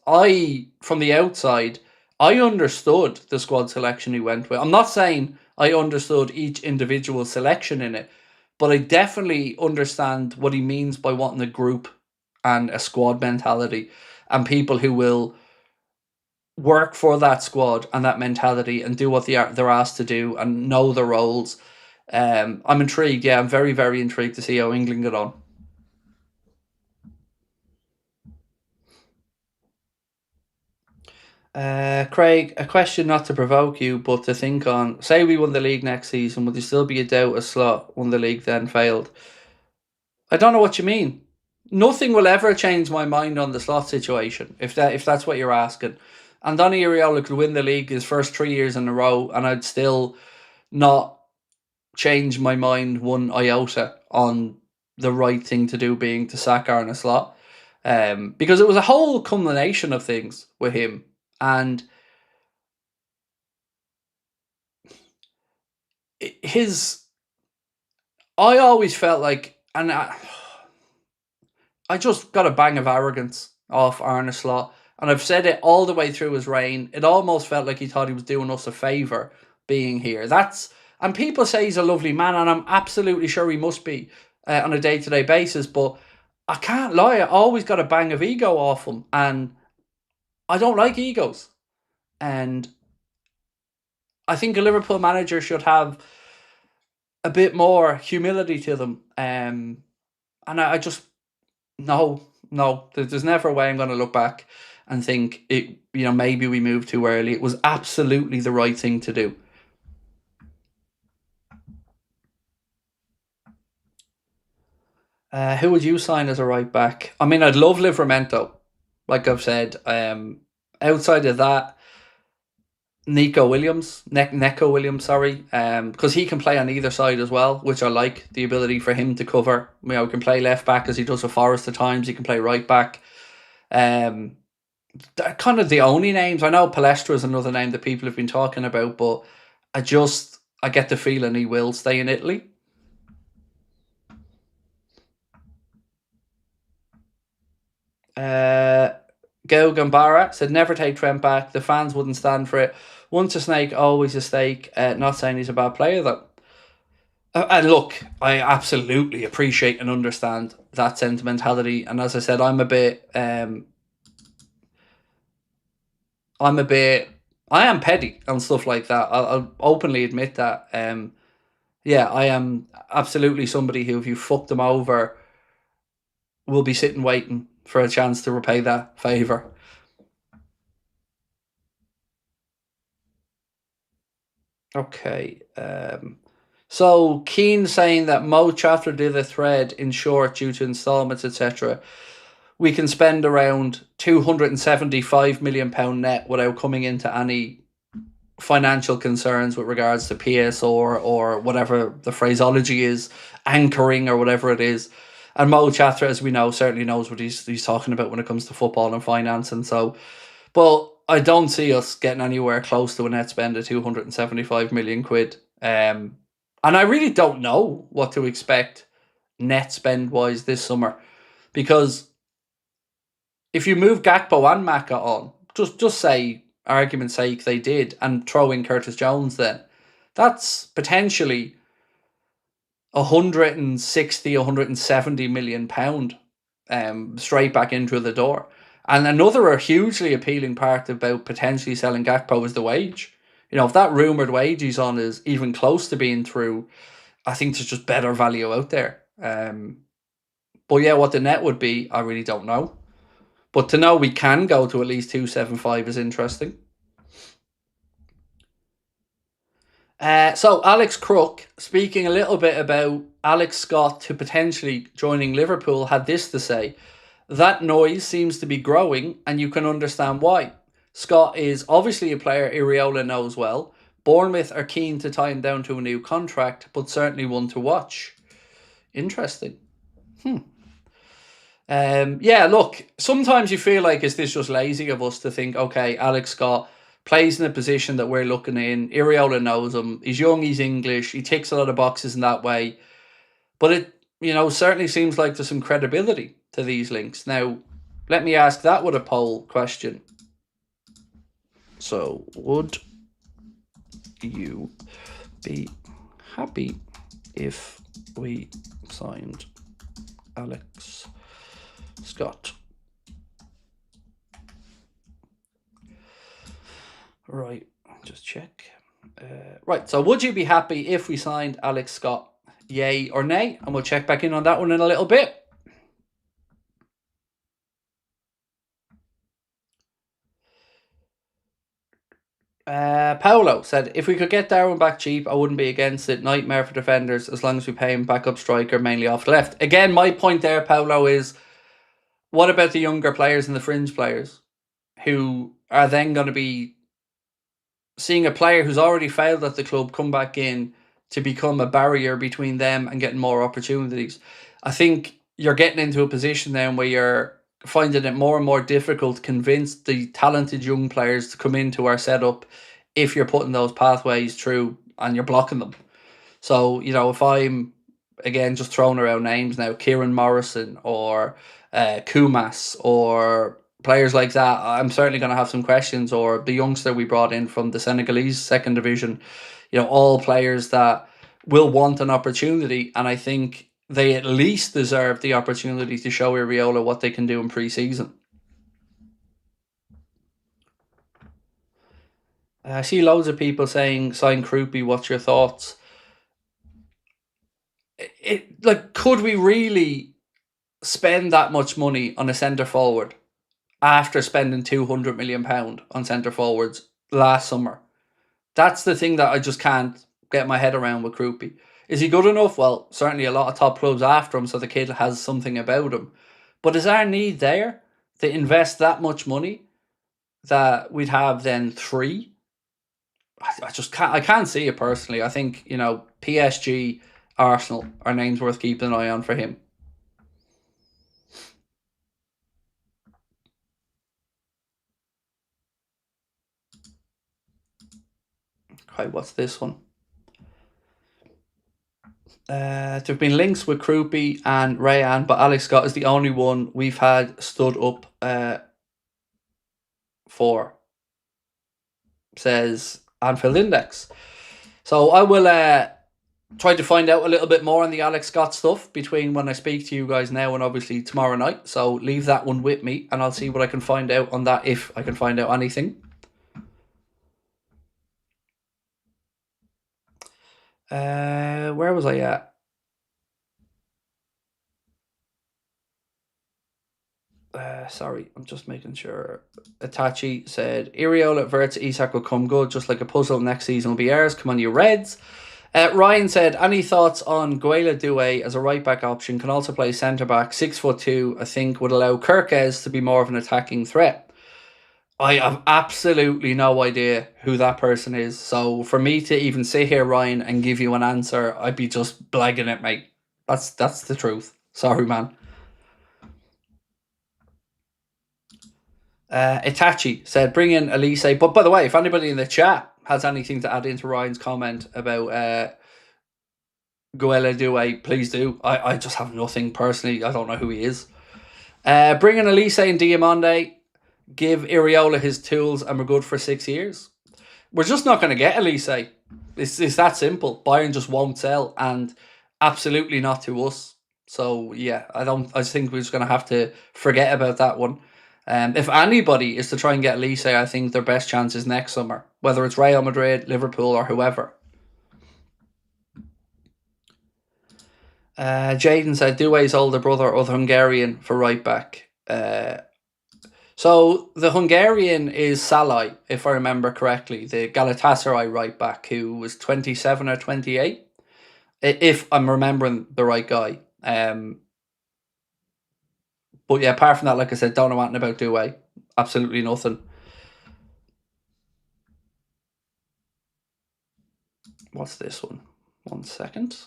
from the outside, I understood the squad selection he went with. I'm not saying I understood each individual selection in it, but I definitely understand what he means by wanting a group and a squad mentality, and people who will work for that squad and that mentality and do what they're asked to do and know the roles. I'm intrigued. Yeah, I'm very intrigued to see how England get on. Craig, a question not to provoke you, but to think on. Say we won the league next season, would there still be a doubt a Slot won the league then failed? I don't know what you mean. Nothing will ever change my mind on the slot situation, if that's what you're asking. Andoni Iraola could win the league his first 3 years in a row, and I'd still not change my mind one iota on the right thing to do being to sack Arne Slot. Because it was a whole culmination of things with him. And I always felt like, and I just got a bang of arrogance off Arne Slot. And I've said it all the way through his reign. It almost felt like he thought he was doing us a favour being here. And people say he's a lovely man, and I'm absolutely sure he must be on a day-to-day basis. But I can't lie, I always got a bang of ego off him, and I don't like egos. And I think a Liverpool manager should have a bit more humility to them. And I just, no, there's never a way I'm going to look back and think maybe we moved too early. It was absolutely the right thing to do. Who would you sign as a right back? I mean, I'd love Livramento, like I've said. Outside of that, Neco Williams, sorry, because he can play on either side as well, which I like, the ability for him to cover. He can play left back as he does for Forest at times. He can play right back. They're kind of the only names. I know Palestra is another name that people have been talking about, but I get the feeling he will stay in Italy. Gao Gambara said, never take Trent back. The fans wouldn't stand for it. Once a snake, always a stake. Not saying he's a bad player, though. And look, I absolutely appreciate and understand that sentimentality. And as I said, I am petty and stuff like that. I'll openly admit that. Yeah, I am absolutely somebody who, if you fuck them over, will be sitting waiting for a chance to repay that favour. Okay. So Keane saying that Mo Chaffer did a thread in short due to instalments, etc. We can spend around £275 million net without coming into any financial concerns with regards to PSR or whatever the phraseology is, anchoring or whatever it is. And Mo Chatra, as we know, certainly knows what he's talking about when it comes to football and finance. And so, but I don't see us getting anywhere close to a net spend of 275 million quid. And I really don't know what to expect net spend wise this summer, because if you move Gakpo and Maka on, just say, argument's sake, they did, and throw in Curtis Jones, then that's potentially 160, 170 million pound straight back into the door. And another hugely appealing part about potentially selling Gakpo is the wage. If that rumoured wage he's on is even close to being through, I think there's just better value out there. But yeah, what the net would be, I really don't know. But to know we can go to at least 275 is interesting. So Alex Crook, speaking a little bit about Alex Scott to potentially joining Liverpool, had this to say: that noise seems to be growing, and you can understand why. Scott is obviously a player Iraola knows well. Bournemouth are keen to tie him down to a new contract, but certainly one to watch. Interesting. Yeah, look, sometimes you feel like, is this just lazy of us to think, okay, Alex Scott plays in a position that we're looking in. Iraola knows him. He's young, he's English. He ticks a lot of boxes in that way. But it, certainly seems like there's some credibility to these links. Now, let me ask that with a poll question. So, would you be happy if we signed Alex Scott? Right, just check. Right, so would you be happy if we signed Alex Scott? Yay or nay? And we'll check back in on that one in a little bit. Paolo said, if we could get Darwin back cheap, I wouldn't be against it. Nightmare for defenders as long as we pay him backup striker mainly off the left. Again, my point there, Paolo, is what about the younger players and the fringe players who are then going to be seeing a player who's already failed at the club come back in to become a barrier between them and getting more opportunities? I think you're getting into a position then where you're finding it more and more difficult to convince the talented young players to come into our setup if you're putting those pathways through and you're blocking them. So, if I'm, again, just throwing around names now, Kieran Morrison or Kumas or players like that, I'm certainly going to have some questions. Or the youngster we brought in from the Senegalese second division, all players that will want an opportunity. And I think they at least deserve the opportunity to show Iriola what they can do in pre-season. I see loads of people saying, sign Krupi, what's your thoughts? Could we really spend that much money on a centre forward after spending £200 million on centre forwards last summer? That's the thing that I just can't get my head around with Krupi. Is he good enough? Well, certainly a lot of top clubs after him, so the kid has something about him. But is our need there to invest that much money that we'd have then three? I just can't. I can't see it personally. I think PSG, Arsenal are names worth keeping an eye on for him. Okay, what's this one? There have been links with Krupi and Rayan, but Alex Scott is the only one we've had stood up for, says Anfield Index. So I will try to find out a little bit more on the Alex Scott stuff between when I speak to you guys now and obviously tomorrow night. So leave that one with me and I'll see what I can find out on that, if I can find out anything. Where was I at? Sorry, I'm just making sure. Itachi said, Iriola, Verts, Isak will come good, just like a puzzle. Next season will be ours. Come on, you Reds. Ryan said, any thoughts on Guela Doué as a right-back option? Can also play centre-back. 6'2", I think, would allow Kirkes to be more of an attacking threat. I have absolutely no idea who that person is. So for me to even sit here, Ryan, and give you an answer, I'd be just blagging it, mate. That's the truth. Sorry, man. Itachi said, bring in Elise. But by the way, if anybody in the chat has anything to add into Ryan's comment about Guela Doué, please do. I just have nothing personally. I don't know who he is. Bring in Elise and Diamande. Give Iriola his tools and we're good for 6 years. We're just not going to get Elise. It's that simple. Bayern just won't sell, and absolutely not to us. So yeah, I just think we're just going to have to forget about that one. If anybody is to try and get Elise, I think their best chance is next summer, whether it's Real Madrid, Liverpool, or whoever. Jaden said, Doué's older brother or the Hungarian for right back. So the Hungarian is Salai, if I remember correctly, the Galatasaray right back who was 27 or 28, if I'm remembering the right guy. But yeah, apart from that, like I said, don't know anything about Doué. Absolutely nothing. What's this one? 1 second.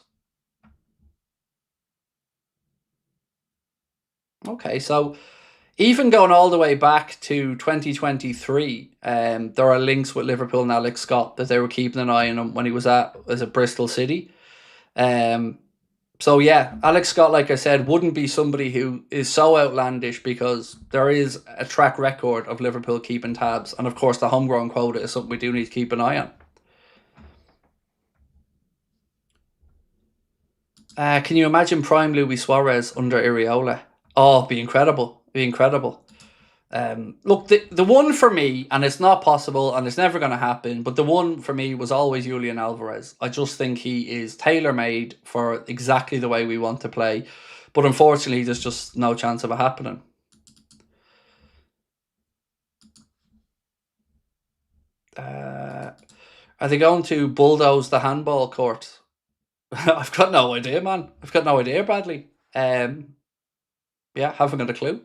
Okay, so even going all the way back to 2023, there are links with Liverpool and Alex Scott that they were keeping an eye on him when he was at Bristol City. So yeah, Alex Scott, like I said, wouldn't be somebody who is so outlandish because there is a track record of Liverpool keeping tabs. And of course, the homegrown quota is something we do need to keep an eye on. Can you imagine prime Luis Suarez under Iriola? Oh, be incredible. Be incredible. Look, the one for me, and it's not possible and it's never going to happen, but the one for me was always Julian Alvarez. I just think he is tailor-made for exactly the way we want to play. But unfortunately, there's just no chance of it happening. Are they going to bulldoze the handball court? I've got no idea, man. I've got no idea, Bradley. Yeah, haven't got a clue.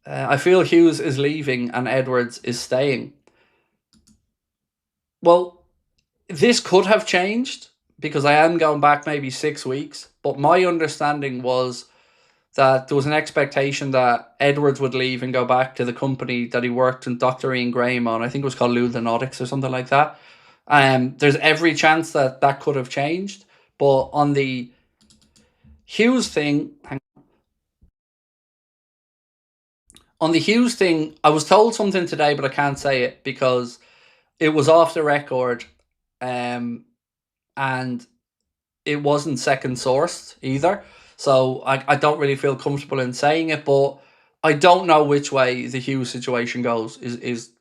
I feel Hughes is leaving and Edwards is staying. Well, this could have changed because I am going back maybe 6 weeks. But my understanding was that there was an expectation that Edwards would leave and go back to the company that he worked in Dr. Ian Graham on. I think it was called Ludanotics or something like that. There's every chance that that could have changed. But on the Hughes thing, I was told something today, but I can't say it because it was off the record, and it wasn't second sourced either. So I don't really feel comfortable in saying it, but I don't know which way the Hughes situation goes. Is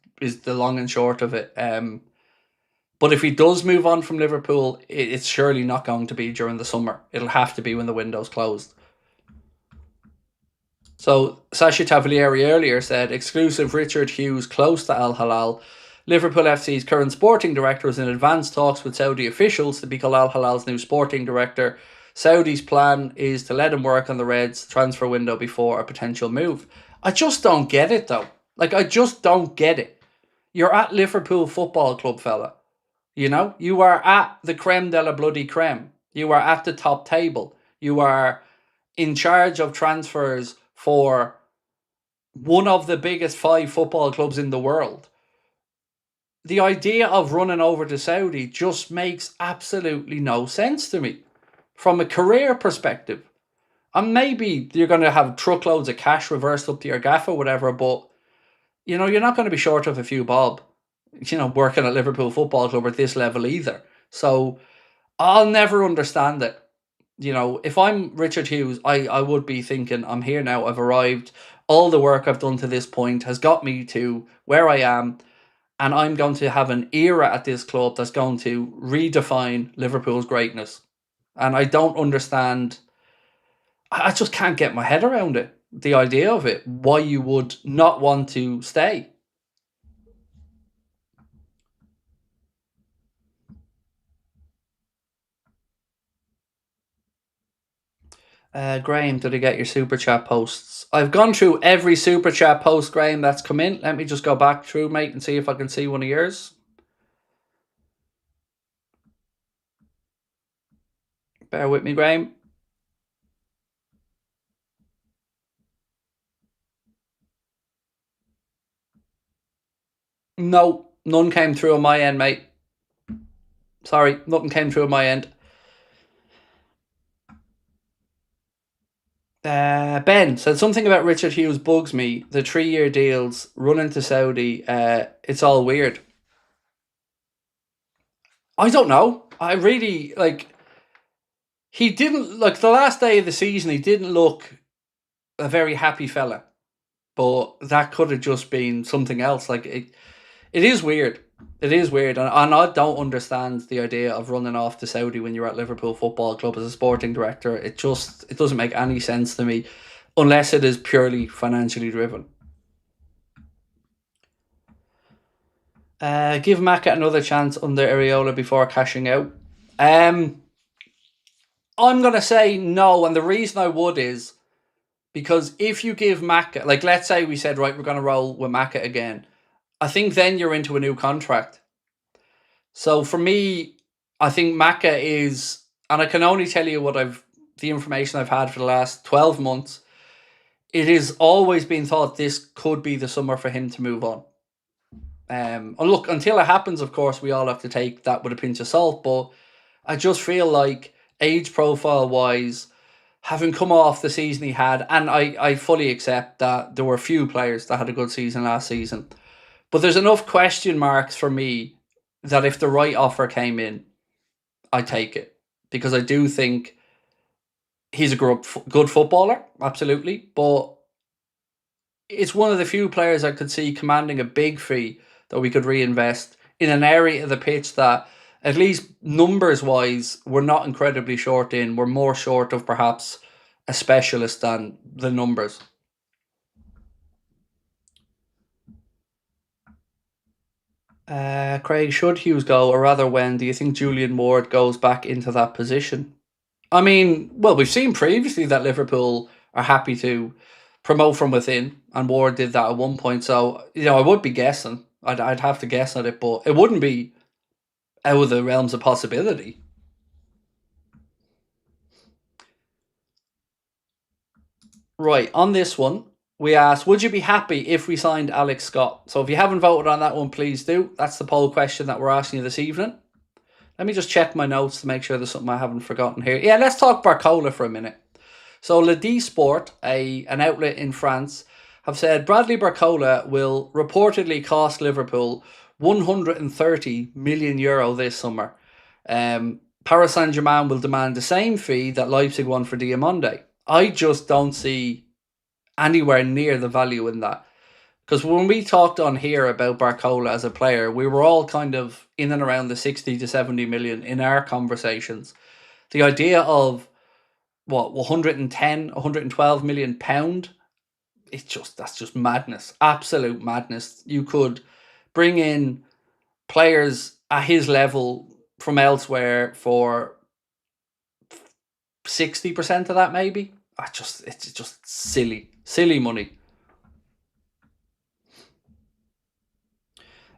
the long and short of it. But if he does move on from Liverpool, it's surely not going to be during the summer. It'll have to be when the window's closed. So Sacha Tavolieri earlier said, exclusive Richard Hughes close to Al Hilal. Liverpool FC's current sporting director is in advanced talks with Saudi officials to become Al Hilal's new sporting director. Saudi's plan is to let him work on the Reds transfer window before a potential move. I just don't get it though. Like, I just don't get it. You're at Liverpool Football Club, fella. You know, you are at the creme de la bloody creme. You are at the top table. You are in charge of transfers for one of the biggest 5 football clubs in the world. The idea of running over to Saudi just makes absolutely no sense to me from a career perspective. And maybe you're going to have truckloads of cash reversed up to your gaff or whatever, but you know, you're not going to be short of a few bob, you know, working at Liverpool Football Club at this level either. So I'll never understand it. You know, if I'm Richard Hughes, I would be thinking, I'm here now, I've arrived. All the work I've done to this point has got me to where I am, and I'm going to have an era at this club that's going to redefine Liverpool's greatness. And I don't understand, I just can't get my head around it. The idea of it, why you would not want to stay. Graham, did I get your super chat posts? I've gone through every super chat post, Graham, that's come in. Let me just go back through, mate, and see if I can see one of yours. Bear with me, Graham. No, none came through on my end, mate. Sorry, nothing came through on my end. Ben said something about Richard Hughes bugs me. The 3-year deals, running to Saudi, it's all weird. I don't know. I really, like, he didn't, like, the last day of the season, he didn't look a very happy fella. But that could have just been something else. Like, it is weird. It is weird. And I don't understand the idea of running off to Saudi when you're at Liverpool Football Club as a sporting director. It doesn't make any sense to me unless it is purely financially driven. Give Maka another chance under Areola before cashing out. I'm going to say no. And the reason I would is because if you give Maka, like, let's say we said, right, we're going to roll with Maka again. I think then you're into a new contract. So for me, I think Maka is, and I can only tell you the information I've had for the last 12 months. It has always been thought this could be the summer for him to move on. And look, until it happens, of course, we all have to take that with a pinch of salt. But I just feel like age profile wise, having come off the season he had, and I fully accept that there were few players that had a good season last season. But there's enough question marks for me that if the right offer came in, I take it. Because I do think he's a good footballer, absolutely. But it's one of the few players I could see commanding a big fee that we could reinvest in an area of the pitch that, at least numbers-wise, we're not incredibly short in. We're more short of perhaps a specialist than the numbers. Craig, should Hughes go, or rather when, do you think Julian Ward goes back into that position? I mean, well, we've seen previously that Liverpool are happy to promote from within, and Ward did that at one point. So, I would be guessing. I'd have to guess at it, but it wouldn't be out of the realms of possibility. Right, on this one, we asked, would you be happy if we signed Alex Scott? So if you haven't voted on that one, please do. That's the poll question that we're asking you this evening. Let me just check my notes to make sure there's something I haven't forgotten here. Yeah, let's talk Barcola for a minute. So Le D Sport, an outlet in France, have said Bradley Barcola will reportedly cost Liverpool 130 million euro this summer. Paris Saint-Germain will demand the same fee that Leipzig won for Diamonde. I just don't see anywhere near the value in that. Because when we talked on here about Barcola as a player, we were all kind of in and around the 60 to 70 million in our conversations. The idea of 110, 112 million pound, that's just madness. Absolute madness. You could bring in players at his level from elsewhere for 60% of that, maybe. It's just silly money.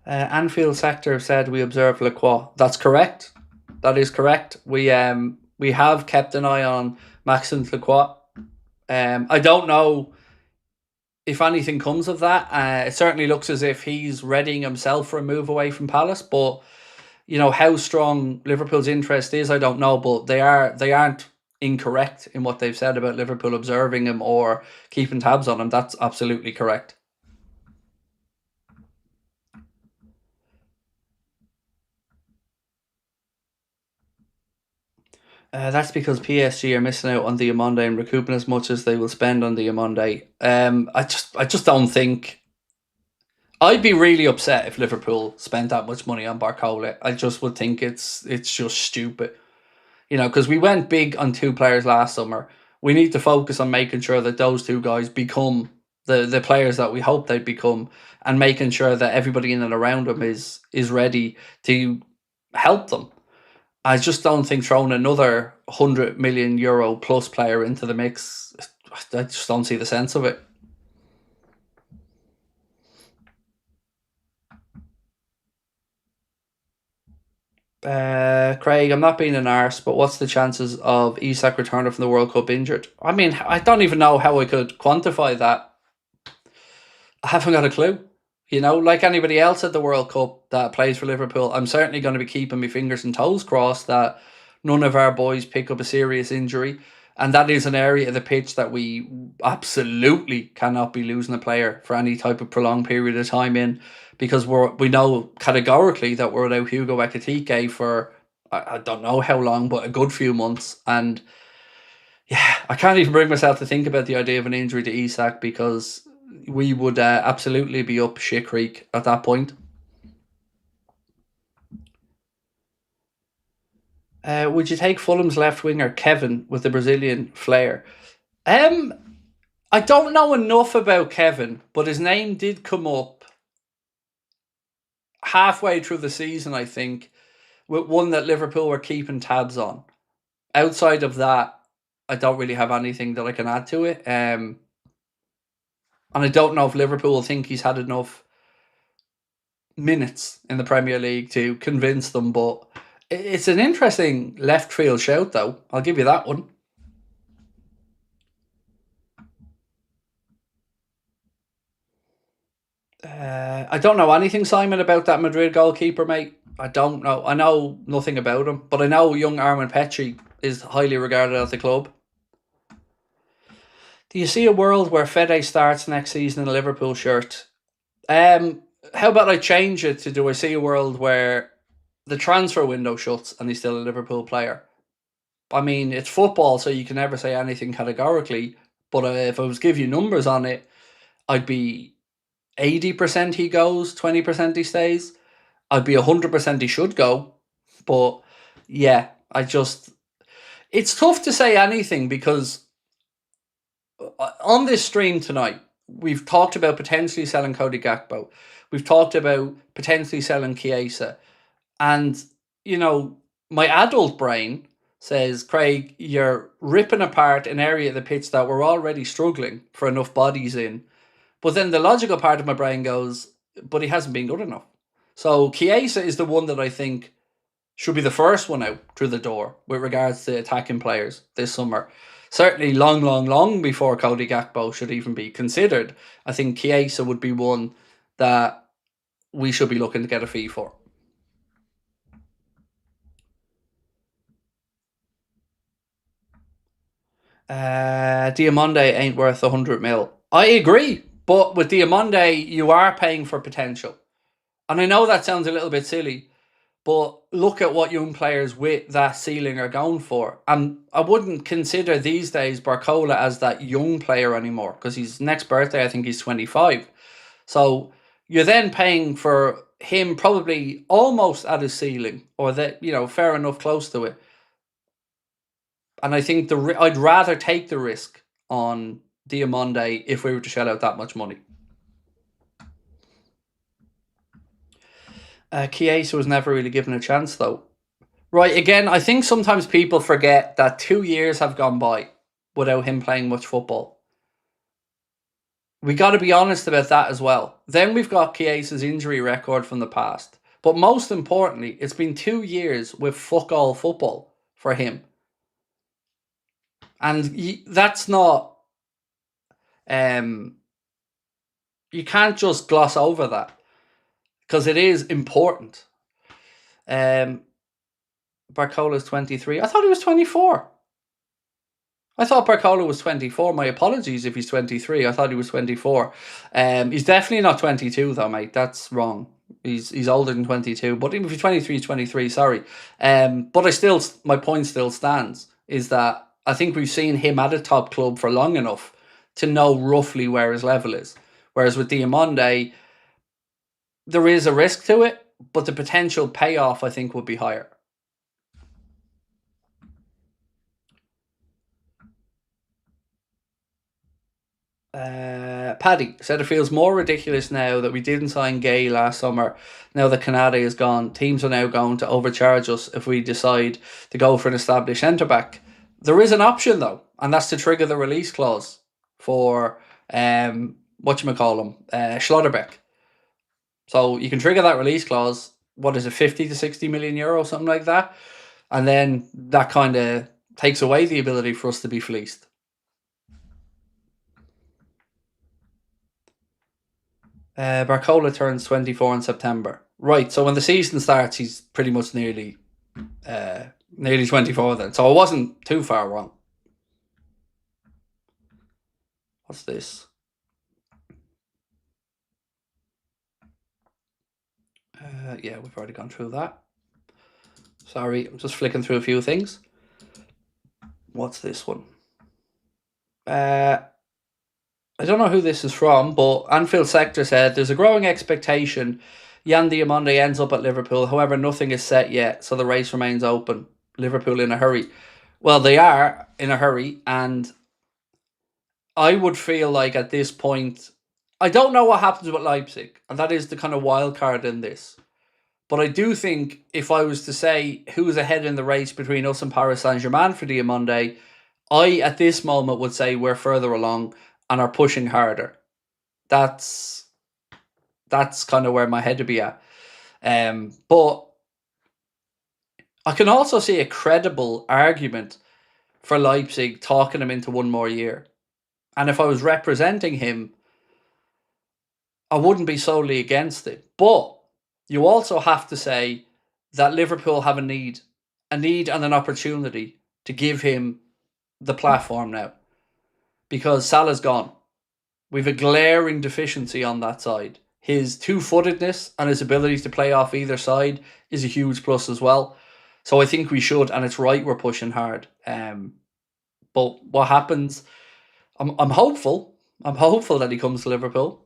Anfield sector said we observed Lacroix. That's correct. That is correct. We have kept an eye on Maxence Lacroix. I don't know if anything comes of that. It certainly looks as if he's readying himself for a move away from Palace. But how strong Liverpool's interest is, I don't know. But they aren't incorrect in what they've said about Liverpool observing him or keeping tabs on him. That's absolutely correct. That's because PSG are missing out on Diamonde and recouping as much as they will spend on Diamonde. I just don't think. I'd be really upset if Liverpool spent that much money on Barcola. I just would think it's just stupid. Because we went big on two players last summer. We need to focus on making sure that those two guys become the players that we hope they'd become, and making sure that everybody in and around them is ready to help them. I just don't think throwing another 100 million euro plus player into the mix, I just don't see the sense of it. Craig, I'm not being an arse, but what's the chances of Isak returning from the World Cup injured? I mean, I don't even know how I could quantify that. I haven't got a clue. Like anybody else at the World Cup that plays for Liverpool, I'm certainly going to be keeping my fingers and toes crossed that none of our boys pick up a serious injury. And that is an area of the pitch that we absolutely cannot be losing a player for any type of prolonged period of time in, because we know categorically that we're without Hugo Ekitike for I don't know how long, but a good few months. And yeah, I can't even bring myself to think about the idea of an injury to Isak, because we would absolutely be up shit creek at that point. Would you take Fulham's left winger Kevin with the Brazilian flair? I don't know enough about Kevin, but his name did come up halfway through the season, I think, with one that Liverpool were keeping tabs on. Outside of that, I don't really have anything that I can add to it. And I don't know if Liverpool think he's had enough minutes in the Premier League to convince them, but it's an interesting left field shout, though. I'll give you that one. I don't know anything, Simon, about that Madrid goalkeeper, mate. I don't know. I know nothing about him, but I know young Armin Petri is highly regarded at the club. Do you see a world where Fede starts next season in a Liverpool shirt? How about I change it to, do I see a world where the transfer window shuts and he's still a Liverpool player? I mean, it's football, so you can never say anything categorically. But if I was to give you numbers on it, I'd be 80% he goes, 20% he stays. I'd be 100% he should go. But yeah, it's tough to say anything, because on this stream tonight, we've talked about potentially selling Cody Gakpo. We've talked about potentially selling Chiesa. And, my adult brain says, Craig, you're ripping apart an area of the pitch that we're already struggling for enough bodies in. But then the logical part of my brain goes, but he hasn't been good enough. So Chiesa is the one that I think should be the first one out through the door with regards to attacking players this summer. Certainly long before Cody Gakpo should even be considered. I think Chiesa would be one that we should be looking to get a fee for. Diamonde ain't worth 100 mil. I agree, but with Diamonde, you are paying for potential. And I know that sounds a little bit silly, but look at what young players with that ceiling are going for. And I wouldn't consider these days Barcola as that young player anymore, because his next birthday, I think he's 25. So you're then paying for him probably almost at his ceiling, or that, fair enough close to it. And I think I'd rather take the risk on Diamonde if we were to shell out that much money. Chiesa was never really given a chance, though. Right, again, I think sometimes people forget that 2 years have gone by without him playing much football. We got to be honest about that as well. Then we've got Chiesa's injury record from the past. But most importantly, it's been 2 years with fuck all football for him. And that's not... you can't just gloss over that, because it is important. Barcola's 23. I thought he was 24. I thought Barcola was 24. My apologies if he's 23. I thought he was 24. He's definitely not 22 though, mate. That's wrong. He's older than 22. But even if he's 23, he's 23. Sorry. But my point still stands, is that I think we've seen him at a top club for long enough to know roughly where his level is. Whereas with Diamonde, there is a risk to it, but the potential payoff, I think, would be higher. Paddy said it feels more ridiculous now that we didn't sign Gay last summer. Now that Canade is gone, teams are now going to overcharge us if we decide to go for an established centre-back. There is an option though, and that's to trigger the release clause for Schlotterbeck. So you can trigger that release clause. What is it, 50 to 60 million euro, something like that, and then that kind of takes away the ability for us to be fleeced. Barcola turns 24 in September. Right, so when the season starts, he's pretty much nearly 24 then. So I wasn't too far wrong. What's this? Yeah, we've already gone through that. Sorry, I'm just flicking through a few things. What's this one? I don't know who this is from, but Anfield Sector said there's a growing expectation Yan Diamonde ends up at Liverpool. However, nothing is set yet, so the race remains open. Liverpool in a hurry. Well, they are in a hurry, and I would feel like at this point, I don't know what happens with Leipzig, and that is the kind of wild card in this. But I do think if I was to say who's ahead in the race between us and Paris Saint-Germain for Diamonde, I, at this moment, would say we're further along and are pushing harder. That's kind of where my head would be at. But I can also see a credible argument for Leipzig talking him into one more year. And if I was representing him, I wouldn't be solely against it. But you also have to say that Liverpool have a need and an opportunity to give him the platform now. Because Salah's gone. We've a glaring deficiency on that side. His two-footedness and his ability to play off either side is a huge plus as well. So I think we should, and it's right we're pushing hard. But what happens? I'm hopeful. I'm hopeful that he comes to Liverpool.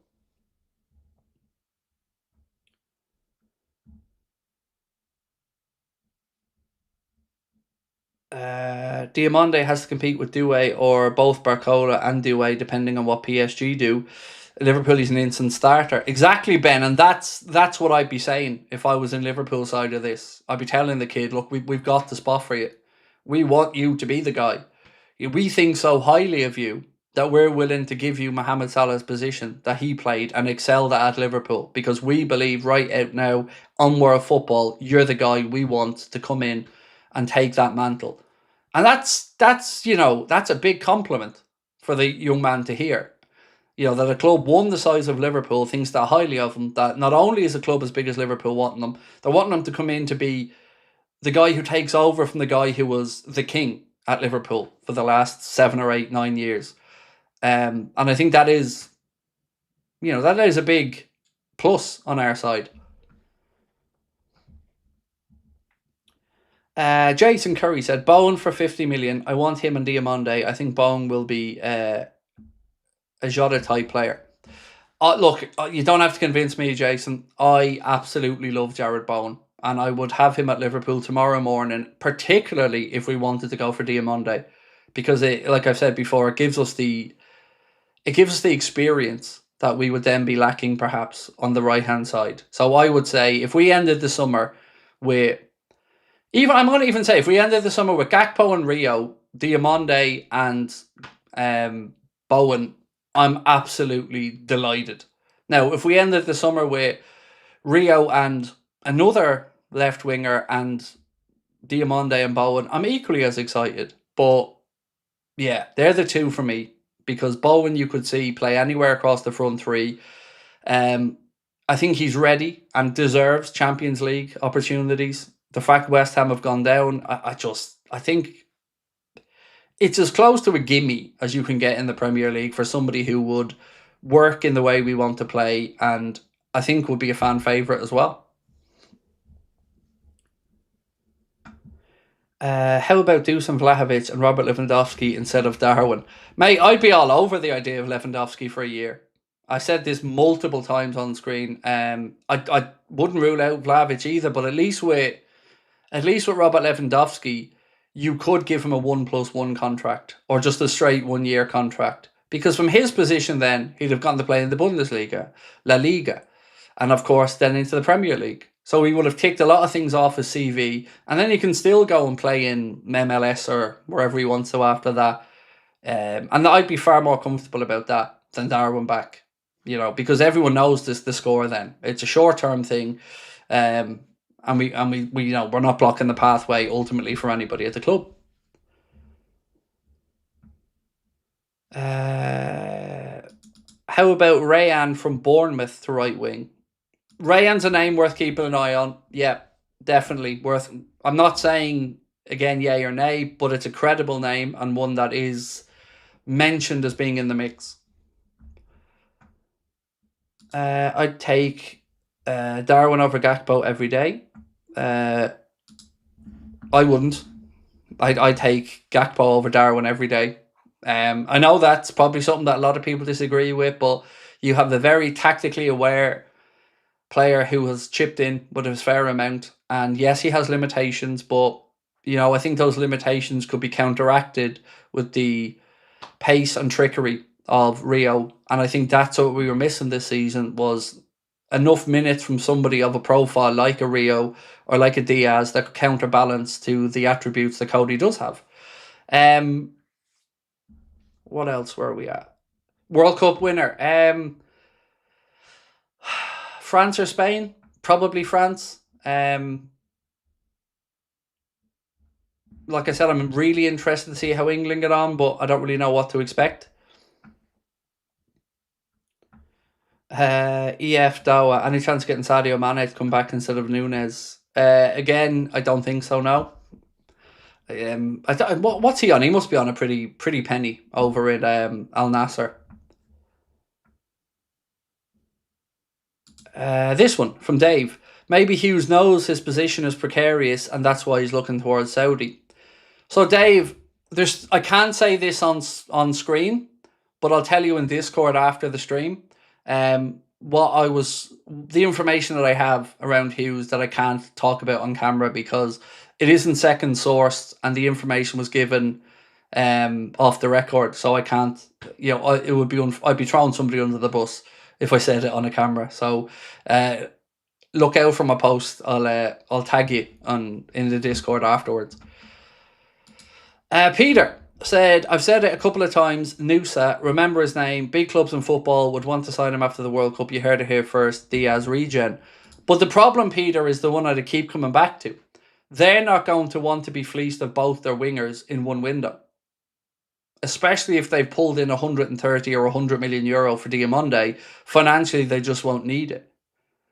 Diamonde has to compete with Doué or both Barcola and Doué, depending on what PSG do. Liverpool is an instant starter. Exactly, Ben, and that's what I'd be saying if I was in Liverpool side of this. I'd be telling the kid, look, we've got the spot for you. We want you to be the guy. We think so highly of you that we're willing to give you Mohamed Salah's position that he played and excelled at Liverpool, because we believe right out now on World Football, you're the guy we want to come in and take that mantle. And that's a big compliment for the young man to hear. That a club one the size of Liverpool thinks that highly of him, that not only is a club as big as Liverpool wanting them, they're wanting him to come in to be the guy who takes over from the guy who was the king at Liverpool for the last 7 or 8, 9 years. And I think that is a big plus on our side. Jason Curry said, Bowen for 50 million. I want him and Diamande. I think Bowen will be a Jota type player. Look, you don't have to convince me, Jason. I absolutely love Jared Bowen, and I would have him at Liverpool tomorrow morning, particularly if we wanted to go for Diamande, because like I've said before, it gives us the experience that we would then be lacking perhaps on the right hand side. So I would say if we ended the summer with I'm going to even say if we ended the summer with Gakpo and Rio, Diamande and Bowen, I'm absolutely delighted. Now, if we ended the summer with Rio and another left winger and Diamande and Bowen, I'm equally as excited. But yeah, they're the two for me, because Bowen you could see play anywhere across the front three. I think he's ready and deserves Champions League opportunities. The fact West Ham have gone down, I think it's as close to a gimme as you can get in the Premier League for somebody who would work in the way we want to play, and I think would be a fan favourite as well. How about Dusan Vlahovic and Robert Lewandowski instead of Darwin? Mate, I'd be all over the idea of Lewandowski for a year. I said this multiple times on screen. I wouldn't rule out Vlahovic either, but at least with Robert Lewandowski, you could give him a 1+1 contract or just a straight 1 year contract, because from his position then he'd have gone to play in the Bundesliga, La Liga, and of course then into the Premier League. So he would have ticked a lot of things off his CV, and then he can still go and play in MLS or wherever he wants to after that. And I'd be far more comfortable about that than Darwin back, because everyone knows the score then. It's a short-term thing. And we we're not blocking the pathway ultimately for anybody at the club. How about Rayan from Bournemouth to right wing? Rayan's a name worth keeping an eye on. Yeah, definitely worth. I'm not saying again yay or nay, but it's a credible name and one that is mentioned as being in the mix. I'd take Darwin over Gakpo every day. I wouldn't. I'd take Gakpo over Darwin every day. I know that's probably something that a lot of people disagree with, but you have the very tactically aware player who has chipped in with his fair amount. And yes, he has limitations, but I think those limitations could be counteracted with the pace and trickery of Rio. And I think that's what we were missing this season, was enough minutes from somebody of a profile like a Rio or like a Diaz that could counterbalance to the attributes that Cody does have. What else were we at? World Cup winner. France or Spain? Probably France. Like I said, I'm really interested to see how England get on, but I don't really know what to expect. EF Dawa, any chance of getting Sadio Mane to come back instead of Nunes? Again, I don't think so, no. What's he on? He must be on a pretty penny over at Al Nassr. This one from Dave. Maybe Hughes knows his position is precarious and that's why he's looking towards Saudi. So Dave, I can't say this on screen, but I'll tell you in Discord after the stream. The information that I have around Hughes that I can't talk about on camera because it isn't second sourced and the information was given off the record, so I can't. It would be I'd be throwing somebody under the bus if I said it on a camera. So look out for my post. I'll tag you in the Discord afterwards. Peter said, I've said it a couple of times, Nusa, remember his name, big clubs in football would want to sign him after the World Cup. You heard it here first, Diaz regen. But the problem, Peter, is the one I'd keep coming back to. They're not going to want to be fleeced of both their wingers in one window. Especially if they've pulled in 130 or 100 million euro for Diamonde. Financially, they just won't need it.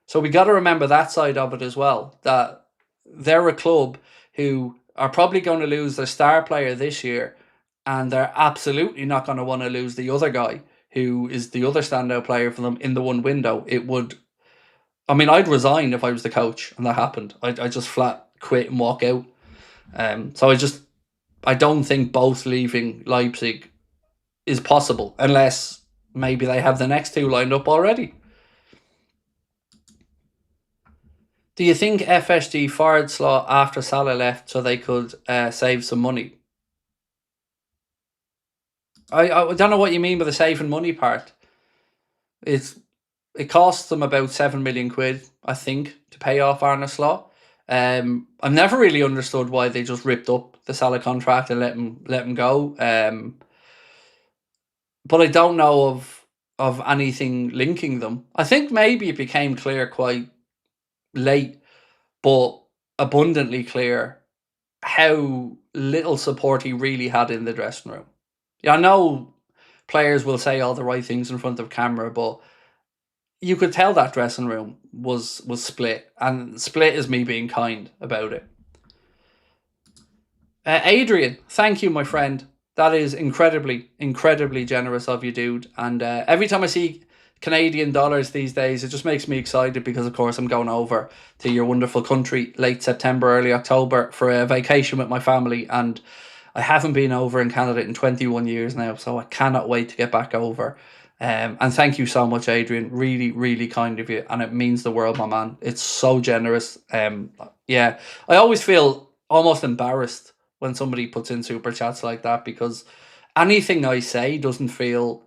So we got to remember that side of it as well, that they're a club who are probably going to lose their star player this year, and they're absolutely not going to want to lose the other guy who is the other standout player for them in the one window. It would, I mean, I'd resign if I was the coach and that happened. I'd just flat quit and walk out. So I don't think both leaving Leipzig is possible unless maybe they have the next two lined up already. Do you think FSG fired Slaw after Salah left so they could save some money? I don't know what you mean by the saving money part. It costs them about 7 million quid, I think, to pay off Arne Slaw. I've never really understood why they just ripped up the Salah contract and let him go. But I don't know of anything linking them. I think maybe it became clear quite late, but abundantly clear how little support he really had in the dressing room. Yeah, I know players will say all the right things in front of camera, but you could tell that dressing room was split, and split is me being kind about it. Adrian, thank you, my friend. That is incredibly, incredibly generous of you, dude. And every time I see Canadian dollars these days, it just makes me excited because, of course, I'm going over to your wonderful country late September, early October for a vacation with my family. And I haven't been over in Canada in 21 years now, so I cannot wait to get back over. And thank you so much, Adrian. Really, really kind of you. And it means the world, my man. It's so generous. Yeah, I always feel almost embarrassed when somebody puts in super chats like that, because anything I say doesn't feel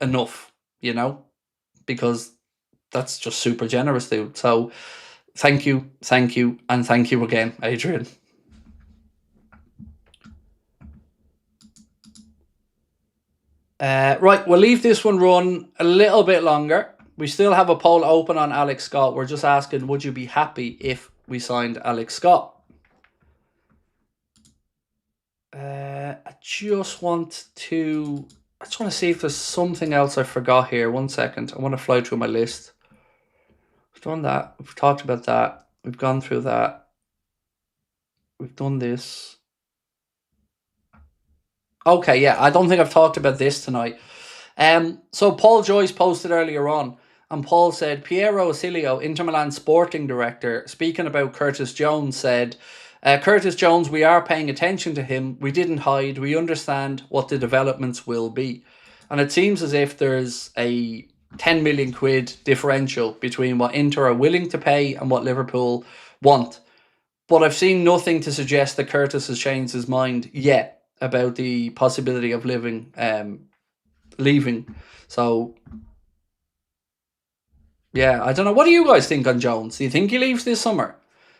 enough, you know, because that's just super generous, dude. So thank you, and thank you again, Adrian. Right, we'll leave this one run a little bit longer. We still have a poll open on Alex Scott. We're just asking, would you be happy if we signed Alex Scott? I just want to see if there's something else I forgot here. 1 second. I want to fly through my list. We've done that. We've talked about that. We've gone through that. We've done this. Okay, yeah. I don't think I've talked about this tonight. So Paul Joyce posted earlier on, and Paul said, Piero Asilio, Inter Milan sporting director, speaking about Curtis Jones, said, Curtis Jones, we are paying attention to him. We didn't hide. We understand what the developments will be. And it seems as if there's a 10 million quid differential between what Inter are willing to pay and what Liverpool want. But I've seen nothing to suggest that Curtis has changed his mind yet about the possibility of leaving. So, yeah, I don't know. What do you guys think on Jones? Do you think he leaves this summer?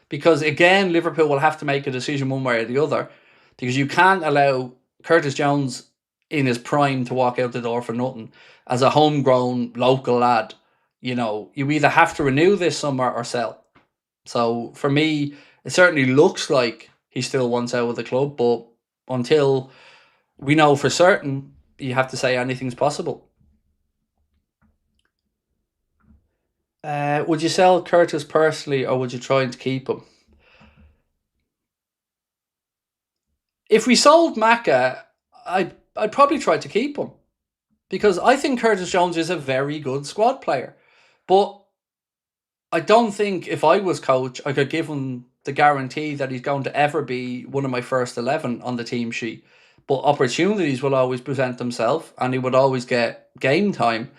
Because, again, Liverpool will have to make a decision one way or the other, because you can't allow Curtis Jones in his prime to walk out the door for nothing. As a homegrown local lad, you know, you either have to renew this summer or sell. So, for me, it certainly looks like he still wants out of the club, but until we know for certain, you have to say anything's possible. Would you sell Curtis personally, or would you try to keep him? If we sold Maka, I'd probably try to keep him, because I think Curtis Jones is a very good squad player. But I don't think if I was coach, I could give him the guarantee that he's going to ever be one of my first 11 on the team sheet. But opportunities will always present themselves, and he would always get game time.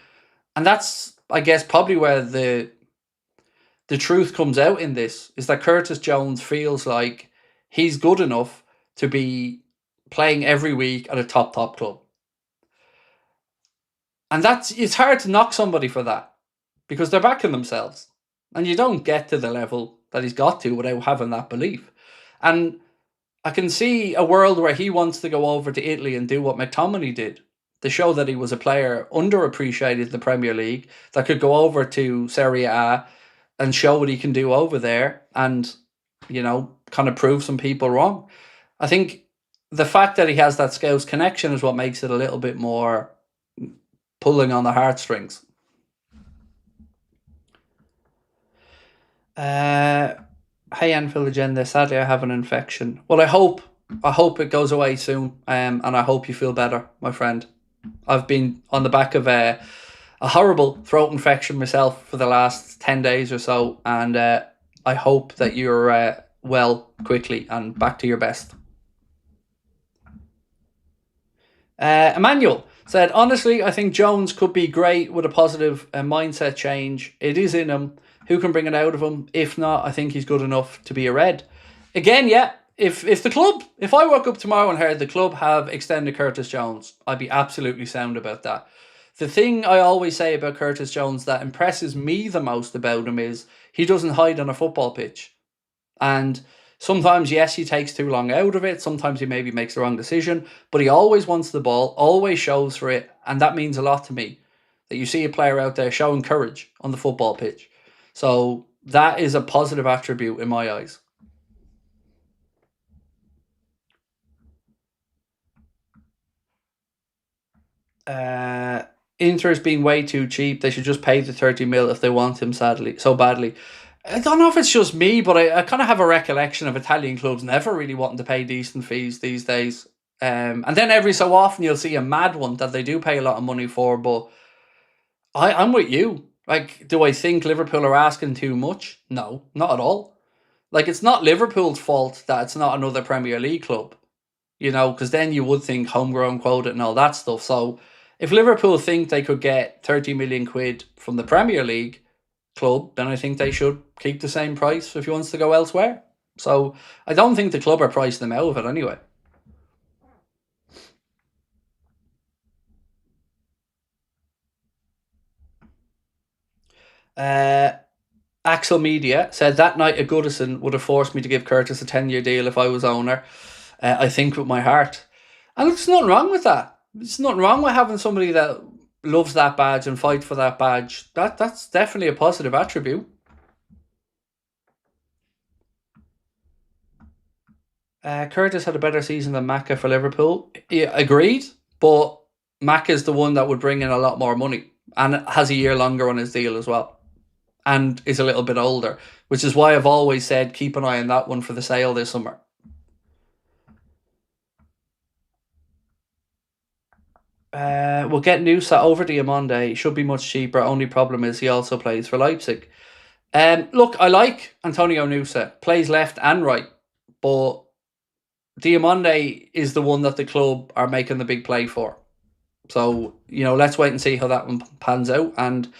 And that's, I guess, probably where the truth comes out in this, is that Curtis Jones feels like he's good enough to be playing every week at a top club. And it's hard to knock somebody for that, because they're backing themselves. And you don't get to the level that he's got to without having that belief. And I can see a world where he wants to go over to Italy and do what McTominay did, to show that he was a player underappreciated in the Premier League that could go over to Serie A and show what he can do over there and, kind of prove some people wrong. I think the fact that he has that Scouts connection is what makes it a little bit more pulling on the heartstrings. Hey, Anfield Agenda. Sadly, I have an infection. Well, I hope it goes away soon, and I hope you feel better, my friend. I've been on the back of a horrible throat infection myself for the last 10 days or so, and I hope that you're well quickly and back to your best. Emmanuel said, honestly, I think Jones could be great with a positive mindset change. It is in him. Who can bring it out of him? If not, I think he's good enough to be a Red. Again, yeah, if I woke up tomorrow and heard the club have extended Curtis Jones, I'd be absolutely sound about that. The thing I always say about Curtis Jones that impresses me the most about him is he doesn't hide on a football pitch. And sometimes, yes, he takes too long out of it. Sometimes he maybe makes the wrong decision. But he always wants the ball, always shows for it. And that means a lot to me. That you see a player out there showing courage on the football pitch. So that is a positive attribute in my eyes. Inter's being way too cheap. They should just pay the 30 mil if they want him so badly. I don't know if it's just me, but I kind of have a recollection of Italian clubs never really wanting to pay decent fees these days. And then every so often you'll see a mad one that they do pay a lot of money for. But I'm with you. Like, do I think Liverpool are asking too much? No, not at all. Like, it's not Liverpool's fault that it's not another Premier League club, because then you would think homegrown quota and all that stuff. So if Liverpool think they could get 30 million quid from the Premier League club, then I think they should keep the same price if he wants to go elsewhere. So I don't think the club are pricing them out of it anyway. Axel Media said that night at Goodison would have forced me to give Curtis a 10-year deal if I was owner. I think with my heart. And there's nothing wrong with that. There's nothing wrong with having somebody that loves that badge and fight for that badge. That's definitely a positive attribute. Curtis had a better season than Maka for Liverpool. Yeah, agreed, but Maka is the one that would bring in a lot more money and has a year longer on his deal as well, and is a little bit older, which is why I've always said keep an eye on that one for the sale this summer. We'll get Nusa over Diamande. Should be much cheaper. Only problem is he also plays for Leipzig. Look, I like Antonio Nusa. Plays left and right, but Diamande is the one that the club are making the big play for. So, let's wait and see how that one pans out. And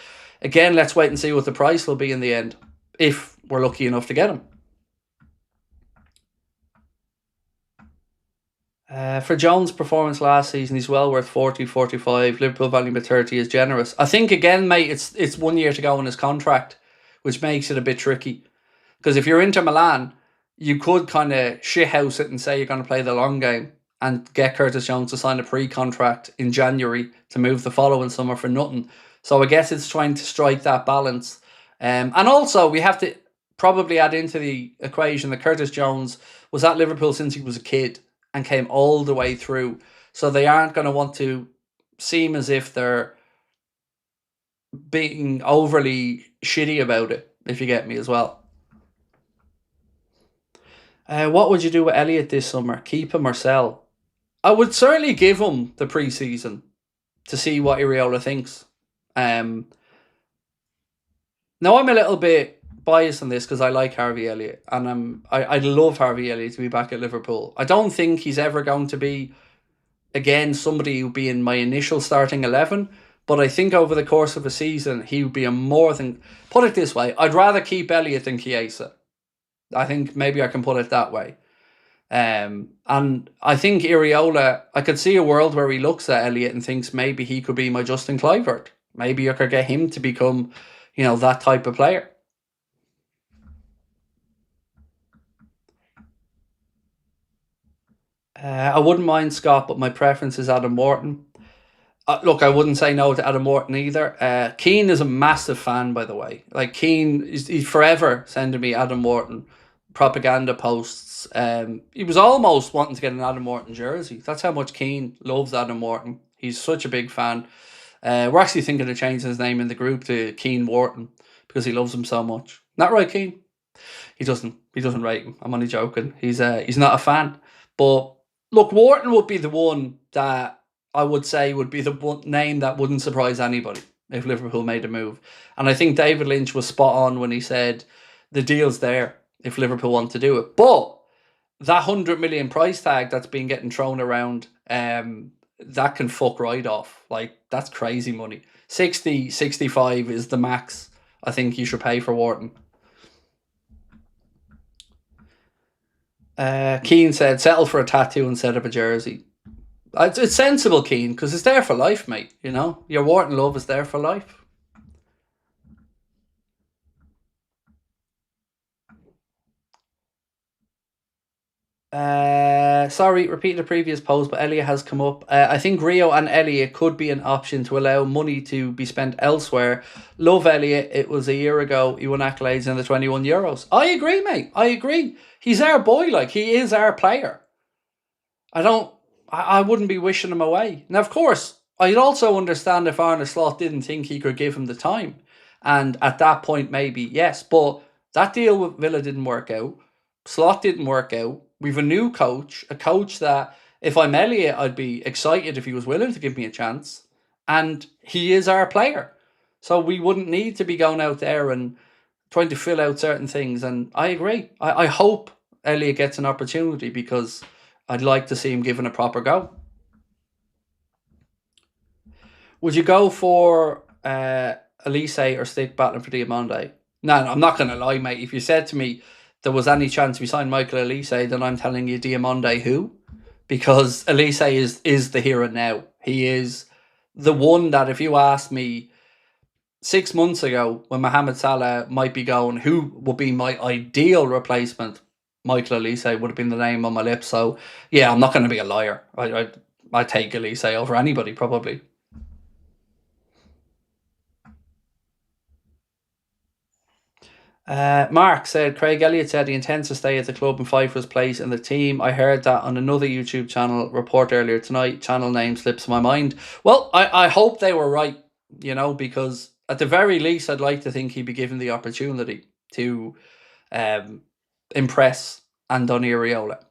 again, let's wait and see what the price will be in the end, if we're lucky enough to get him. For Jones' performance last season, he's well worth 40, 45. Liverpool value at 30 is generous. I think, again, mate, it's 1 year to go on his contract, which makes it a bit tricky. Because if you're Inter Milan, you could kind of shithouse it and say you're going to play the long game and get Curtis Jones to sign a pre-contract in January to move the following summer for nothing. So I guess it's trying to strike that balance. And also, we have to probably add into the equation that Curtis Jones was at Liverpool since he was a kid and came all the way through. So they aren't going to want to seem as if they're being overly shitty about it, if you get me as well. What would you do with Elliott this summer? Keep him or sell? I would certainly give him the pre-season to see what Areola thinks. Now, I'm a little bit biased on this because I like Harvey Elliott, and I'd love Harvey Elliott to be back at Liverpool. I don't think he's ever going to be, again, somebody who'd be in my initial starting 11, but I think over the course of a season, he would be a more than... Put it this way, I'd rather keep Elliott than Chiesa. I think maybe I can put it that way. And I think Areola, I could see a world where he looks at Elliott and thinks maybe he could be my Justin Kluivert. Maybe I could get him to become, that type of player. I wouldn't mind Scott, but my preference is Adam Morton. Look, I wouldn't say no to Adam Morton either. Keane is a massive fan, by the way. Like, Keane, he's forever sending me Adam Morton propaganda posts. He was almost wanting to get an Adam Morton jersey. That's how much Keane loves Adam Morton. He's such a big fan. We're actually thinking of changing his name in the group to Keane Wharton because he loves him so much. Not right, Keane? He doesn't. He doesn't rate him. I'm only joking. He's not a fan. But look, Wharton would be the one that I would say would be the one name that wouldn't surprise anybody if Liverpool made a move. And I think David Lynch was spot on when he said the deal's there if Liverpool want to do it. But that 100 million price tag that's been getting thrown around, that can fuck right off. Like, that's crazy money. 60, 65 is the max I think you should pay for Wharton. Keane said, settle for a tattoo instead of a jersey. It's sensible, Keane, because it's there for life, mate. You know, your Wharton love is there for life. Sorry, repeat the previous post, but Elliot has come up. I think Rio and Elliot could be an option to allow money to be spent elsewhere. Love Elliot. It was a year ago. He won accolades in the 21 Euros. I agree, mate. I agree. He's our boy. Like, he is our player. I wouldn't be wishing him away. Now, of course, I'd also understand if Arne Slot didn't think he could give him the time. And at that point, maybe, yes. But that deal with Villa didn't work out. Slot didn't work out. We've a new coach, a coach that, if I'm Elliot, I'd be excited if he was willing to give me a chance. And he is our player. So we wouldn't need to be going out there and trying to fill out certain things. And I agree. I hope Elliot gets an opportunity because I'd like to see him given a proper go. Would you go for Elise or stick battling for Diamande? No, I'm not going to lie, mate. If you said to me there was any chance we signed Michael Elise, then I'm telling you Diamande who? Because Elise is the here and now. He is the one that if you asked me 6 months ago when Mohamed Salah might be going, who would be my ideal replacement? Michael Elise would have been the name on my lips. So, yeah, I'm not going to be a liar. I take Elise over anybody, probably. Mark said, Craig Elliott said he intends to stay at the club and fight for his place in the team. I heard that on another YouTube channel report earlier tonight. Channel name slips my mind. Well, I hope they were right, you know, because at the very least, I'd like to think he'd be given the opportunity to impress Andoni Iraola.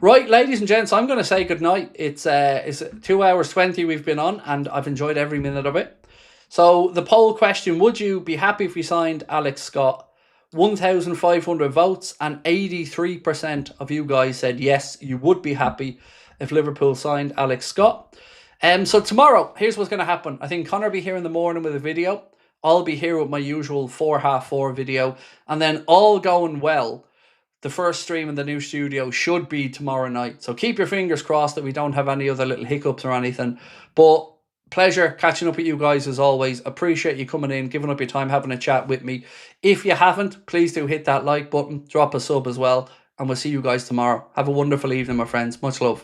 Right, ladies and gents, I'm going to say goodnight. It's 2 hours 20 we've been on, and I've enjoyed every minute of it. So the poll question, would you be happy if we signed Alex Scott? 1,500 votes and 83% of you guys said yes, you would be happy if Liverpool signed Alex Scott. So tomorrow, here's what's going to happen. I think Connor will be here in the morning with a video. I'll be here with my usual 4:30 video. And then all going well, the first stream in the new studio should be tomorrow night. So keep your fingers crossed that we don't have any other little hiccups or anything. But pleasure catching up with you guys as always. Appreciate you coming in, giving up your time, having a chat with me. If you haven't, please do hit that like button, drop a sub as well, and we'll see you guys tomorrow. Have a wonderful evening, my friends. Much love.